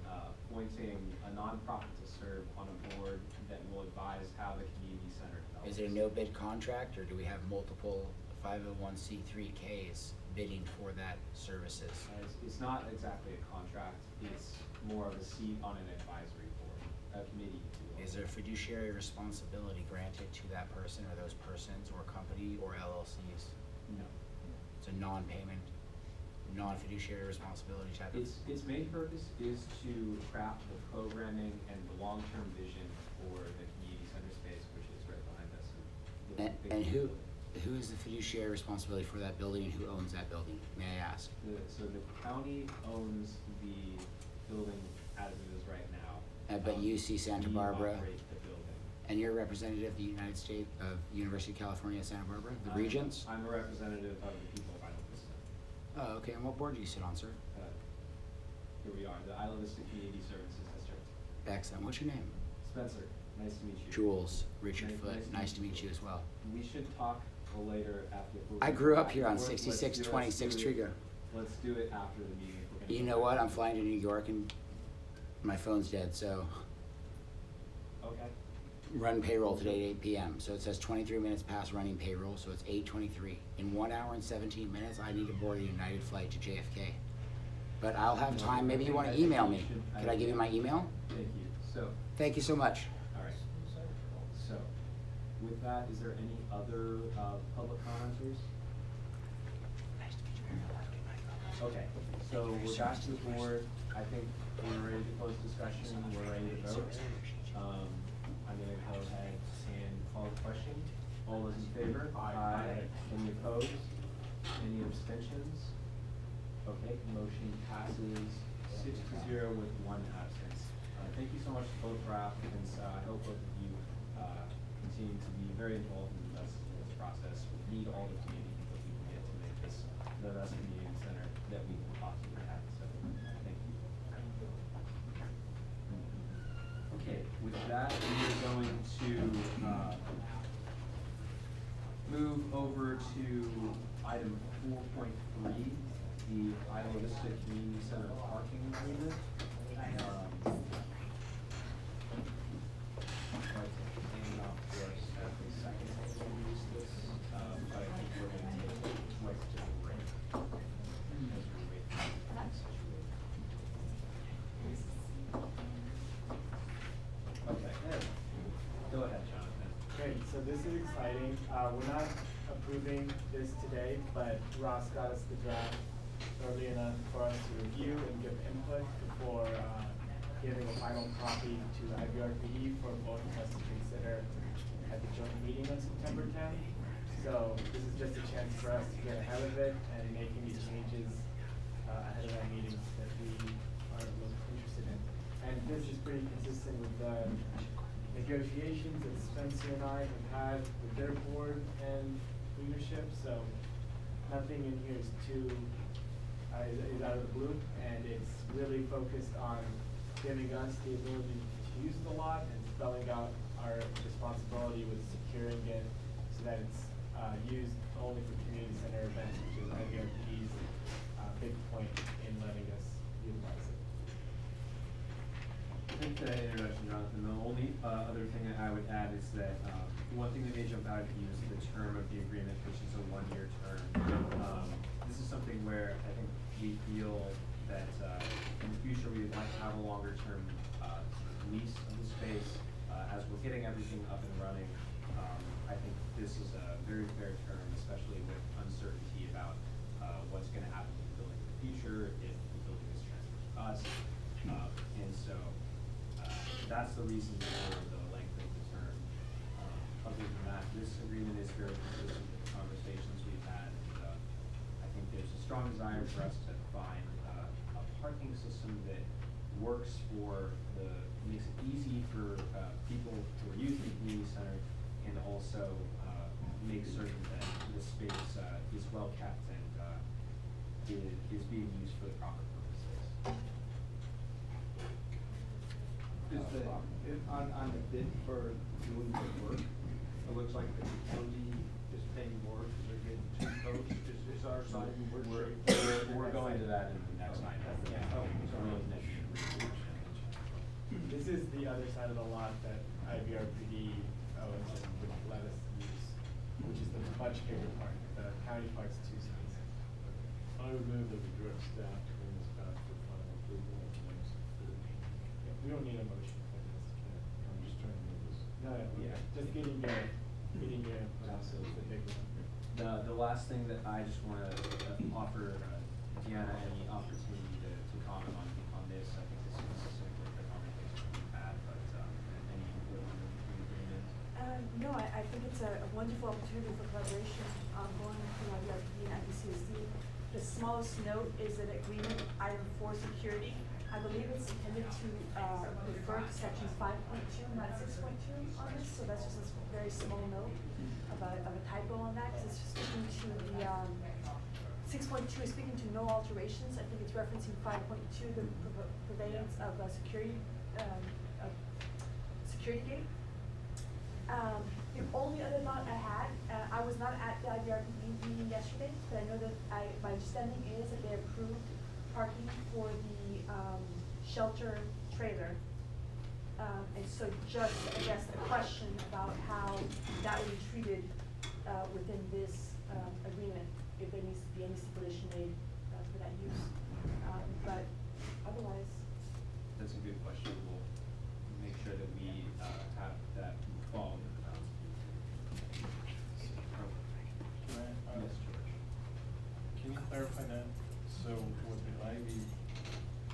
appointing a nonprofit to serve on a board that will advise how the community center develops. Is it a no-bid contract, or do we have multiple 501c3Ks bidding for that services? It's not exactly a contract, it's more of a seat on an advisory board, a committee, if you will. Is there a fiduciary responsibility granted to that person or those persons or company or LLCs? No. It's a non-payment, non-fiduciary responsibility type of? Its main purpose is to craft the programming and the long-term vision for the community center space, which is right behind us. And who is the fiduciary responsibility for that building, and who owns that building, may I ask? So the county owns the building as it is right now. But UC Santa Barbara? We operate the building. And you're a representative of the United States of University of California, Santa Barbara, the Regents? I'm a representative of the people of Isla Vista. Oh, okay, and what board do you sit on, sir? Here we are, the Isla Vista Community Services District. Excellent, what's your name? Spencer, nice to meet you. Jules, Richard Nice Foote, nice to meet you as well. We should talk later after. I grew up here on 6626 Trigo. Let's do it after the meeting. If we're gonna You do know that. what, I'm flying to New York and my phone's dead, so Okay. run payroll today at 8 p.m. So it says 23 minutes past running payroll, so it's 8:23. In 1 hour and 17 minutes, I need to board a United flight to JFK. But I'll have time, maybe you want to email me. Could I give you my email? Thank you. So, Thank you so much. all right. So, with that, is there any other public commenters? Okay, so we're back to the board. I think we're ready to close discussion. We're ready to vote. I'm I'm gonna go ahead and call the question. All those in favor? Aye. Any opposed? Any abstentions? Okay, motion passes 6-0 with 1 absence. Thank you so much to both for applicants. I hope both of you continue to be very involved in this process. We need all the community input we can get to make this the best community center that we can possibly have. So, thank you. Okay, with that, we are going to move over to item 4.3, the Isla Vista Community Center parking agreement. I'd like to hand off to our staff in a second to use this, but I think we're going to take a quick break as we wait for the next situation. Okay, go ahead, Jonathan. Great, so this is exciting. We're not approving this today, but Ross got us the draft early enough for us to review and give input before giving a final copy to the IVRPD for both of us to consider at the joint meeting on September 10th. So this is just a chance for us to get ahead of it and make any changes ahead of that meeting that we are most interested in. And this is pretty consistent with the negotiations that Spencer and I have had with their board and leadership, so nothing in here is too, is out of the blue, and it's really focused on giving us the ability to use the lot and spelling out our responsibility with securing it so that it's used only for community center events, which is IVRPD's big point in letting us utilize it. Thanks for that introduction, Jonathan. The only other thing that I would add is that one thing that may jump out at you is the term of the agreement, which is a 1-year term. This is something where I think we feel that in the future we would like to have a longer term lease of the space. As we're getting everything up and running, I think this is a very fair term, especially with uncertainty about what's going to happen to the building in the future if the building is transferred to us. And so that's the reason for the length of the term. Other than that, this agreement is very consistent with the conversations we've had. I think there's a strong desire for us to find a parking system that works makes it easy for people who are using the community center, and also makes certain that the space is well kept and is being used for the proper purposes. On the bid for doing the work, it looks like the county is paying more because they're getting 2 coats. Is our side in worse shape? We're going to that in the next item. Yeah. Oh, sorry. This is the other side of the lot that IVRPD owns and would let us use, which is the much bigger part. The county part's 2 spaces. I would move that we direct staff to bring this back for final approval at the next board meeting. Yeah, we don't need a motion for this. I'm just trying to move this. No, yeah, just getting your input on the big one. The last thing that I just want to offer Deanna any opportunity to comment on this. I think this is consistent with the conversation we've had, but any input on the agreement? No, I think it's a wonderful opportunity for collaboration going between IVRPD and IVCSD. The smallest note is an agreement item for security. I believe it's intended to refer to sections 5.2, not 6.2 on this, so that's just a very small note of a typo on that, because it's just speaking to the 6.2 is speaking to no alterations. I think it's referencing 5.2, the purveyance of a security gate. The only other thought I had, I was not at the IVRPD meeting yesterday, but I know that my understanding is that they approved parking for the shelter trailer. And so just, I guess, a question about how that would be treated within this agreement, if there needs to be any stipulation made for that use. But otherwise. That's a good question. We'll make sure that we have that fall in the balance. Yes, George. Can you clarify that? So what the Ivy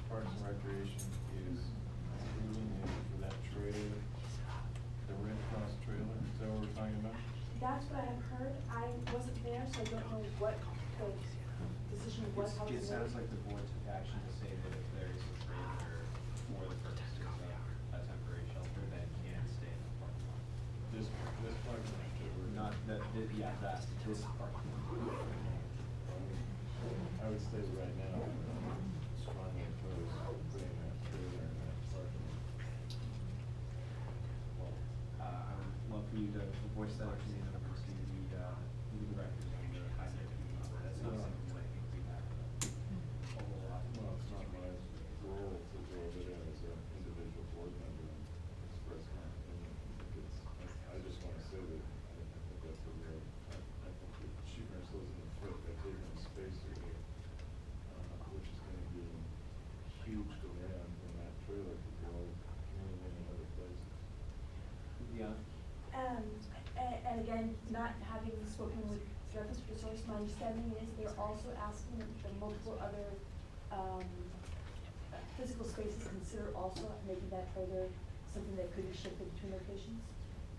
Parks and Recreation is approving is for that trailer, the I don't know what the decision was, how it was It sounds made. like the board took action to say that if there is a trailer for the purposes of a temporary shelter, that can stay in the parking lot. This parking lot, Not yeah, this parking lot. I would say right now, strongly opposed to putting that trailer in that parking lot. I would love for you to voice that opinion over to the directors on the high tech. That's not something that I think we have a whole lot. Well, it's not my role to go over there as an individual board member and express my opinion. I just want to say that I think that's a real, I think we're shooting ourselves in the foot by taking space away, which is going to be huge demand when that trailer could go many, many other places. Yeah. And again, not having spoken with reference to the source, my understanding is they're also asking the multiple other, physical spaces consider also making that trailer something that could be shifted between locations.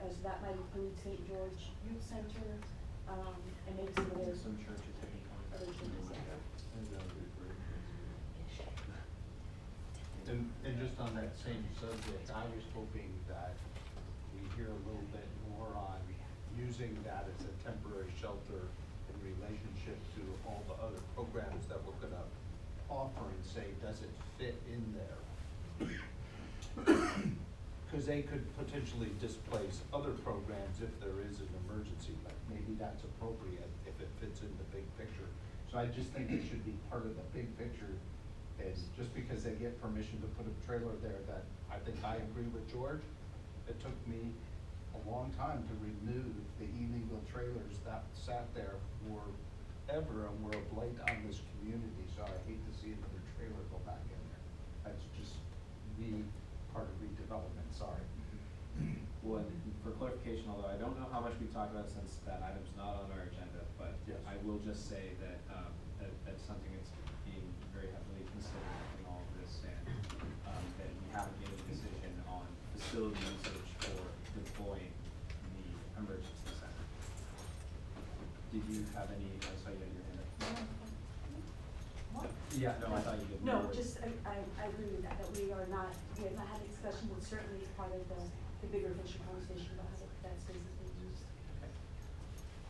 So that might include St. George Youth Center, and maybe some other. Some churches having Other churches, yeah. And that would be great. And just on that same subject, I was hoping that we hear a little bit more on using that as a temporary shelter in relationship to all the other programs that we're gonna offer and say, does it fit in there? Cause they could potentially displace other programs if there is an emergency, but maybe that's appropriate if it fits in the big picture. So I just think it should be part of the big picture, is just because they get permission to put a trailer there, that I think I agree with George. It took me a long time to remove the illegal trailers that sat there forever and were a blight on this community, so I hate to see another trailer go back in there. That's just me, part of redevelopment, sorry. Well, and for clarification, although I don't know how much we talked about since that item's not on our agenda, but Yes. I will just say that, that's something that's being very heavily considered in all of this, and, that we haven't made a decision on facility usage for deploying the emergency center. Did you have any, I saw you had your hand up. What? Yeah, no, I thought you did. No, worries. just, I agree with that we have not had a discussion, but certainly it's part of the bigger picture conversation about how that space is being used. Okay.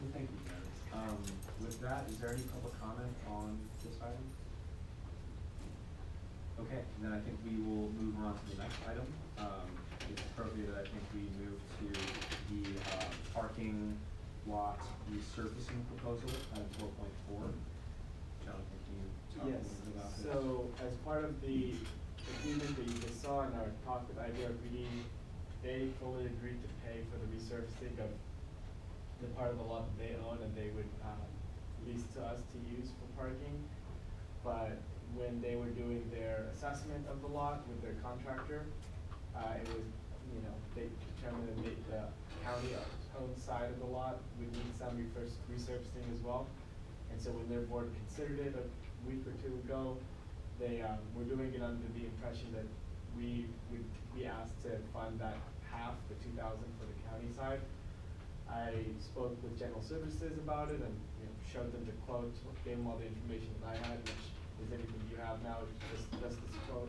Well, thank you, Karen. With that, is there any public comment on this item? Okay, and then I think we will move on to the next item. It's appropriate that I think we move to the, parking lot resurfacing proposal, item 4.4. Jonathan, can you talk a Yes, little bit about this? so as part of the agreement that you just saw in our talk with IVRPD, they fully agreed to pay for the resurfacing of the part of the lot that they own and they would, lease to us to use for parking. But when they were doing their assessment of the lot with their contractor, it was, they determined that the county-owned side of the lot would need some resurfacing as well. And so when their board considered it a week or two ago, they, were doing it under the impression that we would be asked to fund that half, the 2,000 for the county side. I spoke with General Services about it and, showed them the quote, gave them all the information that I had, which is anything you have now, just this quote.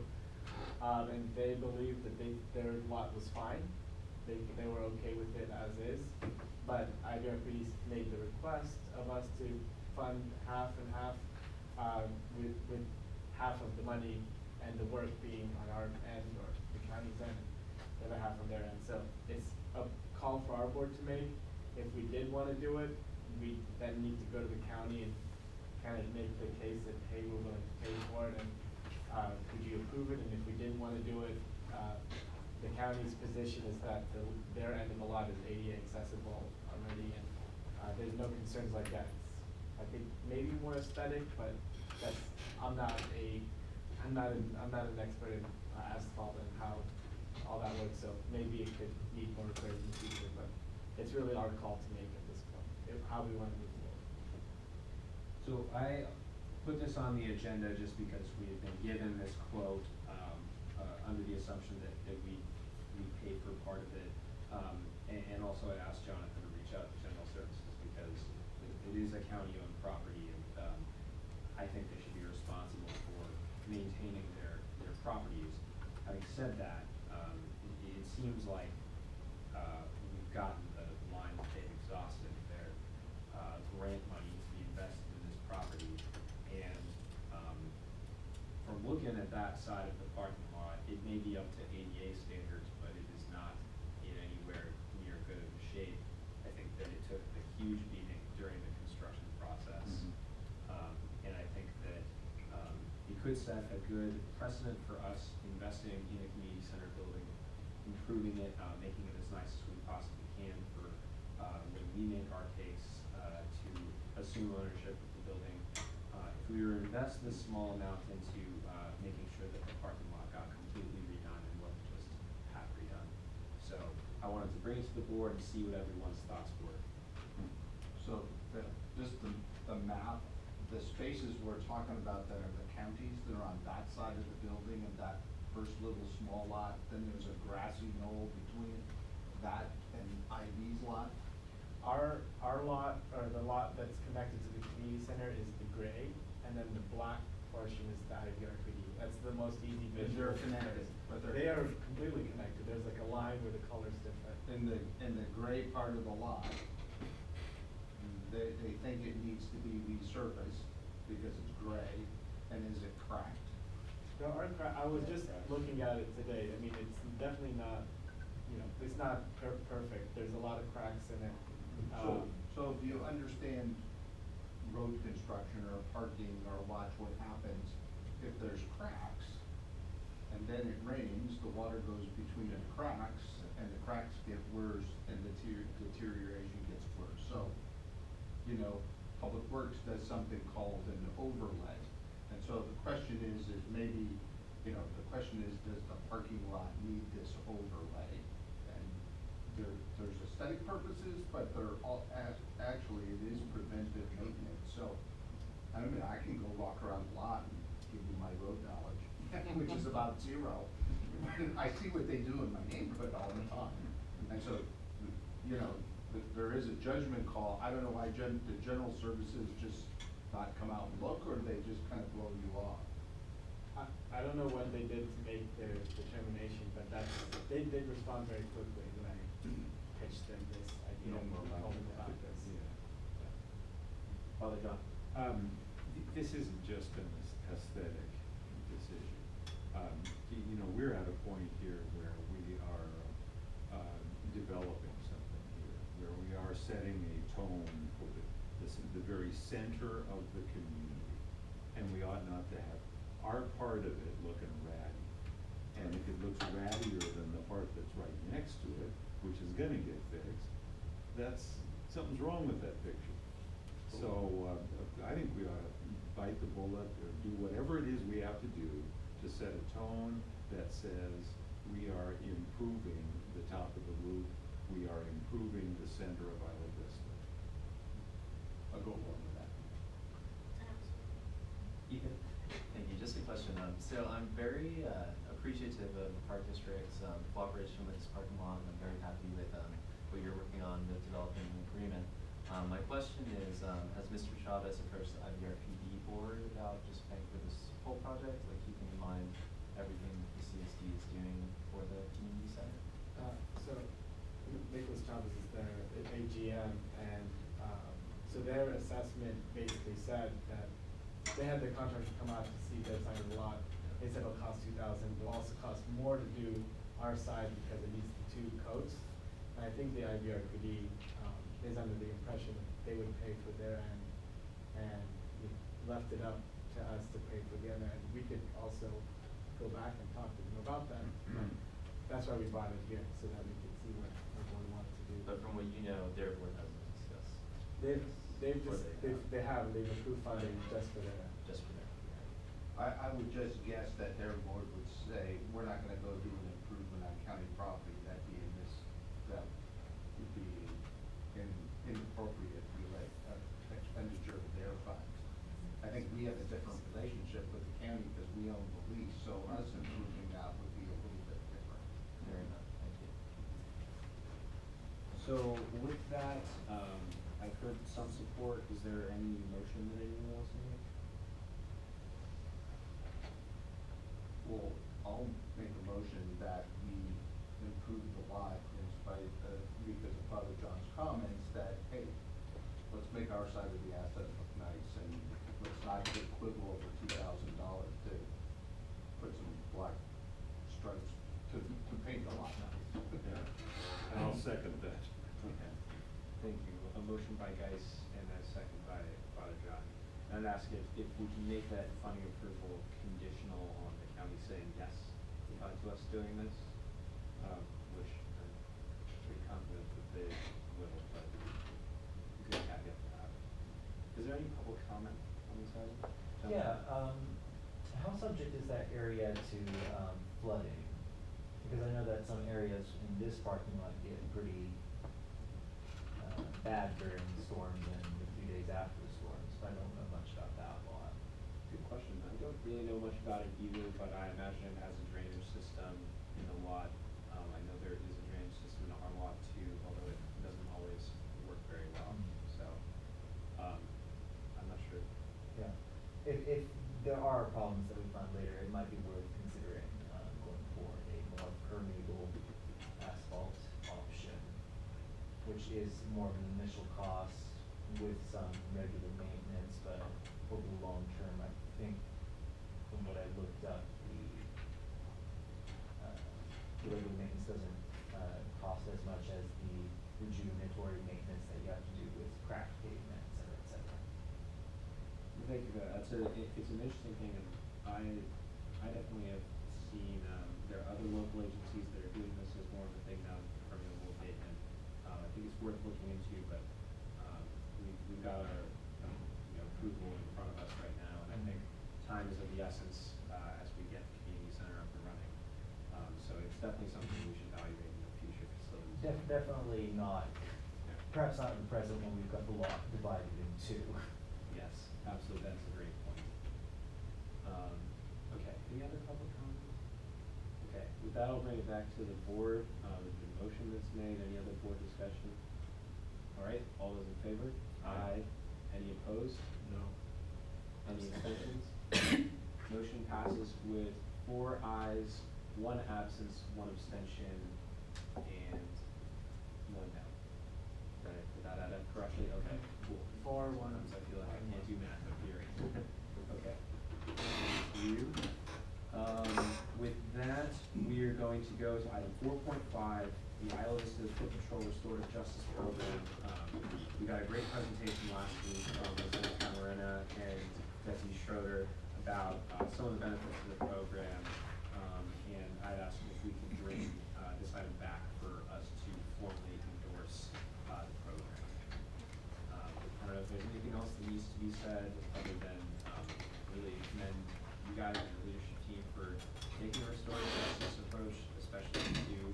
And they believed that their lot was fine. They were okay with it as is. But IVRP made the request of us to fund half and half, with half of the money and the work being on our end or the county's end, the other half on their end. So it's a call for our board to make. If we did wanna do it, we then need to go to the county and kind of make the case that, hey, we're willing to pay for it and, could you approve it? And if we didn't wanna do it, the county's position is that their end of the lot is ADA accessible already and, there's no concerns like that. It's, I think, maybe more aesthetic, but that's, I'm not an expert in asphalt and how all that works, so maybe it could need more repairs in the future, but it's really our call to make at this point, how we wanna move forward. So I put this on the agenda just because we had been given this quote, under the assumption that we paid for part of it. And also I asked Jonathan to reach out to General Services because it is a county-owned property, and, I think they should be responsible for maintaining their property use. Having said that, it seems like, we've gotten the line that they've exhausted their, grant money to be invested in this property. And, from looking at that side of the parking lot, it may be up to ADA standards, but it is not in anywhere near good of a shape. I think that it took a huge beating during the construction process. And I think that, it could set a good precedent for us investing in a community center building, improving it, making it as nice as we possibly can for, when we make our case, to assume ownership of the building. If we were to invest this small amount into, making sure that the parking lot got completely redone and wasn't just half redone. So I wanted to bring it to the board and see what everyone's thoughts were. So, just the map, the spaces we're talking about that are the counties that are on that side of the building and that first little small lot, then there's a grassy knoll between that and Ivy's lot? Our lot, or the lot that's connected to the community center is the gray, and then the black portion is the IVRPD. That's the most easy And visual. they're connected, but they're. They are completely connected. There's like a line where the color's different. In the gray part of the lot, they think it needs to be resurfaced because it's gray, and is it cracked? There are I was just looking at it today. I mean, it's definitely not, it's not perfect. There's a lot of cracks in it. So if you understand road construction or parking or watch what happens, if there's cracks, and then it rains, the water goes between the cracks, and the cracks get worse, and deterioration gets worse. So, Public Works does something called an overlay. And so the question is maybe, the question is, does the parking lot need this overlay? And there's aesthetic purposes, but they're all, actually, it is preventive maintenance. So, I mean, I can go walk around the lot and give you my road knowledge, which is about zero. I see what they do in my neighborhood all the time. And so, there is a judgment call. I don't know why the general services just not come out and look, or they just kind of blow you off. I don't know what they did to make their determination, but they did respond very quickly when I pitched them this idea and told them about this. Father John? This isn't just an aesthetic decision. We're at a point here where we are developing something here, where we are setting a tone for the very center of the community, and we ought not to have our part of it looking ratty. And if it looks rattier than the part that's right next to it, which is gonna get fixed, something's wrong with that picture. So, I think we ought to bite the bullet or do whatever it is we have to do to set a tone that says we are improving the top of the roof, we are improving the center of Isla Vista. I'll go along with that. Ethan? Thank you. Just a question. So I'm very appreciative of the Park District's cooperation with this parking lot, and I'm very happy with what you're working on with developing an agreement. My question is, has Mr. Chavez approached the IVRPD board about just paying for this whole project, like keeping in mind everything the CSD is doing for the community center? So Nicholas Chavez is their AGM, and so their assessment basically said that they had the contractor come out to see their side of the lot. They said it'll cost $2,000. It'll also cost more to do our side because it needs the 2 coats. And I think the IVRPD is under the impression that they would pay for their end, and left it up to us to pay for the other end. We could also go back and talk to them about that. That's why we brought it here, so that we could see what the board wanted to do. But from what you know, their board hasn't discussed. They've approved funding just for their. Just for their. I would just guess that their board would say, we're not gonna go do an improvement on county property, that would be inappropriate, expenditure of their funds. I think we have a different relationship with the county because we own the lease, so us improving that would be a little bit different. Fair enough, thank you. So with that, I heard some support. Is there any motion that anyone wants to make? Well, I'll make a motion that we improve the lot in spite of, because of Father John's comments, that, hey, let's make our side of the asset look nice, and let's not get quibble over $2,000 to put some black stripes to paint the lot nice. Yeah, and I'll second that. Okay, thank you. A motion by Geis and a second by Father John. And I'd ask if we can make that funding approval conditional on the county saying yes to us doing this, which I'm pretty confident that they will, but good caveat to have. Is there any public comment on this item? Yeah, how subject is that area to flooding? Because I know that some areas in this parking lot get pretty bad during the storms and a few days after the storms. I don't know much about that lot. Good question. I don't really know much about it either, but I imagine it has a drainage system in the lot. I know there is a drainage system in our lot too, although it doesn't always work very well. So, I'm not sure. Yeah, if there are problems that we find later, it might be worth considering going for a more permeable asphalt option, which is more of an initial cost with some regular maintenance, but over the long term, I think from what I looked up, the regular maintenance doesn't cost as much as the rejuvenatory maintenance that you have to do with cracked pavement, et cetera, et cetera. Well, thank you for that. It's an interesting thing, and I definitely have seen, there are other local agencies that are doing this as more of a thing now, permeable pavement. I think it's worth looking into, but, we've got our, approval in front of us right now, and I think time is of the essence, as we get the community center up and running. So it's definitely something we should evaluate in the future facilities. Definitely not, perhaps not at the present when we've got the lot divided in two. Yes, absolutely, that's a great point. Okay, any other public comments? Okay, with that, I'll bring it back to the board, the motion that's made, any other board discussion? All right, all those in favor? Aye. Any opposed? No. Any abstentions? Motion passes with 4 ayes, 1 absence, 1 abstention, and 1 no. Did that add up correctly? Okay, cool. 4, 1, I feel like I can't do math up here. Okay. Thank you. With that, we are going to go to item 4.5, the Isla Vista Foot Patrol Restorative Justice Program. We got a great presentation last week from Lieutenant Camarena and Deputy Schroeder about some of the benefits of the program. And I'd ask if we can bring this item back for us to formally endorse the program. I don't know if there's anything else that needs to be said other than really commend you guys and your leadership team for taking a restorative justice approach, especially to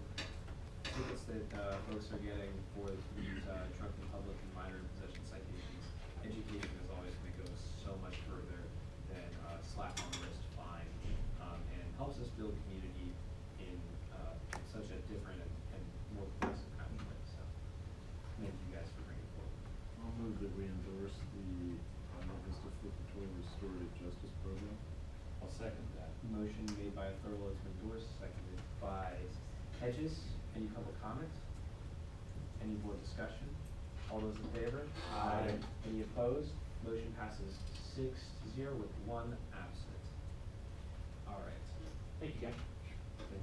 tickets that folks are getting for these drunken public and minor possession citations. Education is always going to go so much further than slap on the wrist fine, and helps us build community in such a different and more progressive kind of way. So, thank you guys for bringing it forward. I'll move that we endorse the Isla Vista Foot Patrol Restorative Justice Program. I'll second that. Motion made by Thurlow to endorse, seconded by Hedges. Any public comment? Any board discussion? All those in favor? Aye. Any opposed? Motion passes 6-0 with 1 absent. All right. Thank you, guys.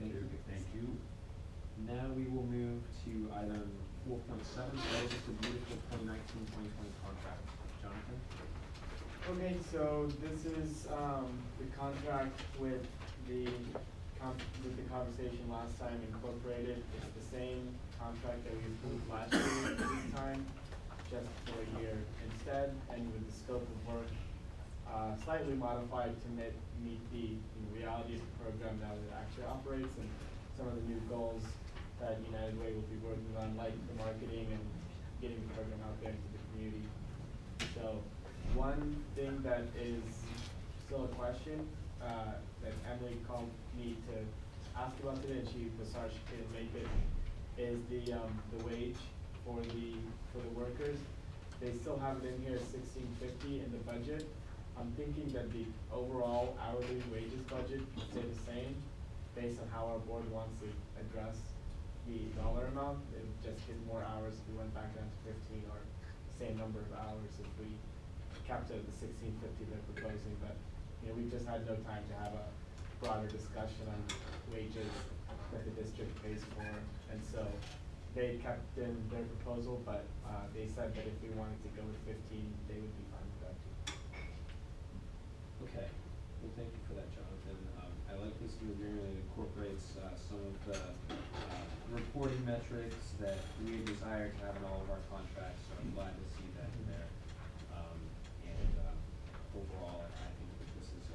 Thank you. Thank you. Now we will move to item 4.7, that is the beautiful 2019-2020 contract. Jonathan? Okay, so this is the contract with the conversation last time incorporated. It's the same contract that we approved last year this time, just for a year instead, and with the scope of work slightly modified to meet the reality of the program now that it actually operates and some of the new goals that United Way will be working on, like the marketing and getting the program out there into the community. So one thing that is still a question that Emily called me to ask about today, and she was sorry she couldn't make it, is the wage for the workers. they still have it in here $16.50 in the budget. I'm thinking that the overall hourly wages budget would stay the same based on how our board wants to address the dollar amount. It would just get more hours if we went back down to 15, or same number of hours if we kept it at the $16.50 they're proposing. But we just had no time to have a broader discussion on wages that the district pays for, and so they kept in their proposal, but they said that if we wanted to go with 15, they would be fine with that too. Okay, well, thank you for that, Jonathan. I like this new agreement. It incorporates some of the reporting metrics that we desire to have in all of our contracts, so I'm glad to see that in there. Overall, I think that this is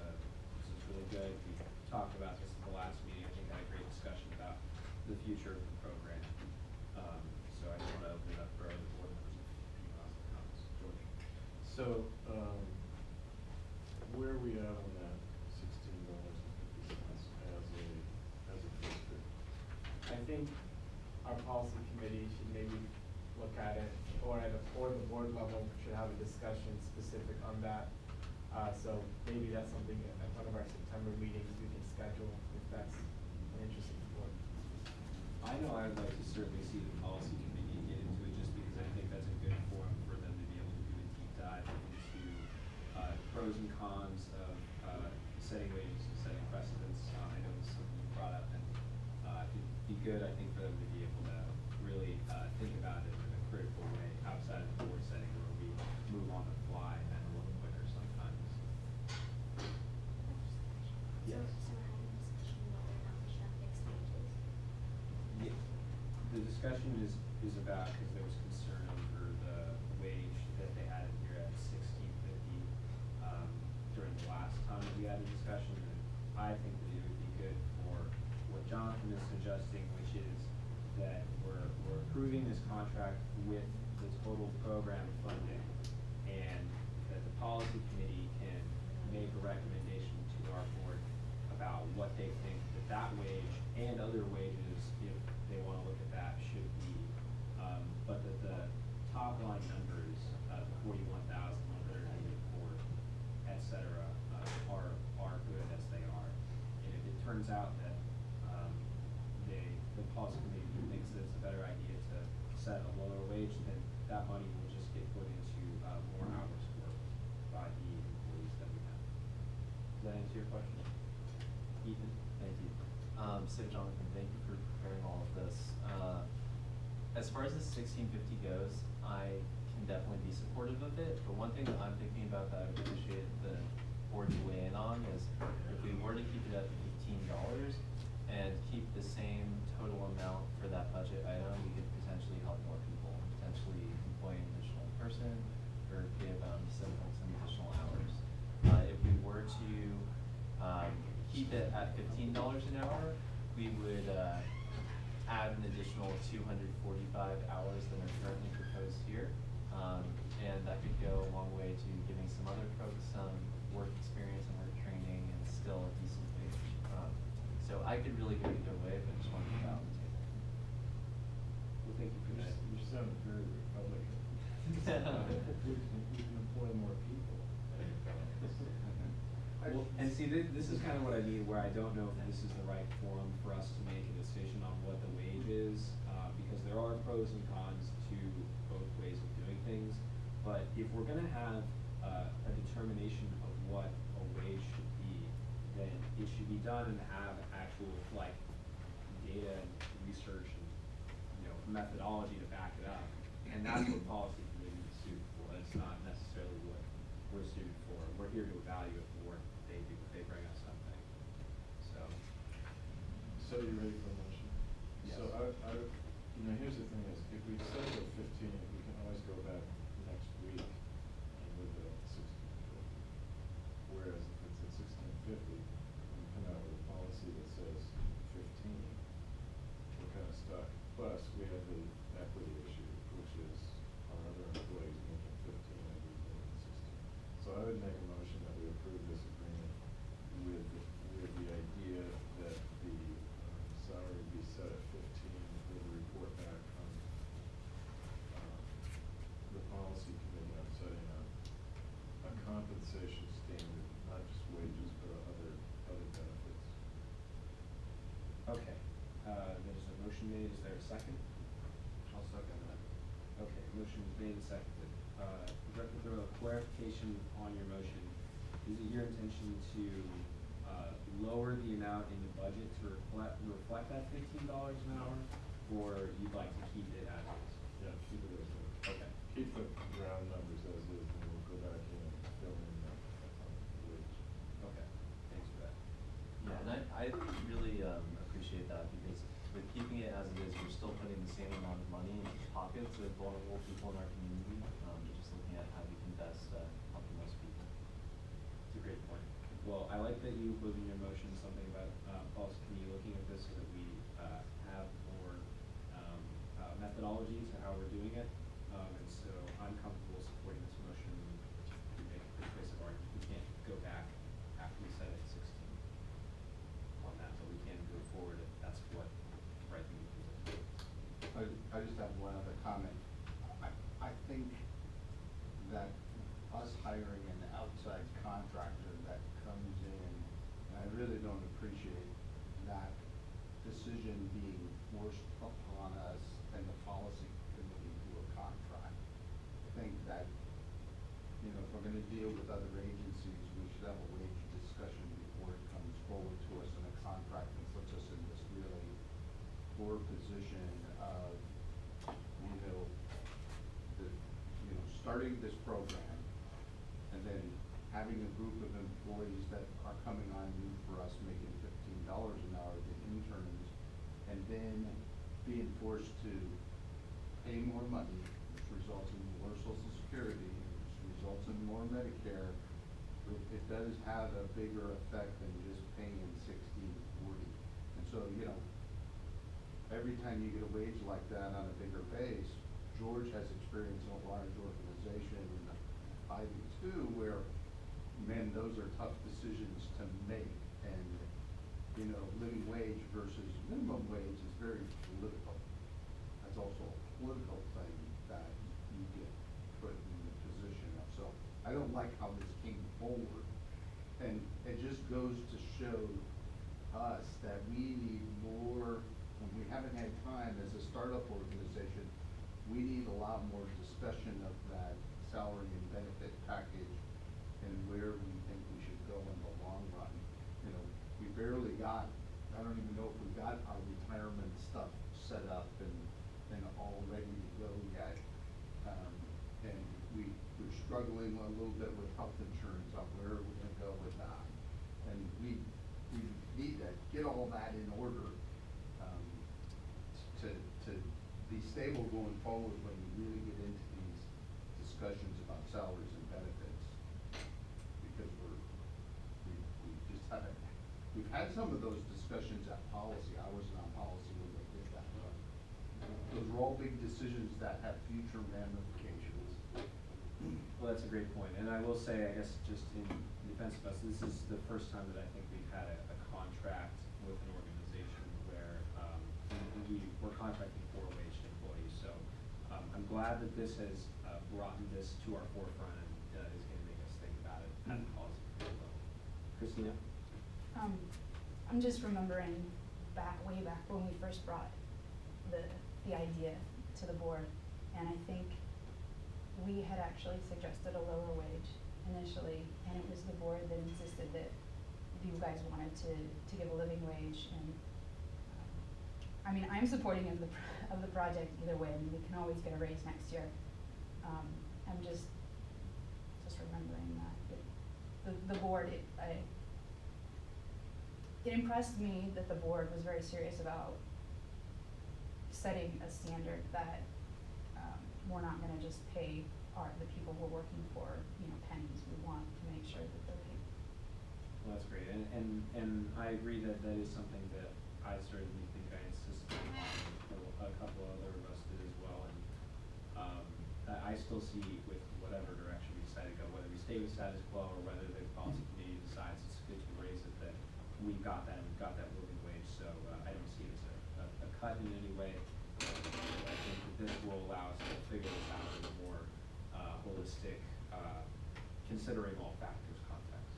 really good. We talked about this at the last meeting. I think I had a great discussion about the future of the program. So I just want to open it up for other board members if you want to comments. George. So, where are we at on that $16.50 as a district? I think our policy committee should maybe look at it, or the board level should have a discussion specific on that. So maybe that's something at one of our September meetings we can schedule if that's an interest in the board. I know I would like to certainly see the policy committee get into it, just because I think that's a good forum for them to be able to do a deep dive into pros and cons of setting wages and setting precedents. I know this is something you brought up, and it'd be good, I think, for them to be able to really think about it in a critical way outside of the board setting, where we move on the fly and a little quicker sometimes. Yes. Yeah, the discussion is about, because there was concern over the wage that they had in here at $16.50 during the last time that we had a discussion. And I think that it would be good for what Jonathan is suggesting, which is that we're approving this contract with the total program funding, and that the policy committee can make a recommendation to our board about what they think that wage and other wages, if they want to look at that, should be, but that the top line numbers, the 41,184, et cetera, are good as they are. And if it turns out that the policy committee thinks that it's a better idea to set a lower wage, then that money will just get put into more hours worked by the employees that we have. Does that answer your question? Ethan? Thank you. So Jonathan, thank you for preparing all of this. As far as the $16.50 goes, I can definitely be supportive of it, but one thing that I'm thinking about that I would appreciate the board to weigh in on is if we were to keep it at $15 and keep the same total amount for that budget item, we could potentially help more people, potentially employ an additional person, or give some additional hours. If we were to keep it at $15 an hour, we would add an additional 245 hours than are currently proposed here. And that could go a long way to giving some other folks some work experience and work training and still a decent wage. So I could really go either way, but just wanted to put it out on the table. Well, thank you for that. You sound very Republican. We can employ more people. Well, and see, this is kind of what I mean, where I don't know if this is the right forum for us to make a decision on what the wage is, because there are pros and cons to both ways of doing things. But if we're gonna have a determination of what a wage should be, then it should be done and have actual, like, data and research and, methodology to back it up. And that's what policy committee is suited for. That's not necessarily what we're suited for. We're here to evaluate the work they do if they bring us something. So you ready for a motion? Yes. So here's the thing is, if we set it at 15, we can always go back next week and with the 16.50. Whereas if it's at 16.50, we come out with a policy that says 15, we're kind of stuck. Plus, we have the equity issue, which is our other employees making 15 and we making 16. So I would make a motion that we approve this agreement with the idea that the salary be set at 15 with a report back from the motion made, is there a second? I'll second that. Okay, motion is made and seconded. Director Thurlow, clarification on your motion. Is it your intention to, lower the amount in the budget to reflect that $15 an hour? Or you'd like to keep it as is? Yeah, keep it as is. Okay. Keep the round numbers as is, and we'll go back in and fill in the wage. Okay, thanks for that. Yeah, and I really appreciate that, because with keeping it as it is, we're still putting the same amount of money into the pockets of vulnerable people in our community, just looking at how we can best help the most people. It's a great point. Well, I like that you included in your motion something about policy committee looking at this so that we have more methodology to how we're doing it. And so I'm comfortable supporting this motion. We make a persuasive argument. We can't go back after we set it at 16 on that, but we can go forward if that's what the right thing to do. I just have one other comment. I think that us hiring an outside contractor that comes in, and I really don't appreciate that decision being forced upon us and the policy committee through a contract. I think that, you know, if we're gonna deal with other agencies, we should have a wage discussion before it comes forward to us in a contract and puts us in this really poor position of, starting this program and then having a group of employees that are coming on new for us making $15 an hour, the interns, and then being forced to pay more money, which results in more Social Security, which results in more Medicare. It does have a bigger effect than just paying 60/40. And so, you know, every time you get a wage like that on a bigger base, George has experience in a large organization in the Ivy too, where, man, those are tough decisions to make. And, you know, living wage versus minimum wage is very political. That's also a political thing that you get put in the position of. So I don't like how this came forward. And it just goes to show us that we need more, and we haven't had time as a startup organization. We need a lot more discussion of that salary and benefit package and where we think we should go in the long run. You know, we barely got, I don't even know if we got our retirement stuff set up and all ready to go yet. And we're struggling a little bit with health insurance on where we're gonna go with that. And we need to get all that in order to be stable going forward when we really get into these discussions about salaries and benefits. Because we just haven't, we've had some of those discussions at policy. I wasn't on policy when they did that, but those are all big decisions that have future ramifications. Well, that's a great point. And I will say, I guess, just in defense of us, this is the first time that I think we've had a contract with an organization where we're contracting for waged employees. So I'm glad that this has brought this to our forefront and is going to make us think about it at the policy level. Christina? I'm just remembering way back when we first brought the idea to the board, and I think we had actually suggested a lower wage initially, and it was the board that insisted that you guys wanted to give a living wage. And I mean, I'm supporting of the project either way. I mean, we can always get a raise next year. I'm just remembering that the board, it impressed me that the board was very serious about setting a standard that we're not gonna just pay the people we're working for, pennies. We want to make sure that they're paid. Well, that's great. And I agree that that is something that I certainly think I insisted on. A couple other of us did as well. And I still see with whatever direction we decide to go, whether we stay with status quo or whether the policy committee decides it's good to raise it, that we've got that living wage. So I don't see it as a cut in any way. I think that this will allow us to figure this out in a more holistic, considering all factors context.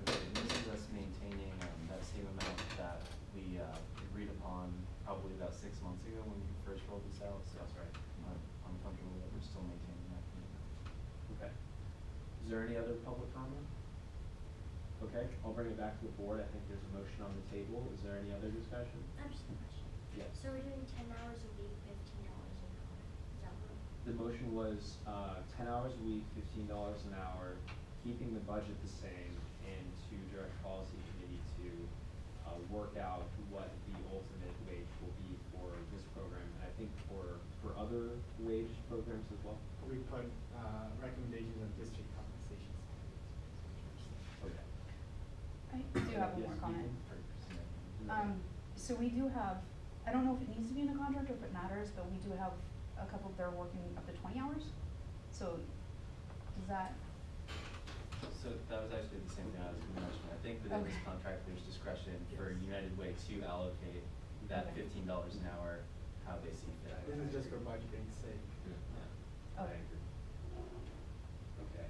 Okay, and this is us maintaining that same amount that we agreed upon probably about 6 months ago when we first rolled this out, so that's right. I'm comfortable that we're still maintaining that commitment. Okay. Is there any other public comment? Okay, I'll bring it back to the board. I think there's a motion on the table. Is there any other discussion? I have just a question. Yes. So we're doing 10 hours a week, $15 an hour. Is that what? The motion was, 10 hours a week, $15 an hour, keeping the budget the same, and to direct policy committee to, work out what the ultimate wage will be for this program, and I think for other wage programs as well. We put, recommendations on district compensations. Okay. I do have one Yes, more comment. Ethan? So we do have, I don't know if it needs to be in the contract or if it matters, but we do have a couple that are working up to 20 hours. So does that? So that was actually the same thing I was going to mention. I think within this contract, there's discretion for United Way to allocate that $15 an hour how they see fit. This is just for budgeting's sake. Yeah. I agree. Okay,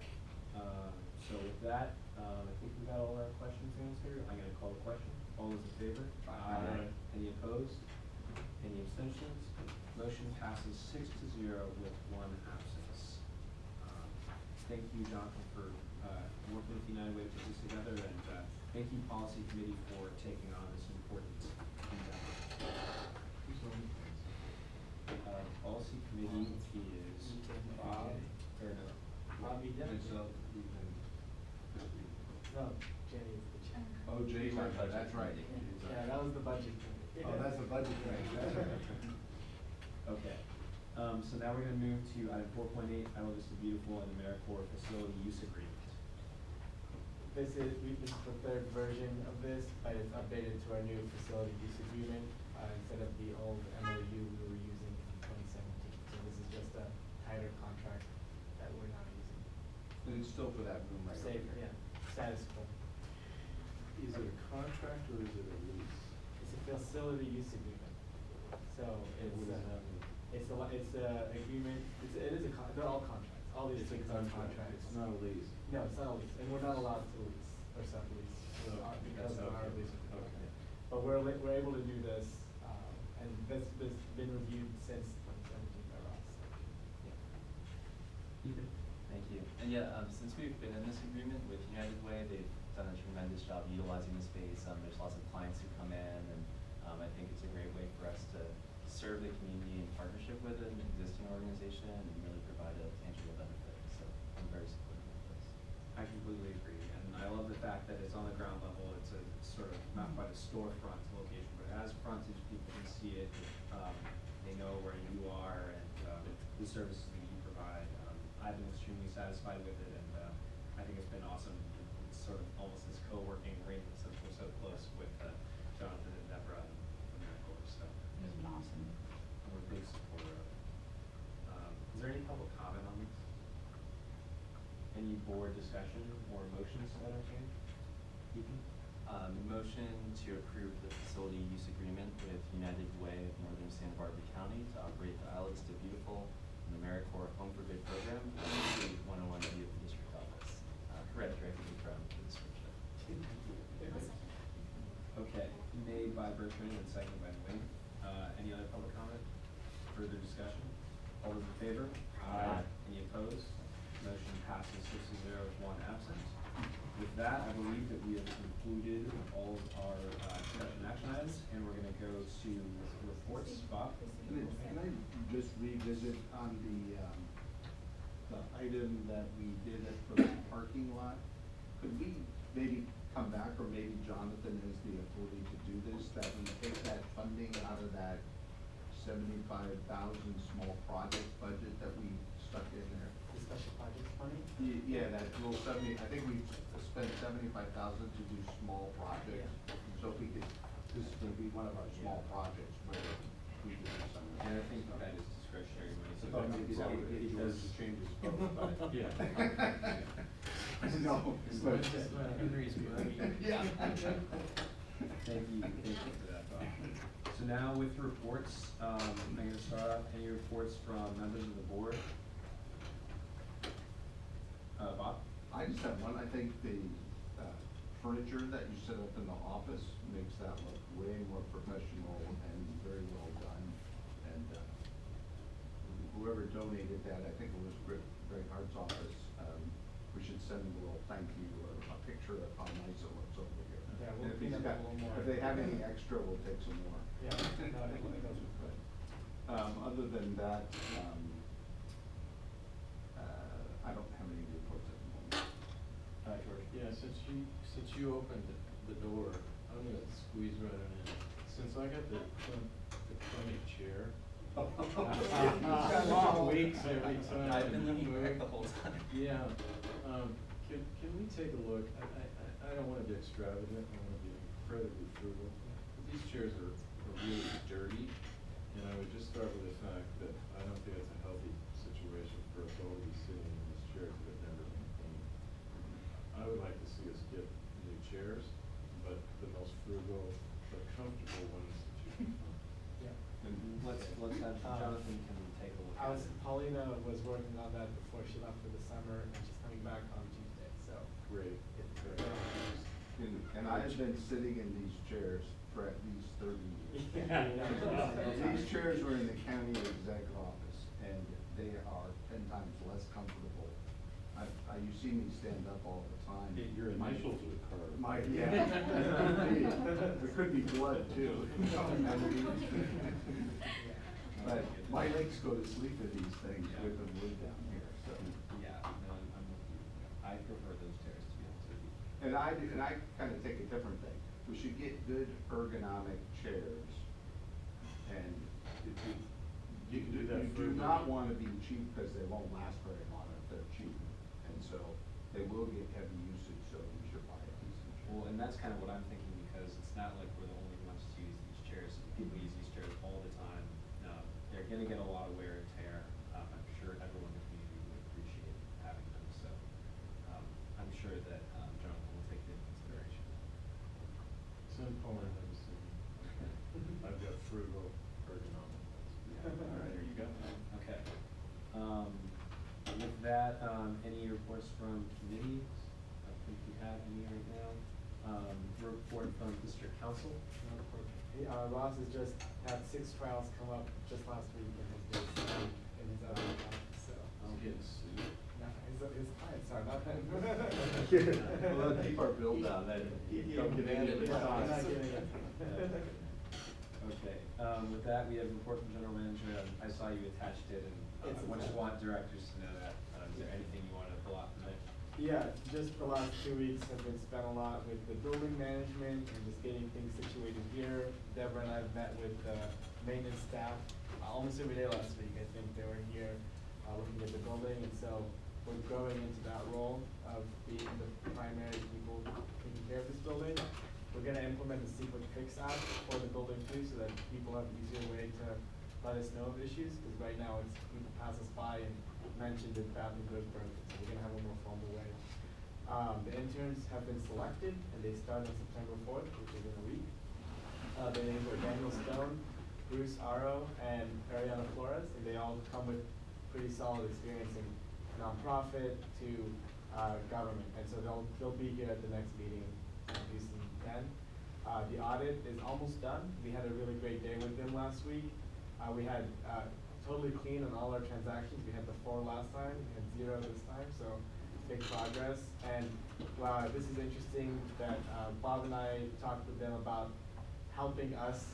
so with that, I think we got all our questions answered. I'm gonna call the question. All those in favor? Aye. Any opposed? Any abstentions? Motion passes 6-0 with 1 absence. Thank you, Jonathan, for, working with United Way to put this together, and, thank you, Policy Committee, for taking on this important endeavor. Policy Committee is Bob, or no? Bobby, yeah. No, Jenny is the chair. Oh, Jay's on that, that's right. Yeah, that was the budget committee. Oh, that's the budget committee, that's right. Okay, so now we're gonna move to item 4.8, Isla Vista Beautiful and AmeriCorps Facility Use Agreement. This is the third version of this, but it's updated to our new facility use agreement, instead of the old MOU we were using in 2017. So this is just a tighter contract that we're now using. And it's still for that room right over Safe, there. yeah, status quo. Is it a contract or is it a lease? It's a facility use agreement. So it's, What does that mean? it's a agreement, they're all contracts, all these things are contracts. It's not a lease. No, it's not a lease, and we're not allowed to lease or sublease because of our lease. Okay. But we're able to do this, and this has been reviewed since 2017 by Ross. Ethan? Thank you. And yeah, since we've been in this agreement with United Way, they've done a tremendous job utilizing the space. There's lots of clients who come in, and I think it's a great way for us to serve the community in partnership with an existing organization and really provide a tangible benefit. So I'm very supportive of this. I completely agree, and I love the fact that it's on the ground level. It's a sort of not quite a storefront location, but it has frontage. People can see it. They know where you are and the services that you provide. I've been extremely satisfied with it, and I think it's been awesome. It's sort of almost this co-working arrangement since we're so close with Jonathan and Deborah and AmeriCorps. So It's been awesome. I'm a big supporter of it. Is there any public comment on this? Any board discussion or motions to entertain? Ethan? Motion to approve the facility use agreement with United Way of Northern Santa Barbara County to operate the Isla Vista Beautiful and the AmeriCorps Home for Good program and the 101 Beautiful District Office. Read directly from the description. Okay, made by Bertrand and seconded by Dwayne. Any other public comment? Further discussion? All those in favor? Aye. Any opposed? Motion passes 6-0 with 1 absent. With that, I believe that we have concluded all of our discussion action items, and we're gonna go to reports. Bob? Can I just revisit on the item that we did for the parking lot? Could we maybe come back, or maybe Jonathan has the authority to do this, that we take that funding out of that 75,000 small project budget that we stuck in there? The special projects money? Yeah, that little I think we spent 75,000 to do small projects. So if we could, this is gonna be one of our small projects where we could do something. And I think that is discretionary money, so Oh, maybe that would be yours to change his vote, but, yeah. No, but. Yeah. Thank you for that, Bob. So now with reports, I'm gonna start off, any reports from members of the board? Bob? I just have one. I think the furniture that you set up in the office makes that look way more professional and very well done. whoever donated that, I think it was Greg Hart's office, we should send them a little thank you or a picture of how nice it looks over here. Yeah, we'll And if clean he's up a got- little more. If they have any extra, we'll take some more. Yeah, no, I think those are good. Other than that, I don't have any reports at the moment. George? Yeah, since you opened the door, I'm gonna squeeze right on in. Since I got the clinic chair. Long weeks every time. I've been looking back the whole time. Yeah, can we take a look? I don't wanna be extravagant, I wanna be incredibly frugal. But these chairs are really dirty, and I would just start with the fact that I don't think it's a healthy situation for us all to be sitting in these chairs that have never been cleaned. I would like to see us get new chairs, but the most frugal, but comfortable ones that you can find. Yeah. And let's have, Jonathan can take a look at it. Paulina was working on that before she left for the summer, and she's coming back on Tuesday, so. Great. And I've been sitting in these chairs for at least 30 years. These chairs were in the county exec office, and they are 10 times less comfortable. You see me stand up all the time. Your initials are carved. Yeah. There could be blood too. But my legs go to sleep in these things with the wood down here, so. Yeah, no, I'm with you. I prefer those chairs to be able to. And I kind of take a different thing. We should get good ergonomic chairs. And You can do that you do not want to be cheap because they won't last very long if they're cheap. And so they will get heavy usage, so we should buy a decent chair. Well, and that's kind of what I'm thinking, because it's not like we're the only ones to use these chairs. People use these chairs all the time. They're gonna get a lot of wear and tear. I'm sure everyone in the community would appreciate having them, so, I'm sure that, Jonathan will take it into consideration. Send Paulina to see me. I've got frugal ergonomic ones. All right, there you go. Okay. With that, any reports from committees? I think we have any right now. Report from district council? No report. Ross has just had 6 trials come up just last week in his other account, so. I'm getting sued. No, his clients are, not him. Well, let's keep our bill down, then don't get any of the I'm not costs. getting it. Okay, with that, we have a report from general manager. I saw you attached it, and I just want directors to know that. Is there anything you want to pull out from it? Yeah, just the last 2 weeks have been spent a lot with the building management and just getting things situated here. Deborah and I have met with the maintenance staff almost every day last week. I think they were here looking at the building, and so we're growing into that role of being the primary people taking care of this building. We're gonna implement the secret fix app for the building too, so that people have an easier way to let us know of issues, because right now it's, people pass us by and mention the bathroom goes broken, so we're gonna have a more formal way. The interns have been selected, and they start on September 4th, which is in a week. Their names are Daniel Stone, Bruce Aro, and Ariana Flores, and they all come with pretty solid experience in nonprofit to government, and so they'll be here at the next meeting in Houston 10. The audit is almost done. We had a really great day with them last week. We had totally clean on all our transactions. We had the 4 last time, we had 0 this time, so big progress. And this is interesting that Bob and I talked with them about helping us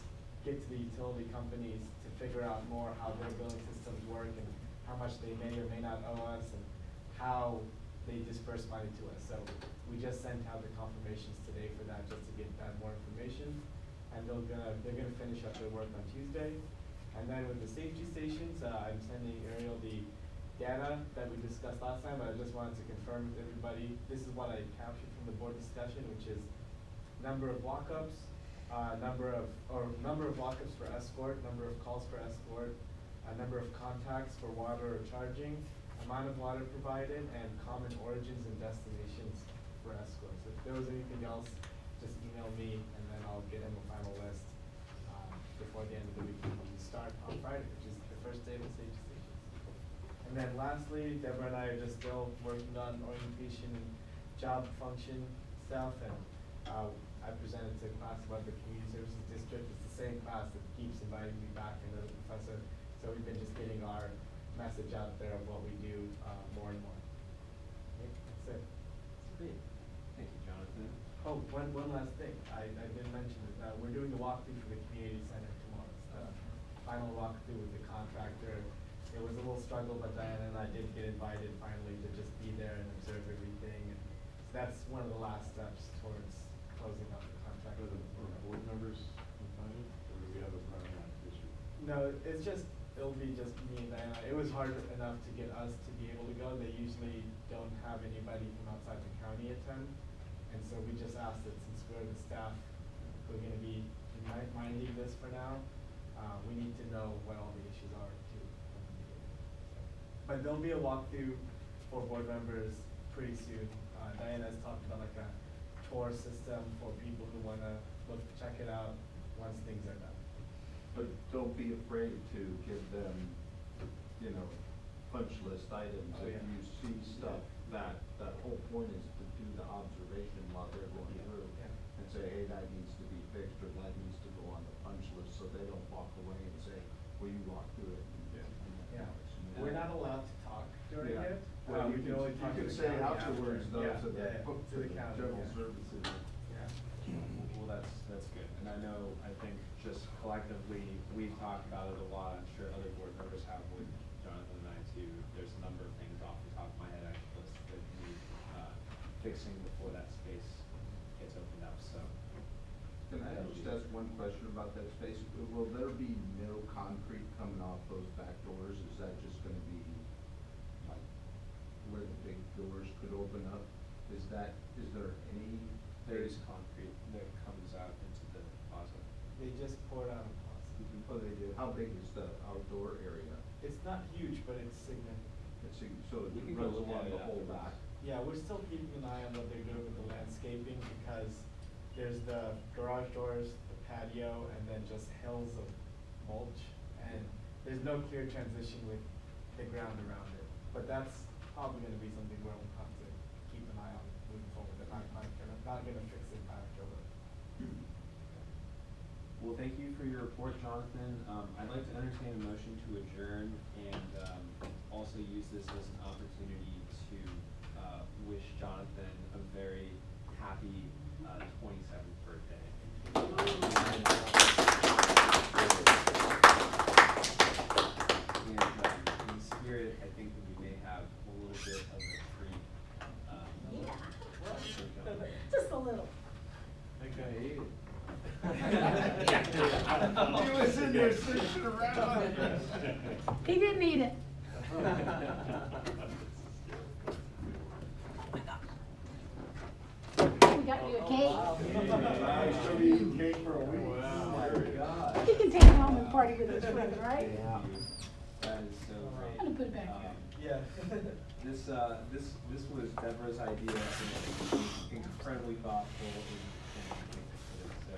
get to the utility companies to figure out more how their billing systems work and how much they may or may not owe us and how they disperse money to us. So we just sent out the confirmations today for that, just to get that more information. And they're gonna finish up their work on Tuesday. And then with the safety stations, I'm sending Ariel the data that we discussed last time, but I just wanted to confirm with everybody. This is what I captured from the board discussion, which is number of lockups, number of lockups for escort, number of calls for escort, number of contacts for water or charging, amount of water provided, and common origins and destinations for escorts. If there was anything else, just email me, and then I'll get him a final list before the end of the week. We start on Friday, which is the first day of the safety stations. And then lastly, Deborah and I are just still working on orientation and job function stuff, and I presented to class about the community services district. It's the same class that keeps inviting me back, another professor. So we've been just getting our message out there of what we do, more and more. Okay, that's it. Great. Thank you, Jonathan. Oh, one last thing, I didn't mention it, we're doing the walkthrough for the community center tomorrow. It's the final walkthrough with the contractor. It was a little struggle, but Diana and I did get invited finally to just be there and observe everything. And so that's one of the last steps towards closing out the contract. Are the board members invited, or do we have a programmatic issue? No, it'll be just me and Diana. It was hard enough to get us to be able to go. They usually don't have anybody from outside the county attend. And so we just asked that since we're the staff who are gonna be minding this for now, we need to know what all the issues are too. But there'll be a walkthrough for board members pretty soon. Diana's talked about like a tour system for people who wanna check it out once things are done. But don't be afraid to give them, you know, punch list items. Oh, If yeah. you see stuff, that whole point is to do the observation while they're going through. Yeah. And say, hey, that needs to be fixed, or that needs to go on the punch list, so they don't walk away and say, well, you walked through it. Yeah. We're not allowed to talk during Yeah. it. Well, We can only talk to you the can say county afterwards though, after. to the, Yeah, to the county, general yeah. services. Yeah. Well, that's good. And I know, I think just collectively, we've talked about it a lot. I'm sure other board members have with Jonathan and I too. There's a number of things off the top of my head actually that need fixing before that space gets opened up, so. Can I just ask one question about that space? Will there be no concrete coming off those back doors? Is that just gonna be like where the big doors could open up? Is there any? There is concrete that comes out into the plaza. They just poured out a plaza. Oh, they do. How big is the outdoor area? It's not huge, but it's significant. So We it can go runs look at along it the whole afterwards. back? Yeah, we're still keeping an eye on what they're doing with the landscaping because there's the garage doors, the patio, and then just hills of mulch. And there's no clear transition with the ground around it. But that's probably gonna be something where we'll have to keep an eye on moving forward. They're not gonna fix it back over. Well, thank you for your report, Jonathan. I'd like to entertain a motion to adjourn and also use this as an opportunity to wish Jonathan a very happy 27th birthday. And in spirit, I think that we may have a little bit of a treat. Just a little. I think I ate it. He was in there searching around. He didn't eat it. We got you a cake. She'll be eating cake for a week. Wow. Oh my God. He can take it home and party with his friends, right? Yeah. That is so great. I'm gonna put it back here. Yeah. This was Deborah's idea, and incredibly thoughtful so,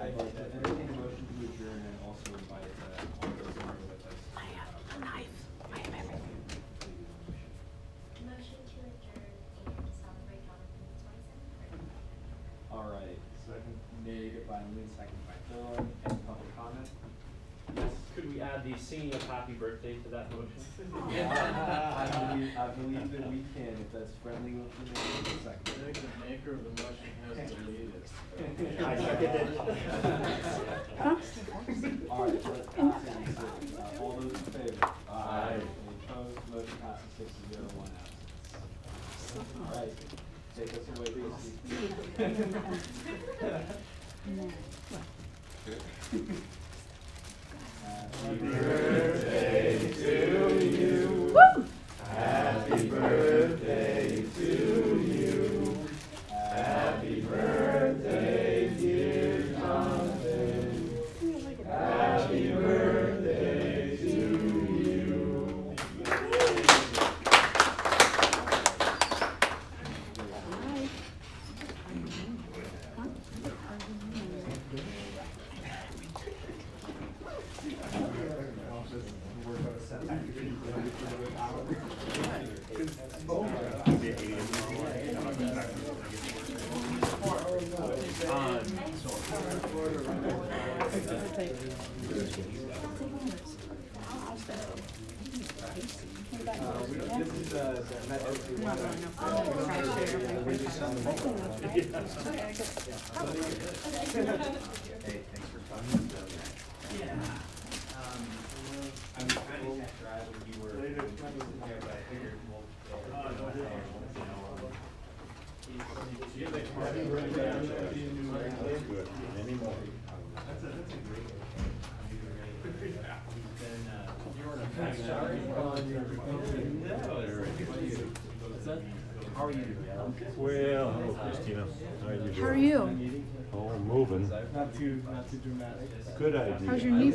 I'd like to entertain a motion to adjourn and also invite all those who are with us. I have a knife. I have everything. Motion to adjourn and celebrate Jonathan's 27th birthday. All right, Second. made by Lynn, second by Phil. Any public comment? Yes. Could we add the singing of happy birthday to that motion? I believe that we can, if that's friendly with the maker. I think the maker of the motion has to lead it. I second it. All right, let's pass it. All those in favor? Aye. Any opposed? Motion passes 6-0, 1 absence. All right, take us away, Casey. Happy birthday to you. Woo! Happy birthday to you. Happy birthday, dear Jonathan. Happy birthday to you. This is the emergency one. We just send them over. Yeah. Hey, thanks for coming. I'm trying to catch your eye when you were here, but I figured we'll. That's good. Any more? That's a great. How are you? Well, hello Christina. How are you doing? How are you? Oh, moving. Not too dramatic. Good idea. How's your knee